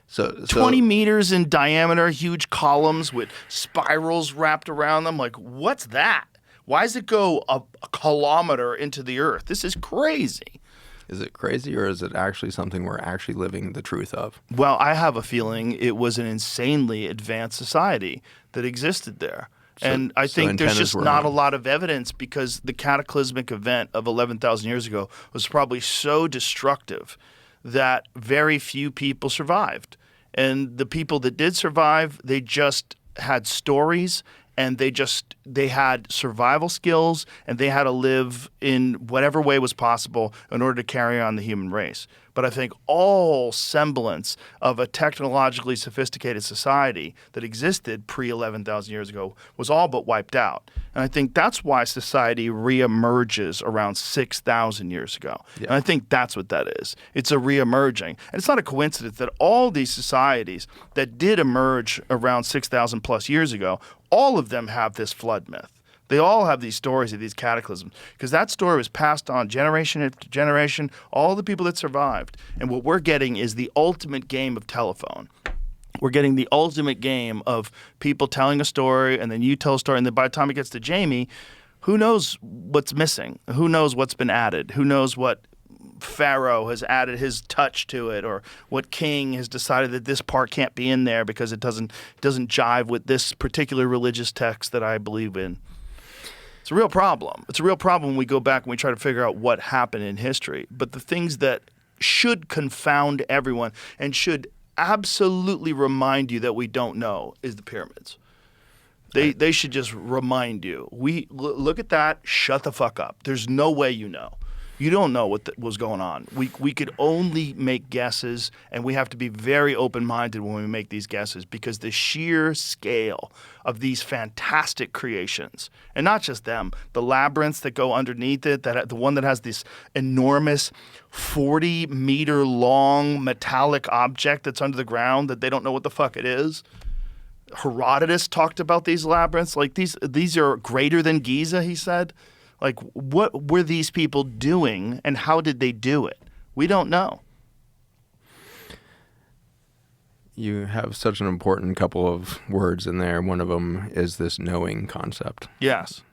So 20 meters in diameter, huge columns with spirals wrapped around them. Like, what's that? Why does it go a kilometer into the earth? This is crazy. Is it crazy, or is it actually something we're actually living the truth of? Well, I have a feeling it was an insanely advanced society that existed there. And I think there's just not a lot of evidence because the cataclysmic event of 11,000 years ago was probably so destructive that very few people survived. And the people that did survive, they just had stories and they had survival skills and they had to live in whatever way was possible in order to carry on the human race. But I think all semblance of a technologically sophisticated society that existed pre-11,000 years ago was all but wiped out. And I think that's why society reemerges around 6,000 years ago. Yeah. And I think that's what that is. It's a reemerging. And it's not a coincidence that all these societies that did emerge around 6,000 plus years ago, all of them have this flood myth. They all have these stories of these cataclysms because that story was passed on generation after generation, all the people that survived. And what we're getting is the ultimate game of telephone. We're getting the ultimate game of people telling a story and then you tell a story. And then by the time it gets to Jamie, who knows what's missing? Who knows what's been added? Who knows what Pharaoh has added his touch to it, or what king has decided that this part can't be in there because it doesn't jive with this particular religious text that I believe in. It's a real problem. It's a real problem when we go back and we try to figure out what happened in history. But the things that should confound everyone and should absolutely remind you that we don't know is the pyramids. They should just remind you. Look at that, shut the fuck up. There's no way you know. You don't know what was going on. We could only make guesses, and we have to be very open-minded when we make these guesses because the sheer scale of these fantastic creations, and not just them, the labyrinths that go underneath it, the one that has this enormous 40-meter-long metallic object that's under the ground that they don't know what the fuck it is. Herodotus talked about these labyrinths. Like these are greater than Giza, he said. Like, what were these people doing and how did they do it? We don't know. You have such an important couple of words in there. One of them is this knowing concept. Yes.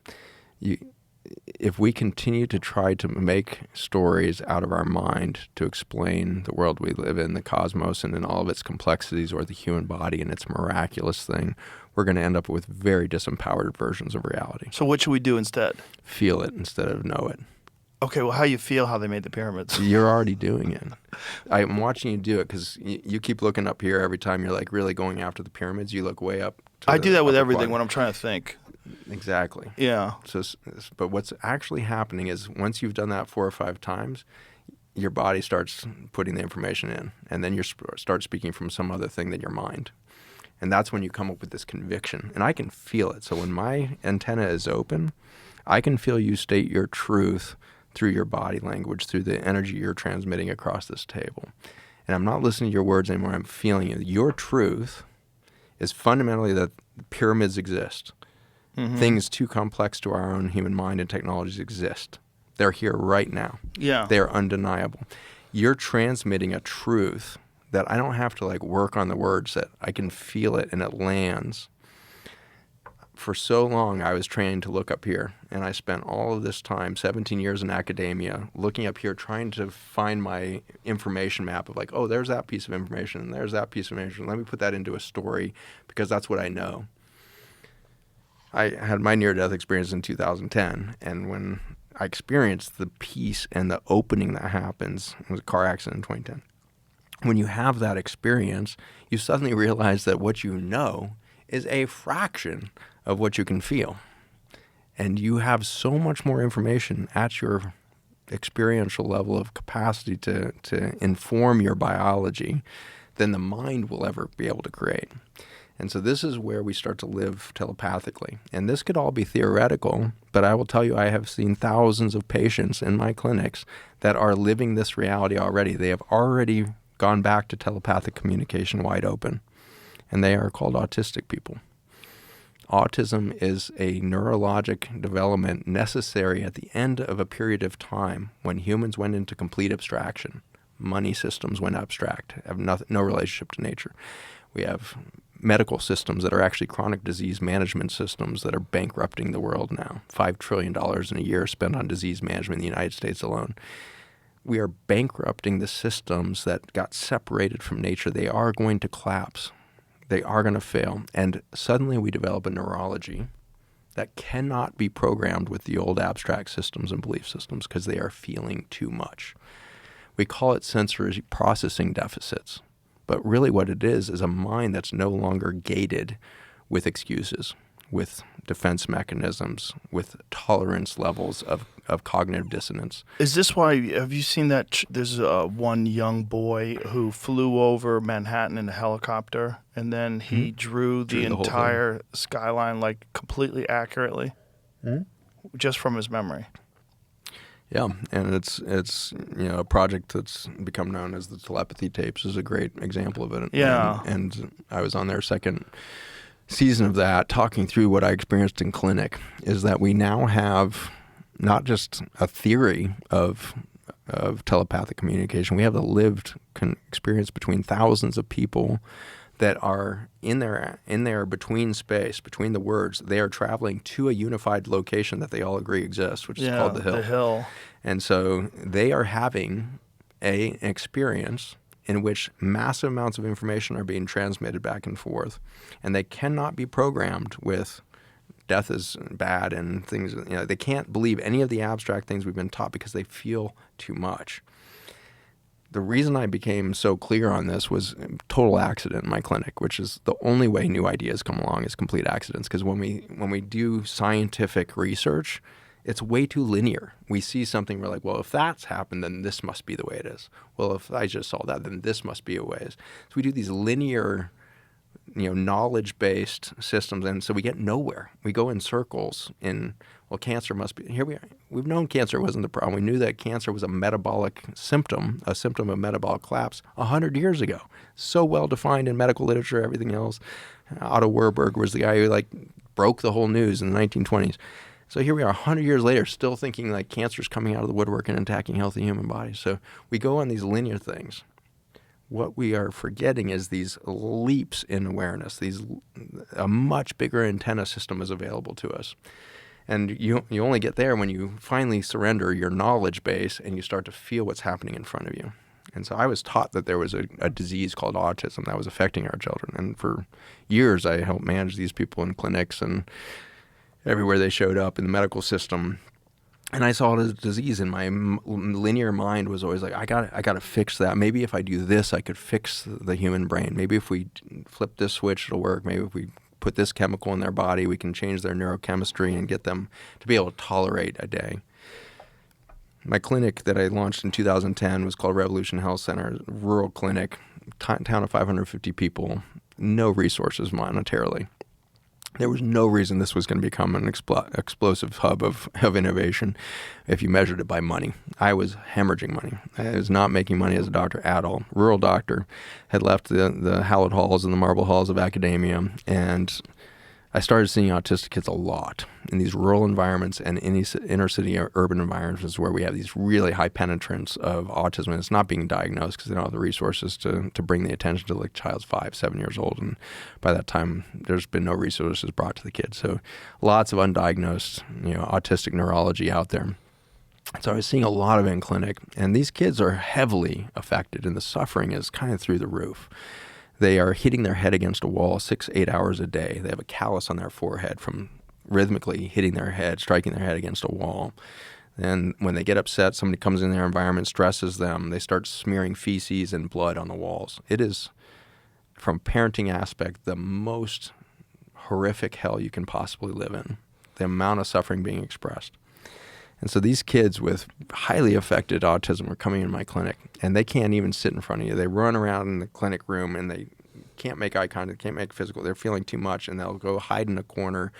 If we continue to try to make stories out of our mind to explain the world we live in, the cosmos and in all of its complexities, or the human body and its miraculous thing, we're going to end up with very disempowered versions of reality. So what should we do instead? Feel it instead of know it. Okay, well, how you feel how they made the pyramids? You're already doing it. I'm watching you do it because you keep looking up here every time you're like really going after the pyramids. You look way up. I do that with everything when I'm trying to think. Exactly. Yeah. So, but what's actually happening is once you've done that 4 or 5 times, your body starts putting the information in, and then you start speaking from some other thing than your mind. And that's when you come up with this conviction. And I can feel it. So when my antenna is open, I can feel you state your truth through your body language, through the energy you're transmitting across this table. And I'm not listening to your words anymore. I'm feeling it. Your truth is fundamentally that pyramids exist. Mm-hmm. Things too complex to our own human mind and technologies exist. They're here right now. Yeah. They're undeniable. You're transmitting a truth that I don't have to like work on the words, that I can feel it and it lands. For so long, I was trained to look up here, and I spent all of this time, 17 years in academia, looking up here, trying to find my information map of like, oh, there's that piece of information, and there's that piece of information. Let me put that into a story because that's what I know. I had my near-death experience in 2010, and when I experienced the peace and the opening that happens, it was a car accident in 2010. When you have that experience, you suddenly realize that what you know is a fraction of what you can feel. And you have so much more information at your experiential level of capacity to inform your biology than the mind will ever be able to create. And so this is where we start to live telepathically. And this could all be theoretical, but I will tell you, I have seen thousands of patients in my clinics that are living this reality already. They have already gone back to telepathic communication wide open, and they are called autistic people. Autism is a neurologic development necessary at the end of a period of time when humans went into complete abstraction. Money systems went abstract, have no relationship to nature. We have medical systems that are actually chronic disease management systems that are bankrupting the world now. $5 trillion in a year spent on disease management in the United States alone. We are bankrupting the systems that got separated from nature. They are going to collapse. They are going to fail. And suddenly we develop a neurology that cannot be programmed with the old abstract systems and belief systems because they are feeling too much. We call it sensory processing deficits. But really what it is a mind that's no longer gated with excuses, with defense mechanisms, with tolerance levels of cognitive dissonance. Is this why, have you seen that there's one young boy who flew over Manhattan in a helicopter, and then he drew the entire skyline like completely accurately, just from his memory? Yeah, and it's a project that's become known as the telepathy tapes is a great example of it. Yeah. And I was on their second season of that, talking through what I experienced in clinic, is that we now have not just a theory of telepathic communication, we have a lived experience between thousands of people that are in their between space, between the words. They are traveling to a unified location that they all agree exists, which is called the Hill. The Hill. And so they are having an experience in which massive amounts of information are being transmitted back and forth, and they cannot be programmed with death is bad and things. They can't believe any of the abstract things we've been taught because they feel too much. The reason I became so clear on this was total accident in my clinic, which is the only way new ideas come along is complete accidents. Because when we do scientific research, it's way too linear. We see something, we're like, well, if that's happened, then this must be the way it is. Well, if I just saw that, then this must be a way it is. So we do these linear, knowledge-based systems, and so we get nowhere. We go in circles in, well, cancer must be, here we are. We've known cancer wasn't the problem. We knew that cancer was a metabolic symptom, a symptom of metabolic collapse 100 years ago. So well defined in medical literature, everything else. Otto Warburg was the guy who broke the whole news in the 1920s. So here we are 100 years later still thinking like cancer's coming out of the woodwork and attacking healthy human bodies. So we go on these linear things. What we are forgetting is these leaps in awareness. A much bigger antenna system is available to us. And you only get there when you finally surrender your knowledge base and you start to feel what's happening in front of you. And so I was taught that there was a disease called autism that was affecting our children. And for years I helped manage these people in clinics and everywhere they showed up in the medical system. And I saw it as a disease, and my linear mind was always like, I got to fix that. Maybe if I do this, I could fix the human brain. Maybe if we flip this switch, it'll work. Maybe if we put this chemical in their body, we can change their neurochemistry and get them to be able to tolerate a day. My clinic that I launched in 2010 was called Revolution Health Center, rural clinic, town of 550 people, no resources monetarily. There was no reason this was going to become an explosive hub of innovation if you measured it by money. I was hemorrhaging money. I was not making money as a doctor at all. Rural doctor, had left the hallowed halls and the marble halls of academia, and I started seeing autistic kids a lot in these rural environments and in these inner city or urban environments where we have these really high penetrance of autism, and it's not being diagnosed because they don't have the resources to bring the attention to like child's 5, 7 years old. And by that time, there's been no resources brought to the kids. So lots of undiagnosed, autistic neurology out there. So I was seeing a lot of it in clinic, and these kids are heavily affected, and the suffering is kind of through the roof. They are hitting their head against a wall 6-8 hours a day. They have a callus on their forehead from rhythmically hitting their head, striking their head against a wall. Then when they get upset, somebody comes in their environment, stresses them, they start smearing feces and blood on the walls. It is, from parenting aspect, the most horrific hell you can possibly live in, the amount of suffering being expressed. And so these kids with highly affected autism are coming in my clinic, and they can't even sit in front of you. They run around in the clinic room, and they can't make eye contact, can't make physical. They're feeling too much, and they'll go hide in a corner,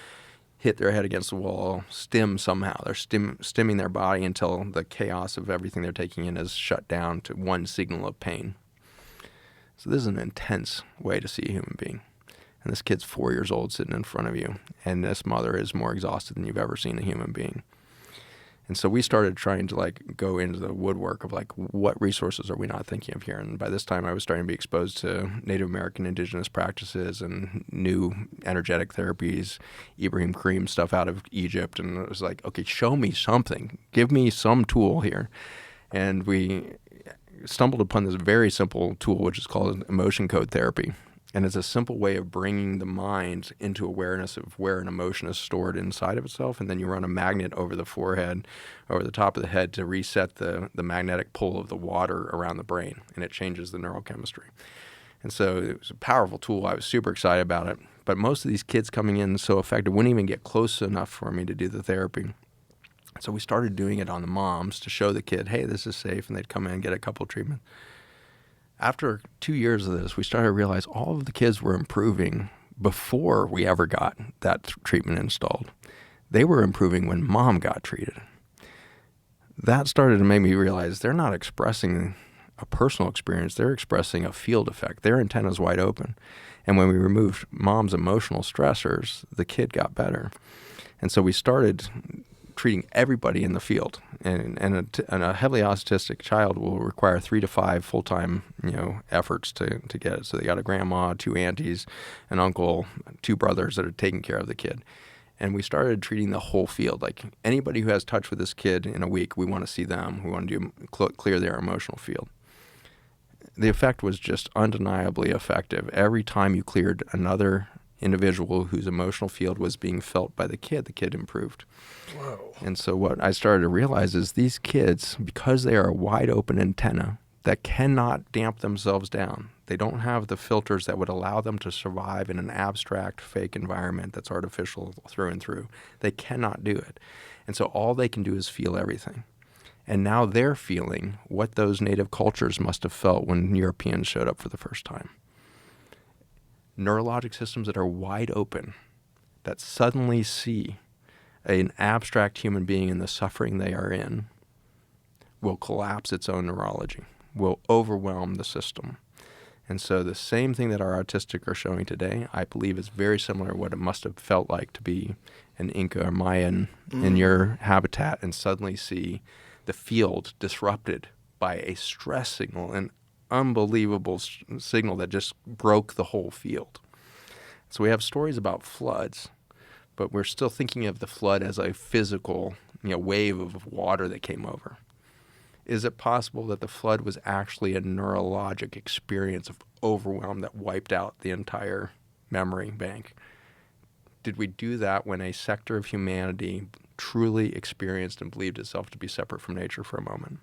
hit their head against the wall, stim somehow. They're stimming their body until the chaos of everything they're taking in is shut down to one signal of pain. So this is an intense way to see a human being. And this kid's 4 years old sitting in front of you, and this mother is more exhausted than you've ever seen a human being. And so we started trying to go into the woodwork of what resources are we not thinking of here? And by this time I was starting to be exposed to Native American indigenous practices and new energetic therapies, Ibrahim Karim stuff out of Egypt. And it was like, okay, show me something. Give me some tool here. And we stumbled upon this very simple tool, which is called emotion code therapy. And it's a simple way of bringing the mind into awareness of where an emotion is stored inside of itself. And then you run a magnet over the forehead, over the top of the head to reset the magnetic pull of the water around the brain. And it changes the neurochemistry. And so it was a powerful tool. I was super excited about it. But most of these kids coming in so effective wouldn't even get close enough for me to do the therapy. So we started doing it on the moms to show the kid, hey, this is safe. And they'd come in and get a couple treatments. After 2 years of this, we started to realize all of the kids were improving before we ever got that treatment installed. They were improving when mom got treated. That started to make me realize they're not expressing a personal experience. They're expressing a field effect. Their antenna's wide open. And when we removed mom's emotional stressors, the kid got better. And so we started treating everybody in the field, and a heavily autistic child will require 3 to 5 full-time efforts to get it. So they got a grandma, 2 aunties, an uncle, 2 brothers that are taking care of the kid. And we started treating the whole field. Like anybody who has touch with this kid in a week, we want to see them. We want to clear their emotional field. The effect was just undeniably effective. Every time you cleared another individual whose emotional field was being felt by the kid improved. Whoa. And so what I started to realize is these kids, because they are a wide open antenna that cannot damp themselves down, they don't have the filters that would allow them to survive in an abstract, fake environment that's artificial through and through. They cannot do it. And so all they can do is feel everything. And now they're feeling what those native cultures must have felt when Europeans showed up for the first time. Neurologic systems that are wide open, that suddenly see an abstract human being in the suffering they are in, will collapse its own neurology, will overwhelm the system. And so the same thing that our autistic are showing today, I believe is very similar to what it must have felt like to be an Inca or Mayan in your habitat and suddenly see the field disrupted by a stress signal, an unbelievable signal that just broke the whole field. So we have stories about floods, but we're still thinking of the flood as a physical, wave of water that came over. Is it possible that the flood was actually a neurologic experience of overwhelm that wiped out the entire memory bank? Did we do that when a sector of humanity truly experienced and believed itself to be separate from nature for a moment?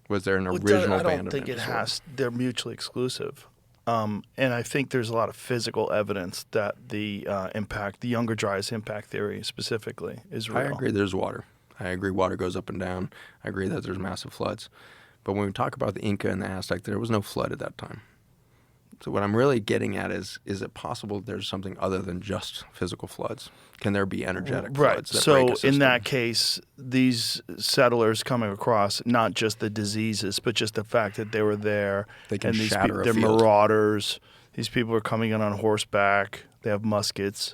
Was there an original abandonment? I don't think it has. They're mutually exclusive. And I think there's a lot of physical evidence that the impact, the younger dryas impact theory specifically, is real. I agree there's water. I agree water goes up and down. I agree that there's massive floods. But when we talk about the Inca and the Aztec, there was no flood at that time. So what I'm really getting at is it possible there's something other than just physical floods? Can there be energetic floods that break a system? In that case, these settlers coming across not just the diseases, but just the fact that they were there. They can and these shatter a they're field. marauders. These people are coming in on horseback. They have muskets.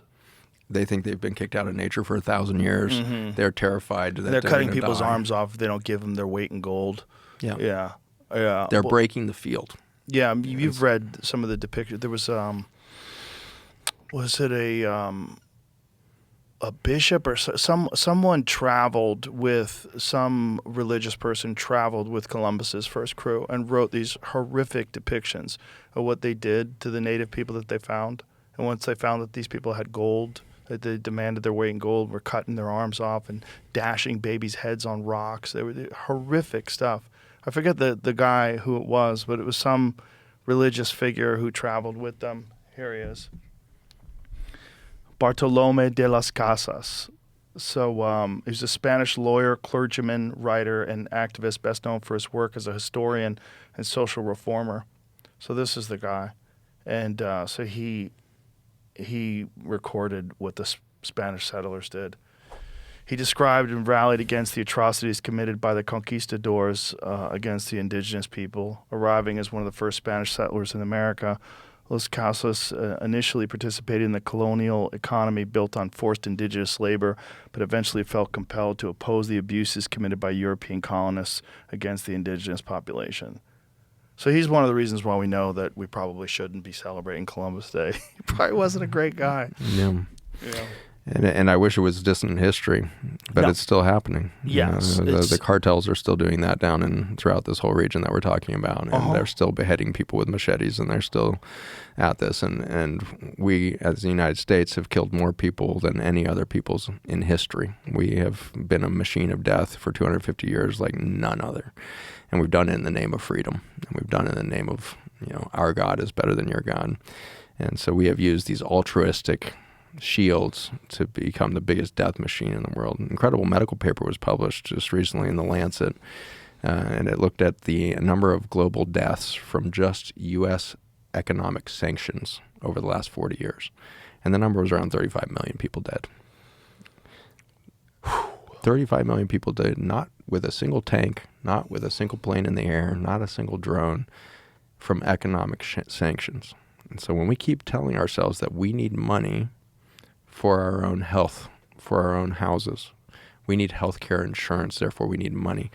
They think they've been kicked out of nature for 1,000 years. They're terrified that They're cutting gonna people's die. arms off if they don't give them their weight in gold. Yeah. Yeah. They're breaking the field. Yeah, you've read some of the depictions. There was it a bishop or someone traveled with, some religious person traveled with Columbus's first crew and wrote these horrific depictions of what they did to the native people that they found. And once they found that these people had gold, that they demanded their weight in gold, were cutting their arms off and dashing babies' heads on rocks. They were horrific stuff. I forget the guy who it was, but it was some religious figure who traveled with them. Here he is. Bartolomé de las Casas. So he was a Spanish lawyer, clergyman, writer, and activist, best known for his work as a historian and social reformer. So this is the guy. And so he recorded what the Spanish settlers did. He described and rallied against the atrocities committed by the conquistadors against the indigenous people. Arriving as one of the first Spanish settlers in America, Los Casas initially participated in the colonial economy built on forced indigenous labor, but eventually felt compelled to oppose the abuses committed by European colonists against the indigenous population. So he's one of the reasons why we know that we probably shouldn't be celebrating Columbus Day. He probably wasn't a great guy. Yeah. Yeah. And I wish it was distant history, but No. it's still happening. Yes, The cartels are still doing that down and throughout this whole region that we're talking about, and they're still beheading people with machetes, and they're still at this. And we, as the United States, have killed more people than any other peoples in history. We have been a machine of death for 250 years like none other, and we've done it in the name of freedom, and we've done it in the name of, our God is better than your God. And so we have used these altruistic shields to become the biggest death machine in the world. An incredible medical paper was published just recently in The Lancet, and it looked at the number of global deaths from just U.S. economic sanctions over the last 40 years. And the number was around 35 million people dead. 35 million people dead, not with a single tank, not with a single plane in the air, not a single drone, from economic sanctions. And so when we keep telling ourselves that we need money for our own health, for our own houses, we need health care insurance, therefore we need money.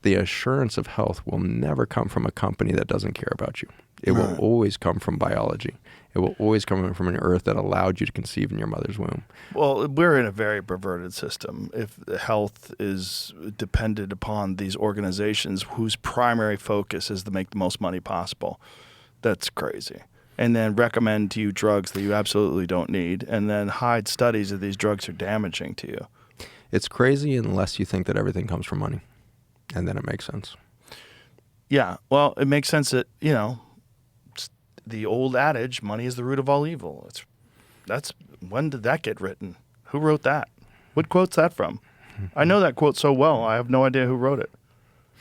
The assurance of health will never come from a company that doesn't care about you. It will always come from biology. It will always come from an earth that allowed you to conceive in your mother's womb. Well, we're in a very perverted system. If health is dependent upon these organizations whose primary focus is to make the most money possible, that's crazy. And then recommend to you drugs that you absolutely don't need, and then hide studies that these drugs are damaging to you. It's crazy unless you think that everything comes from money, and then it makes sense. Yeah, well, it makes sense that, it's the old adage, money is the root of all evil. That's when did that get written? Who wrote that? What quote's that from? I know that quote so well, I have no idea who wrote it.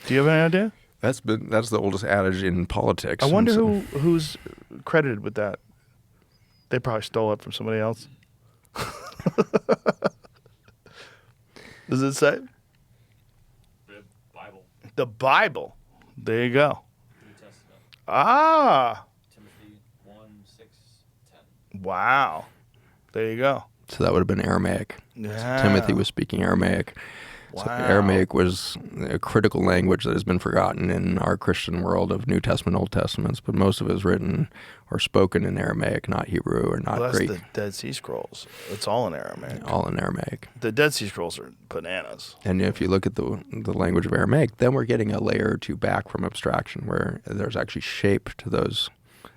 Do you have any idea? That's the oldest adage in politics. I wonder who's credited with that. They probably stole it from somebody else. Does it say? The Bible, The Bible. There you go. New Testament, Ah, Timothy 1:6-10. wow. There you go. So that would have been Aramaic. Yeah. So Timothy was speaking Aramaic. So Wow. Aramaic was a critical language that has been forgotten in our Christian world of New Testament, Old Testaments, but most of it is written or spoken in Aramaic, not Hebrew or not Well, that's Greek. the Dead Sea Scrolls. It's all in Aramaic. All in Aramaic. The Dead Sea Scrolls are bananas. And if you look at the language of Aramaic, then we're getting a layer or two back from abstraction where there's actually shape to those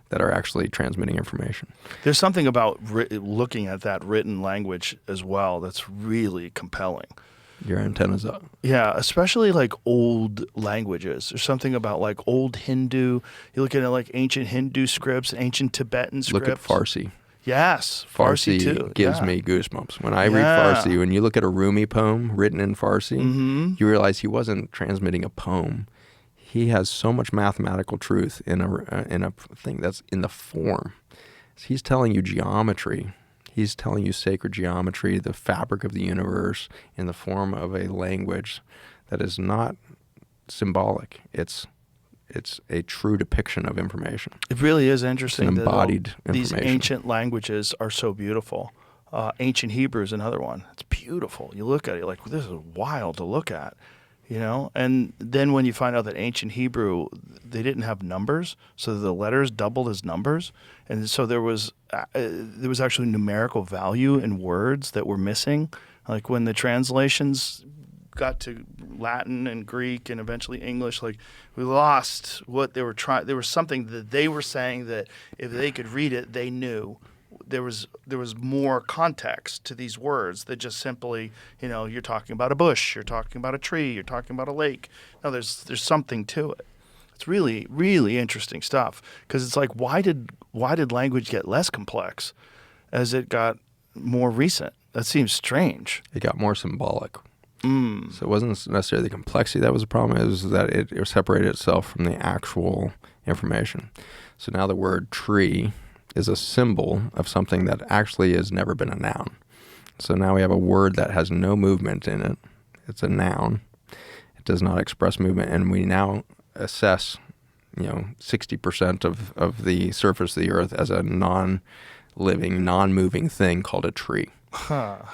that are actually transmitting information. There's something about looking at that written language as well that's really compelling. Your antenna's up. Yeah, especially like old languages. There's something about like old Hindu. You look at it like ancient Hindu scripts, ancient Tibetan scripts. Look at Farsi. Yes, Farsi too. gives yeah. me goosebumps. When I read Yeah. Farsi, when you look at a Rumi poem written in Farsi, Mm-hmm. you realize he wasn't transmitting a poem. He has so much mathematical truth in a thing that's in the form. He's telling you geometry. He's telling you sacred geometry, the fabric of the universe, in the form of a language that is not symbolic. It's a true depiction of information. It really is interesting. It's an that embodied these information. ancient languages are so beautiful. Ancient Hebrew is another one. It's beautiful. You look at it, you're like, this is wild to look at, you know? And then when you find out that ancient Hebrew, they didn't have numbers, so the letters doubled as numbers. And so there was actually numerical value in words that were missing. Like when the translations got to Latin and Greek and eventually English, like we lost what they were trying. There was something that they were saying that if they could read it, they knew. There was more context to these words that just simply, you know, you're talking about a bush, you're talking about a tree, you're talking about a lake. No, there's something to it. It's really, really interesting stuff because it's like, why did language get less complex as it got more recent? That seems strange. It got more symbolic. So it wasn't necessarily the complexity that was the problem. It was that it separated itself from the actual information. So now the word tree is a symbol of something that actually has never been a noun. So now we have a word that has no movement in it. It's a noun. It does not express movement, and we now assess, 60% of the surface of the earth as a non-living, non-moving thing called a tree.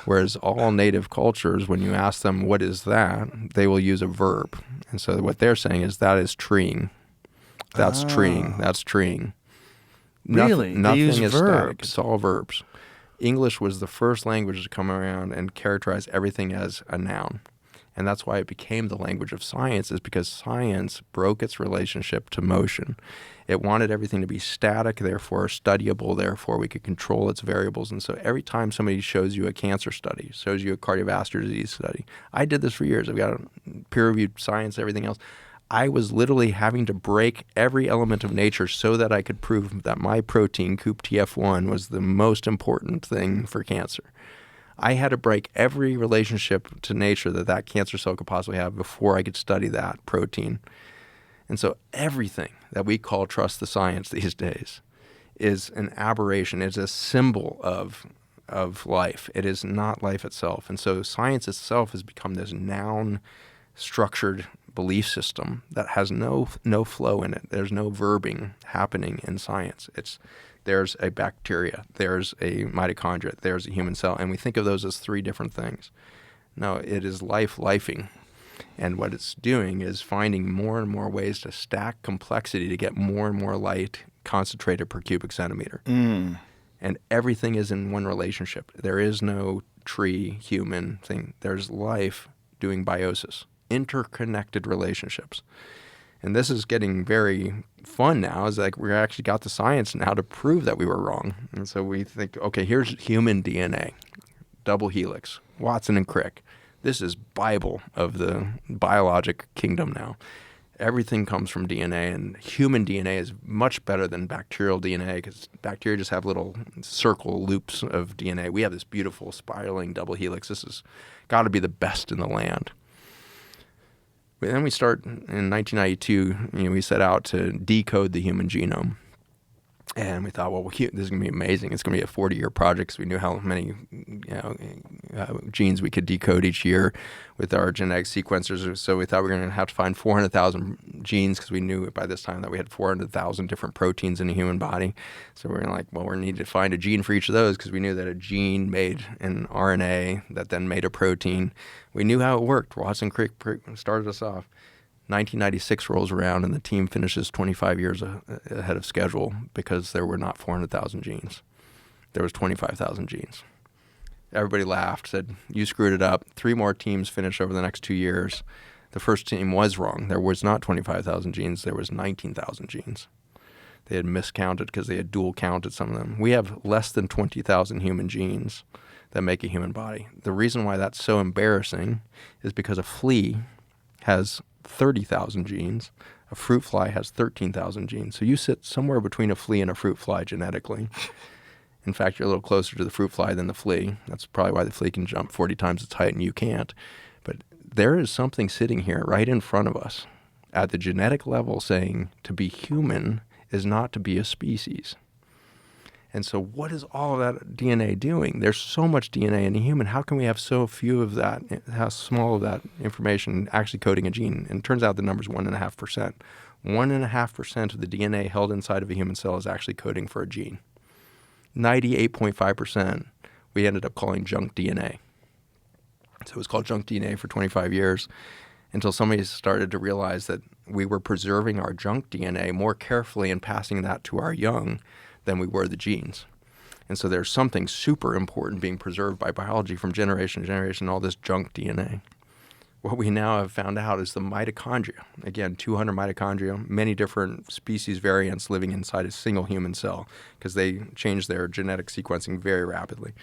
Whereas all native cultures, when you ask them what is that, they will use a verb. And so what they're saying is that is treeing. That's treeing. That's treeing. Really? Nothing They use is verbs. static. It's all verbs. English was the first language to come around and characterize everything as a noun. And that's why it became the language of science, is because science broke its relationship to motion. It wanted everything to be static, therefore studyable, therefore we could control its variables. And so every time somebody shows you a cancer study, shows you a cardiovascular disease study, I did this for years. I've got peer-reviewed science, everything else. I was literally having to break every element of nature so that I could prove that my protein, COOP-TF1, was the most important thing for cancer. I had to break every relationship to nature that cancer cell could possibly have before I could study that protein. And so everything that we call trust the science these days is an aberration. It's a symbol of life. It is not life itself. And so science itself has become this noun-structured belief system that has no flow in it. There's no verbing happening in science. There's a bacteria, there's a mitochondria, there's a human cell, and we think of those as three different things. No, it is lifing. And what it's doing is finding more and more ways to stack complexity to get more and more light concentrated per cubic centimeter. And everything is in one relationship. There is no tree, human thing. There's life doing biosis, interconnected relationships. And this is getting very fun now. Is like we actually got the science now to prove that we were wrong. And so we think, okay, here's human DNA, double helix, Watson and Crick. This is Bible of the biologic kingdom now. Everything comes from DNA, and human DNA is much better than bacterial DNA because bacteria just have little circle loops of DNA. We have this beautiful spiraling double helix. This has got to be the best in the land. But then we start in 1992, we set out to decode the human genome. And we thought, well, this is going to be amazing. It's going to be a 40-year project because we knew how many genes we could decode each year with our genetic sequencers. So we thought we were going to have to find 400,000 genes because we knew by this time that we had 400,000 different proteins in the human body. So we were like, well, we need to find a gene for each of those because we knew that a gene made an RNA that then made a protein. We knew how it worked. Watson Crick started us off. 1996 rolls around and the team finishes 25 years ahead of schedule because there were not 400,000 genes. There was 25,000 genes. Everybody laughed, said, you screwed it up. 3 more teams finished over the next 2 years. The first team was wrong. There was not 25,000 genes. There was 19,000 genes. They had miscounted because they had dual counted some of them. We have less than 20,000 human genes that make a human body. The reason why that's so embarrassing is because a flea has 30,000 genes. A fruit fly has 13,000 genes. So you sit somewhere between a flea and a fruit fly genetically. In fact, you're a little closer to the fruit fly than the flea. That's probably why the flea can jump 40 times its height and you can't. But there is something sitting here right in front of us at the genetic level saying to be human is not to be a species. And so what is all of that DNA doing? There's so much DNA in a human. How can we have so few of that, how small of that information actually coding a gene? And it turns out the number's 1.5%. 1.5% of the DNA held inside of a human cell is actually coding for a gene. 98.5% we ended up calling junk DNA. So it was called junk DNA for 25 years until somebody started to realize that we were preserving our junk DNA more carefully and passing that to our young than we were the genes. And so there's something super important being preserved by biology from generation to generation, all this junk DNA. What we now have found out is the mitochondria. Again, 200 mitochondria, many different species variants living inside a single human cell because they change their genetic sequencing very rapidly.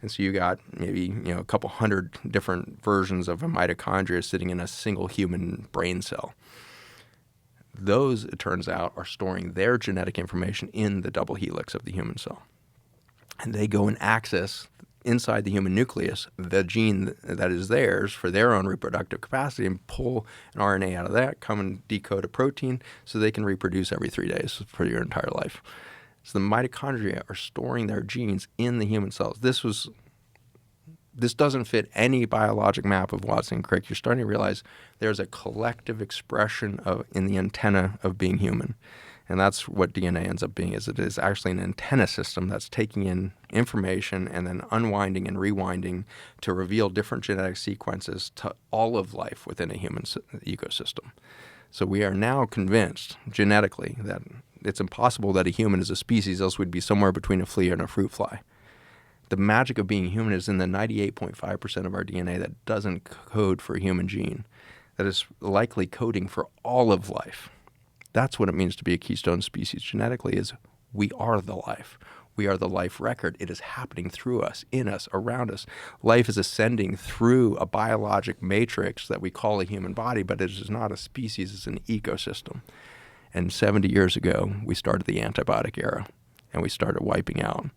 And so you got maybe a couple hundred different versions of a mitochondria sitting in a single human brain cell. Those, it turns out, are storing their genetic information in the double helix of the human cell. And they go and access inside the human nucleus the gene that is theirs for their own reproductive capacity and pull an RNA out of that, come and decode a protein so they can reproduce every 3 days for your entire life. So the mitochondria are storing their genes in the human cells. This doesn't fit any biologic map of Watson Crick. You're starting to realize there's a collective expression in the antenna of being human. And that's what DNA ends up being, is it is actually an antenna system that's taking in information and then unwinding and rewinding to reveal different genetic sequences to all of life within a human ecosystem. So we are now convinced genetically that it's impossible that a human is a species, else we'd be somewhere between a flea and a fruit fly. The magic of being human is in the 98.5% of our DNA that doesn't code for a human gene, that is likely coding for all of life. That's what it means to be a keystone species genetically, is we are the life. We are the life record. It is happening through us, in us, around us. Life is ascending through a biologic matrix that we call a human body, but it is not a species, it's an ecosystem. And 70 years ago, we started the antibiotic era, and we started wiping out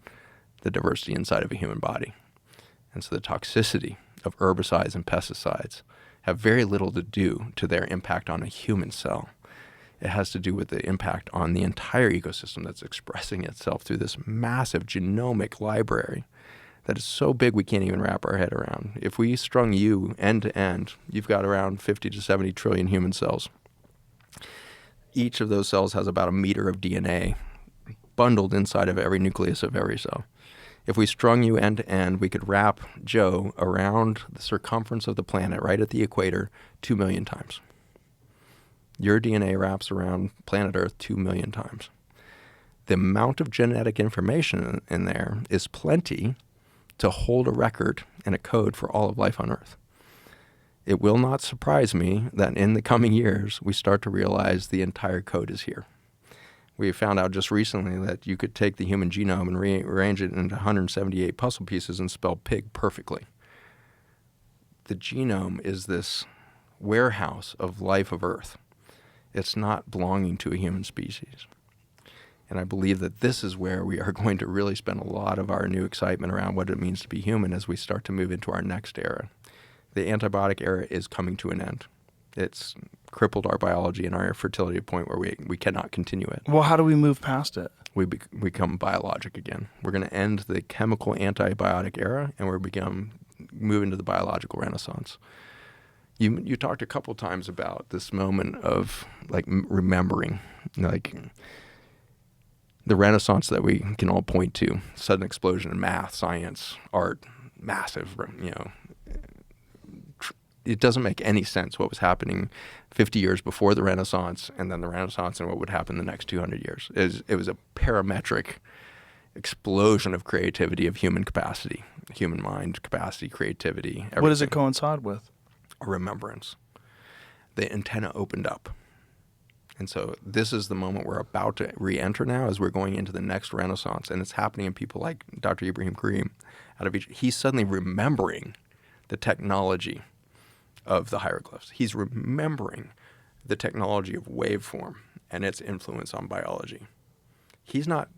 the diversity inside of a human body. And so the toxicity of herbicides and pesticides have very little to do to their impact on a human cell. It has to do with the impact on the entire ecosystem that's expressing itself through this massive genomic library that is so big we can't even wrap our head around. If we strung you end to end, you've got around 50 to 70 trillion human cells. Each of those cells has about a meter of DNA bundled inside of every nucleus of every cell. If we strung you end to end, we could wrap Joe around the circumference of the planet right at the equator 2 million times. Your DNA wraps around planet Earth 2 million times. The amount of genetic information in there is plenty to hold a record and a code for all of life on Earth. It will not surprise me that in the coming years, we start to realize the entire code is here. We found out just recently that you could take the human genome and rearrange it into 178 puzzle pieces and spell pig perfectly. The genome is this warehouse of life of Earth. It's not belonging to a human species. And I believe that this is where we are going to really spend a lot of our new excitement around what it means to be human as we start to move into our next era. The antibiotic era is coming to an end. It's crippled our biology and our fertility to a point where we cannot continue it. Well, how do we move past it? We become biologic again. We're going to end the chemical antibiotic era, and we're move into the biological renaissance. You talked a couple times about this moment of remembering, like the renaissance that we can all point to, sudden explosion in math, science, art, massive, it doesn't make any sense what was happening 50 years before the Renaissance and then the Renaissance and what would happen the next 200 years. It was a parametric explosion of creativity, of human capacity, human mind capacity, creativity, everything. What does it coincide with? A remembrance. The antenna opened up. And so this is the moment we're about to re-enter now as we're going into the next Renaissance. And it's happening in people like Dr. Ibrahim Karim out of Egypt. He's suddenly remembering the technology of the hieroglyphs. He's remembering the technology of waveform and its influence on biology. He's not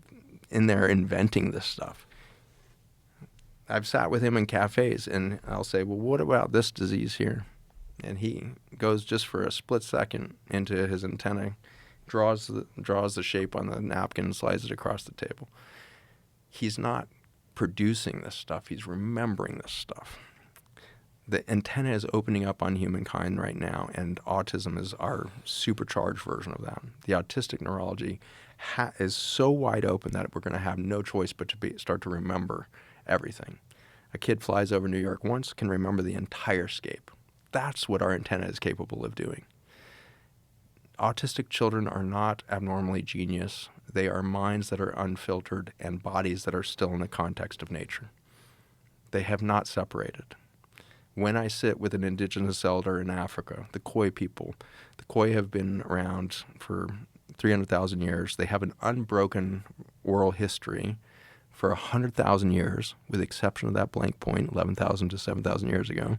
in there inventing this stuff. I've sat with him in cafes and I'll say, well, what about this disease here? And he goes just for a split second into his antenna, draws the shape on the napkin and slides it across the table. He's not producing this stuff. He's remembering this stuff. The antenna is opening up on humankind right now, and autism is our supercharged version of that. The autistic neurology is so wide open that we're going to have no choice but to start to remember everything. A kid flies over New York once, can remember the entire scape. That's what our antenna is capable of doing. Autistic children are not abnormally genius. They are minds that are unfiltered and bodies that are still in the context of nature. They have not separated. When I sit with an indigenous elder in Africa, the Khoi people, the Khoi have been around for 300,000 years. They have an unbroken oral history for 100,000 years, with the exception of that blank point, 11,000 to 7,000 years ago.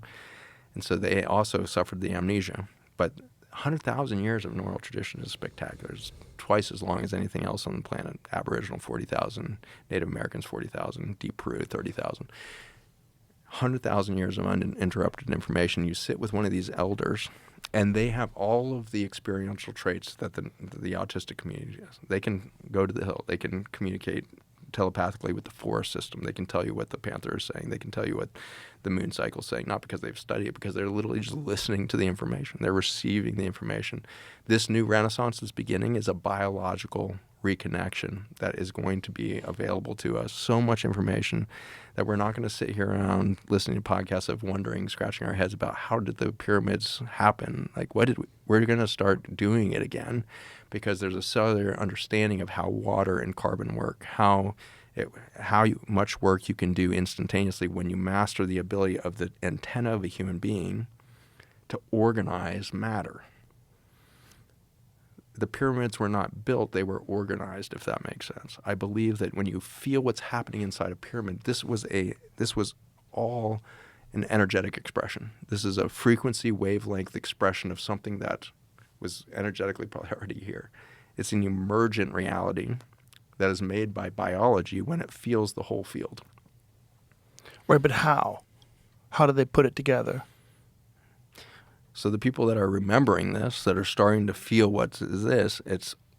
And so they also suffered the amnesia. But 100,000 years of an oral tradition is spectacular. It's twice as long as anything else on the planet. Aboriginal, 40,000. Native Americans, 40,000. Deep Peru, 30,000. 100,000 years of uninterrupted information. You sit with one of these elders, and they have all of the experiential traits that the autistic community has. They can go to the hill. They can communicate telepathically with the forest system. They can tell you what the panther is saying. They can tell you what the moon cycle is saying, not because they've studied it, because they're literally just listening to the information. They're receiving the information. This new renaissance that's beginning is a biological reconnection that is going to be available to us. So much information that we're not going to sit here around listening to podcasts of wondering, scratching our heads about how did the pyramids happen? Like, we're going to start doing it again, because there's a cellular understanding of how water and carbon work, how much work you can do instantaneously when you master the ability of the antenna of a human being to organize matter. The pyramids were not built, they were organized, if that makes sense. I believe that when you feel what's happening inside a pyramid, this was all an energetic expression. This is a frequency wavelength expression of something that was energetically probably already here. It's an emergent reality that is made by biology when it feels the whole field. Right, but how? How do they put it together? So the people that are remembering this, that are starting to feel what is this,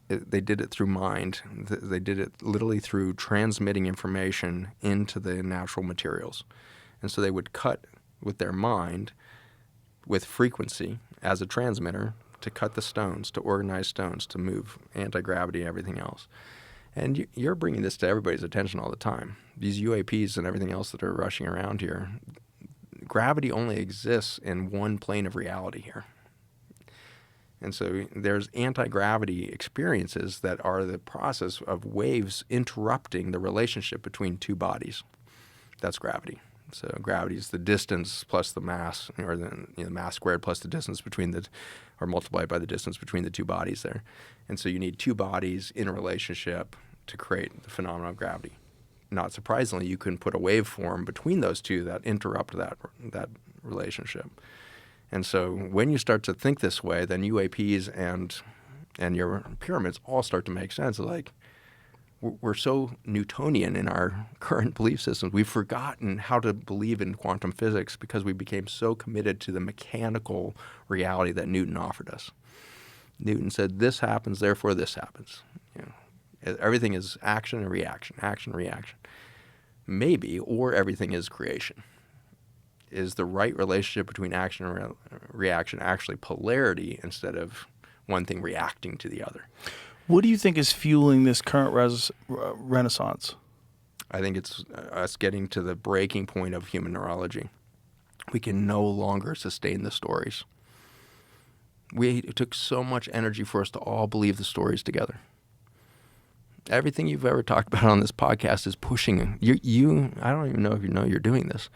they did it through mind. They did it literally through transmitting information into the natural materials. And so they would cut with their mind, with frequency as a transmitter, to cut the stones, to organize stones, to move anti-gravity and everything else. And you're bringing this to everybody's attention all the time. These UAPs and everything else that are rushing around here, gravity only exists in one plane of reality here. And so there's anti-gravity experiences that are the process of waves interrupting the relationship between two bodies. That's gravity. So gravity is the distance plus the mass, or the mass squared plus the distance or multiplied by the distance between the two bodies there. And so you need two bodies in a relationship to create the phenomenon of gravity. Not surprisingly, you can put a waveform between those two that interrupt that relationship. And so when you start to think this way, then UAPs and your pyramids all start to make sense. Like, we're so Newtonian in our current belief systems. We've forgotten how to believe in quantum physics because we became so committed to the mechanical reality that Newton offered us. Newton said, this happens, therefore this happens. Everything is action and reaction, action, reaction. Maybe, or everything is creation. Is the right relationship between action and reaction actually polarity instead of one thing reacting to the other? What do you think is fueling this current renaissance? I think it's us getting to the breaking point of human neurology. We can no longer sustain the stories. It took so much energy for us to all believe the stories together. Everything you've ever talked about on this podcast is pushing you. I don't even know if you know you're doing this.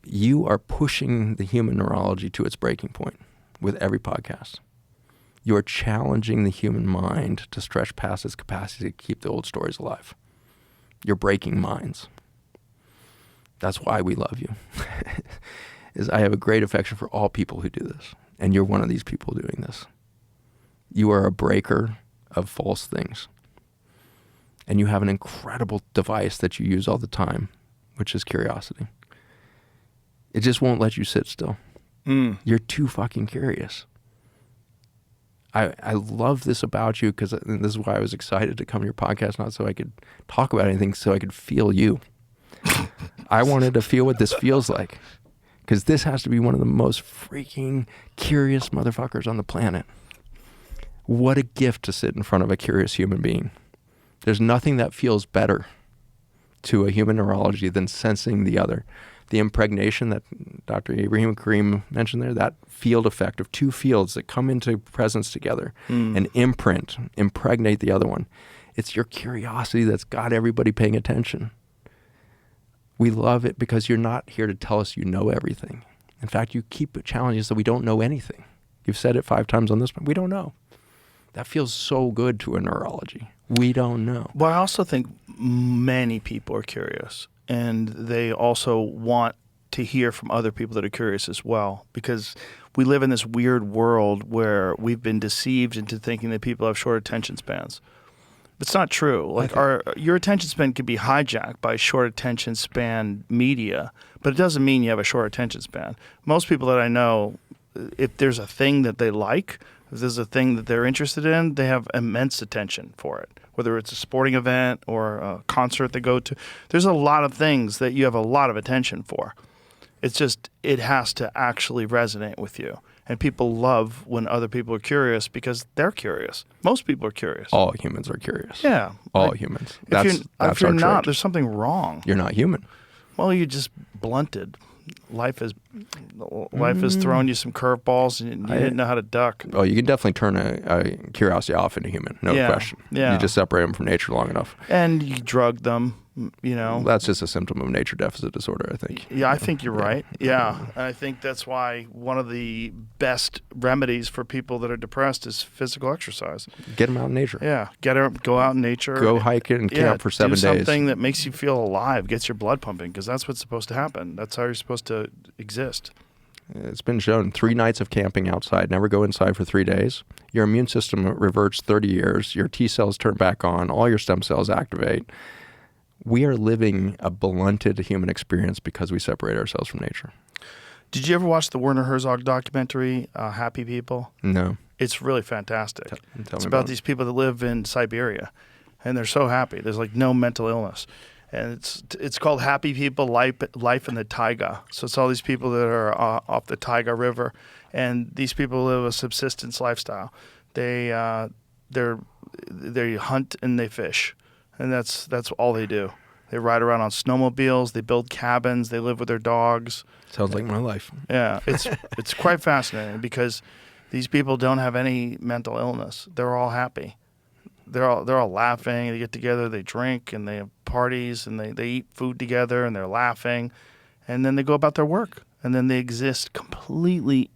You are pushing the human neurology to its breaking point with every podcast. You are challenging the human mind to stretch past its capacity to keep the old stories alive. You're breaking minds. That's why we love you. I have a great affection for all people who do this, and you're one of these people doing this. You are a breaker of false things. And you have an incredible device that you use all the time, which is curiosity. It just won't let you sit still. You're too fucking curious. I love this about you, because this is why I was excited to come to your podcast, not so I could talk about anything, so I could feel you. I wanted to feel what this feels like, because this has to be one of the most freaking curious motherfuckers on the planet. What a gift to sit in front of a curious human being. There's nothing that feels better to a human neurology than sensing the other. The impregnation that Dr. Ibrahim Karim mentioned there, that field effect of two fields that come into presence together and impregnate the other one. It's your curiosity that's got everybody paying attention. We love it because you're not here to tell us you know everything. In fact, you keep challenging us that we don't know anything. You've said it 5 times on this, but we don't know. That feels so good to a neurology. We don't know. Well, I also think many people are curious, and they also want to hear from other people that are curious as well, because we live in this weird world where we've been deceived into thinking that people have short attention spans. It's not true. Like your attention span can be hijacked by short attention span media, but it doesn't mean you have a short attention span. Most people that I know, if there's a thing that they like, if there's a thing that they're interested in, they have immense attention for it. Whether it's a sporting event or a concert they go to, there's a lot of things that you have a lot of attention for. It's just, it has to actually resonate with you. And people love when other people are curious because they're curious. Most people are curious. All humans are curious. Yeah. All humans. If That's you're our not, trait. there's something wrong. You're not human. Well, you just blunted. Life has thrown you some curveballs and you didn't know how to duck. Oh, you can definitely turn a curiosity off in a human, no question. Yeah. You just separate them from nature long enough. And you drug them, you know. That's just a symptom of nature deficit disorder, I think. Yeah, I think you're right. Yeah. And I think that's why one of the best remedies for people that are depressed is physical exercise. Get them out in nature. Yeah. Go out in nature. Go hike it and camp for 7 days. Do something that makes you feel alive, gets your blood pumping, because that's what's supposed to happen. That's how you're supposed to exist. It's been shown 3 nights of camping outside, never go inside for 3 days. Your immune system reverts 30 years. Your T cells turn back on. All your stem cells activate. We are living a blunted human experience because we separate ourselves from nature. Did you ever watch the Werner Herzog documentary, Happy People? No. It's really fantastic. Tell It's me about it. these people that live in Siberia, and they're so happy. There's like no mental illness. And it's called Happy People, Life in the Taiga. So it's all these people that are off the Taiga River, and these people live a subsistence lifestyle. They hunt and they fish, and that's all they do. They ride around on snowmobiles. They build cabins. They live with their dogs. Sounds like my life. Yeah, it's quite fascinating because these people don't have any mental illness. They're all happy. They're all laughing. They get together, they drink, and they have parties, and they eat food together, and they're laughing, and then they go about their work, and then they exist completely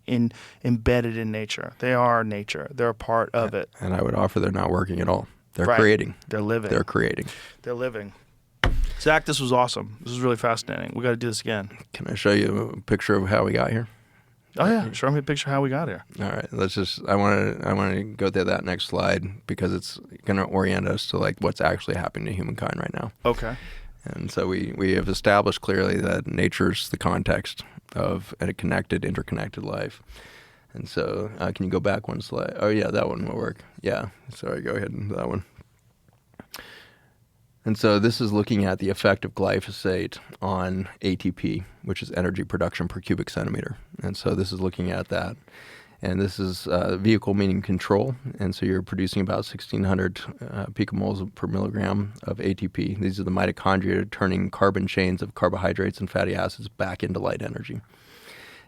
embedded in nature. They are nature. They're a part of it. And I would offer they're not working at all. They're Right. creating. They're living. They're creating. They're living. Zach, this was awesome. This was really fascinating. We got to do this again. Can I show you a picture of how we got here? Oh yeah, show me a picture of how we got here. All right, I want to go to that next slide because it's going to orient us to like what's actually happening to humankind right now. Okay. And so we have established clearly that nature's the context of a connected, interconnected life. And so can you go back one slide? Oh yeah, that one will work. Yeah, sorry, go ahead and that one. And so this is looking at the effect of glyphosate on ATP, which is energy production per cubic centimeter. And so this is looking at that. And this is vehicle meaning control. And so you're producing about 1,600 picomoles per milligram of ATP. These are the mitochondria turning carbon chains of carbohydrates and fatty acids back into light energy.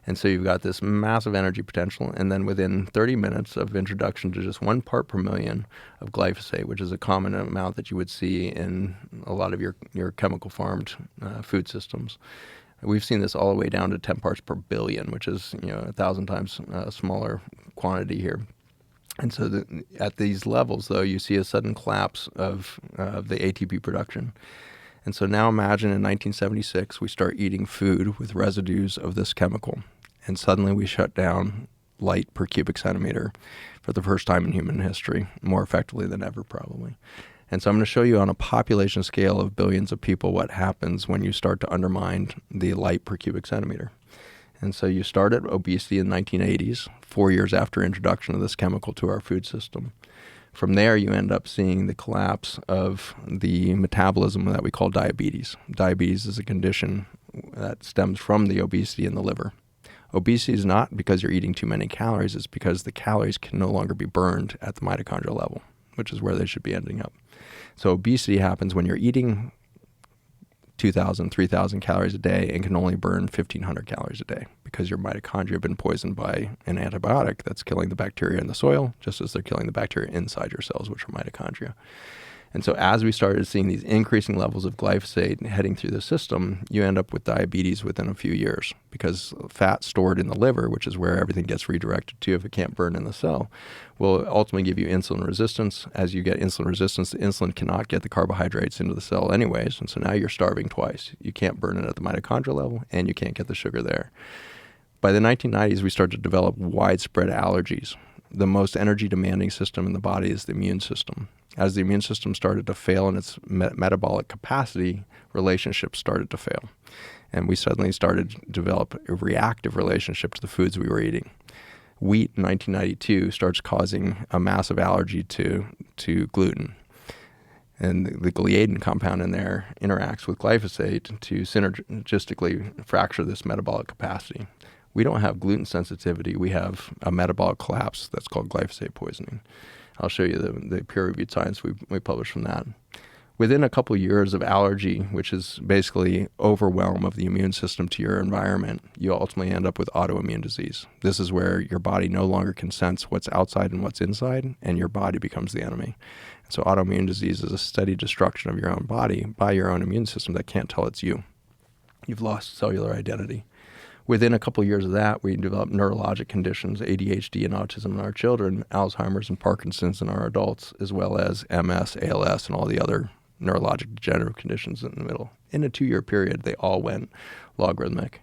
And so you've got this massive energy potential, and then within 30 minutes of introduction to just 1 part per million of glyphosate, which is a common amount that you would see in a lot of your chemical farmed food systems, we've seen this all the way down to 10 parts per billion, which is 1,000 times smaller quantity here. And so at these levels, though, you see a sudden collapse of the ATP production. And so now imagine in 1976, we start eating food with residues of this chemical. And suddenly we shut down light per cubic centimeter for the first time in human history, more effectively than ever probably. And so I'm going to show you on a population scale of billions of people what happens when you start to undermine the light per cubic centimeter. And so you start at obesity in the 1980s, 4 years after introduction of this chemical to our food system. From there, you end up seeing the collapse of the metabolism that we call diabetes. Diabetes is a condition that stems from the obesity in the liver. Obesity is not because you're eating too many calories, it's because the calories can no longer be burned at the mitochondrial level, which is where they should be ending up. So obesity happens when you're eating 2,000, 3,000 calories a day and can only burn 1,500 calories a day because your mitochondria have been poisoned by an antibiotic that's killing the bacteria in the soil, just as they're killing the bacteria inside your cells, which are mitochondria. And so as we started seeing these increasing levels of glyphosate heading through the system, you end up with diabetes within a few years because fat stored in the liver, which is where everything gets redirected to if it can't burn in the cell, will ultimately give you insulin resistance. As you get insulin resistance, the insulin cannot get the carbohydrates into the cell anyways, and so now you're starving twice. You can't burn it at the mitochondrial level, and you can't get the sugar there. By the 1990s, we started to develop widespread allergies. The most energy-demanding system in the body is the immune system. As the immune system started to fail in its metabolic capacity, relationships started to fail. And we suddenly started to develop a reactive relationship to the foods we were eating. Wheat in 1992 starts causing a massive allergy to gluten. And the gliadin compound in there interacts with glyphosate to synergistically fracture this metabolic capacity. We don't have gluten sensitivity. We have a metabolic collapse that's called glyphosate poisoning. I'll show you the peer-reviewed science we published from that. Within a couple of years of allergy, which is basically overwhelm of the immune system to your environment, you ultimately end up with autoimmune disease. This is where your body no longer can sense what's outside and what's inside, and your body becomes the enemy. So autoimmune disease is a steady destruction of your own body by your own immune system that can't tell it's you. You've lost cellular identity. Within a couple of years of that, we developed neurologic conditions, ADHD and autism in our children, Alzheimer's and Parkinson's in our adults, as well as MS, ALS, and all the other neurologic degenerative conditions in the middle. In a 2-year period, they all went logarithmic.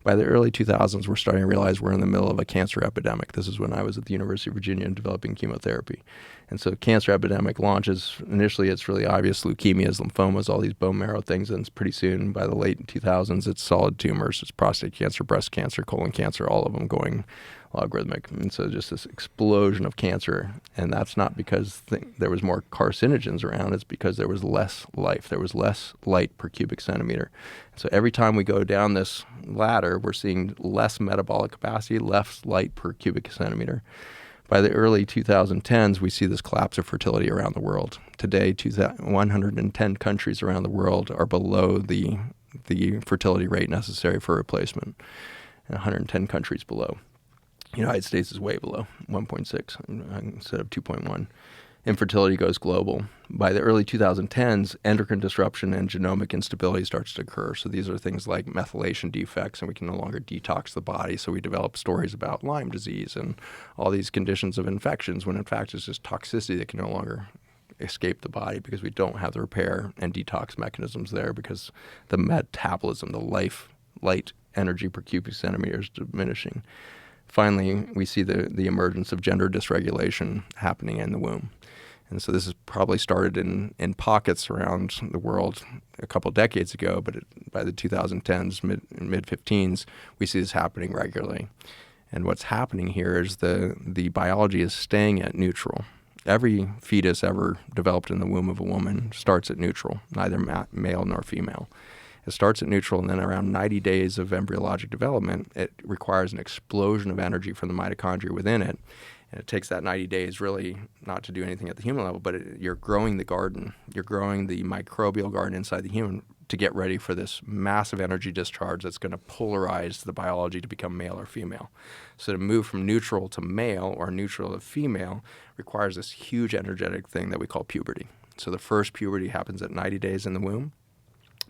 By the early 2000s, we're starting to realize we're in the middle of a cancer epidemic. This is when I was at the University of Virginia developing chemotherapy. And so cancer epidemic launches. Initially, it's really obvious leukemias, lymphomas, all these bone marrow things. And pretty soon, by the late 2000s, it's solid tumors. It's prostate cancer, breast cancer, colon cancer, all of them going logarithmic. And so just this explosion of cancer. And that's not because there was more carcinogens around. It's because there was less life. There was less light per cubic centimeter. So every time we go down this ladder, we're seeing less metabolic capacity, less light per cubic centimeter. By the early 2010s, we see this collapse of fertility around the world. Today, 110 countries around the world are below the fertility rate necessary for replacement, and 110 countries below. The United States is way below, 1.6 instead of 2.1. Infertility goes global. By the early 2010s, endocrine disruption and genomic instability starts to occur. So these are things like methylation defects, and we can no longer detox the body. So we develop stories about Lyme disease and all these conditions of infections, when in fact it's just toxicity that can no longer escape the body because we don't have the repair and detox mechanisms there because the metabolism, the light energy per cubic centimeter is diminishing. Finally, we see the emergence of gender dysregulation happening in the womb. And so this is probably started in pockets around the world a couple decades ago, but by the 2010s, mid-15s, we see this happening regularly. And what's happening here is the biology is staying at neutral. Every fetus ever developed in the womb of a woman starts at neutral, neither male nor female. It starts at neutral, and then around 90 days of embryologic development, it requires an explosion of energy from the mitochondria within it. And it takes that 90 days really not to do anything at the human level, but you're growing the garden. You're growing the microbial garden inside the human to get ready for this massive energy discharge that's going to polarize the biology to become male or female. So to move from neutral to male or neutral to female requires this huge energetic thing that we call puberty. So the first puberty happens at 90 days in the womb.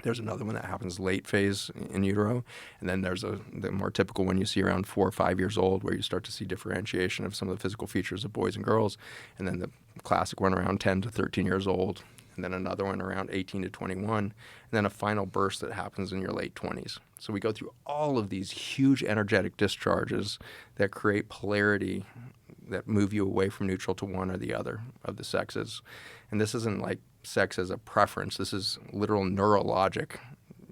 There's another one that happens late phase in utero. And then there's the more typical one you see around 4 or 5 years old, where you start to see differentiation of some of the physical features of boys and girls. And then the classic one around 10 to 13 years old. And then another one around 18 to 21. And then a final burst that happens in your late 20s. So we go through all of these huge energetic discharges that create polarity that move you away from neutral to one or the other of the sexes. And this isn't like sex as a preference. This is literal neurologic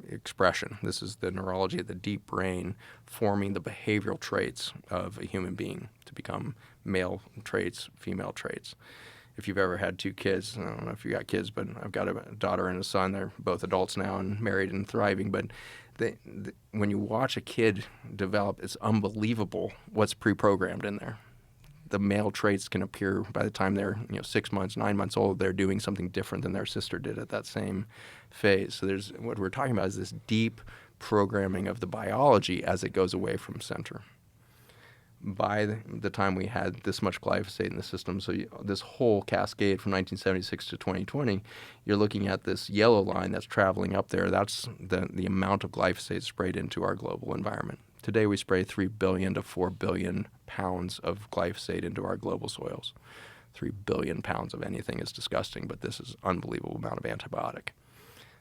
expression. This is the neurology of the deep brain forming the behavioral traits of a human being to become male traits, female traits. If you've ever had 2 kids, I don't know if you got kids, but I've got a daughter and a son. They're both adults now and married and thriving. But when you watch a kid develop, it's unbelievable what's pre-programmed in there. the male traits can appear by the time they're 6 months, 9 months old. They're doing something different than their sister did at that same phase. So there's what we're talking about is this deep programming of the biology as it goes away from center. By the time we had this much glyphosate in the system, so this whole cascade from 1976 to 2020, you're looking at this yellow line that's traveling up there. That's the amount of glyphosate sprayed into our global environment. Today we spray 3 billion to 4 billion pounds of glyphosate into our global soils. 3 billion pounds of anything is disgusting, but this is an unbelievable amount of antibiotic.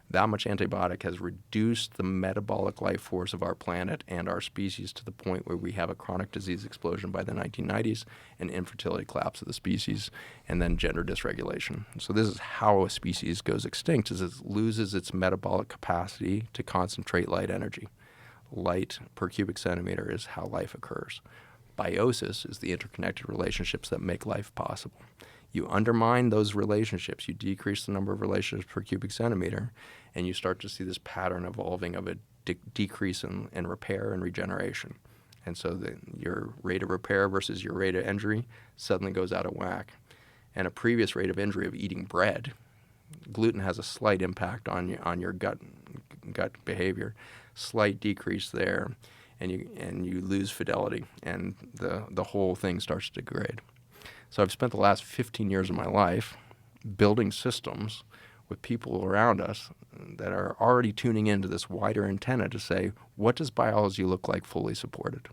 That much antibiotic has reduced the metabolic life force of our planet and our species to the point where we have a chronic disease explosion by the 1990s, and infertility collapse of the species, and then gender dysregulation. So this is how a species goes extinct, is it loses its metabolic capacity to concentrate light energy. Light per cubic centimeter is how life occurs. Biosis is the interconnected relationships that make life possible. You undermine those relationships, you decrease the number of relationships per cubic centimeter, and you start to see this pattern evolving of a decrease in repair and regeneration. And so your rate of repair versus your rate of injury suddenly goes out of whack. And a previous rate of injury of eating bread, gluten has a slight impact on your gut behavior, slight decrease there, and you lose fidelity, and the whole thing starts to degrade. So I've spent the last 15 years of my life building systems with people around us that are already tuning into this wider antenna to say, what does biology look like fully supported?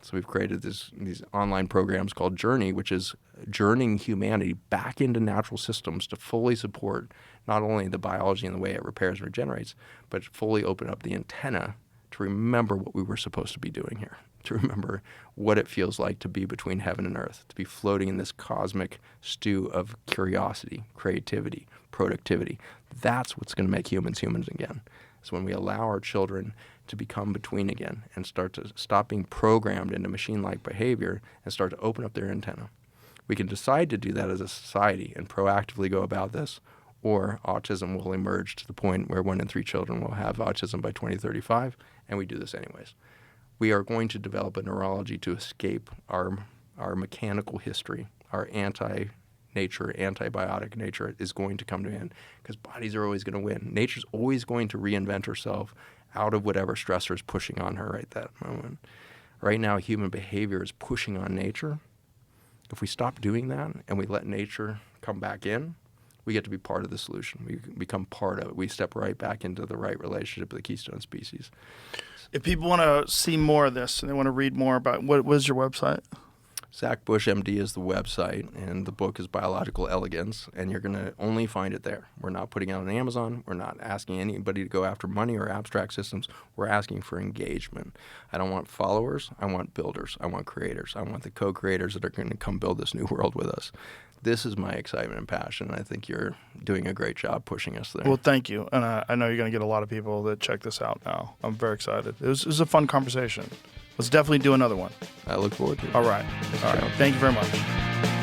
So we've created these online programs called Journey, which is journeying humanity back into natural systems to fully support not only the biology and the way it repairs and regenerates, but fully open up the antenna to remember what we were supposed to be doing here, to remember what it feels like to be between heaven and earth, to be floating in this cosmic stew of curiosity, creativity, productivity. That's what's going to make humans humans again. It's when we allow our children to become between again and start to stop being programmed into machine-like behavior and start to open up their antenna. We can decide to do that as a society and proactively go about this, or autism will emerge to the point where 1 in 3 children will have autism by 2035, and we do this anyways. We are going to develop a neurology to escape our mechanical history, our anti-nature, antibiotic nature is going to come to an end because bodies are always going to win. Nature's always going to reinvent herself out of whatever stressor is pushing on her right that moment. Right now, human behavior is pushing on nature. If we stop doing that and we let nature come back in, we get to be part of the solution. We become part of it. We step right back into the right relationship with the keystone species. If people want to see more of this and they want to read more about what is your website? Zach Bush MD is the website, and the book is Biological Elegance, and you're going to only find it there. We're not putting it on Amazon. We're not asking anybody to go after money or abstract systems. We're asking for engagement. I don't want followers. I want builders. I want creators. I want the co-creators that are going to come build this new world with us. This is my excitement and passion. I think you're doing a great job pushing us there. Well, thank you. And I know you're going to get a lot of people that check this out now. I'm very excited. It was a fun conversation. Let's definitely do another one. I look forward to it. All right. Thank you very much.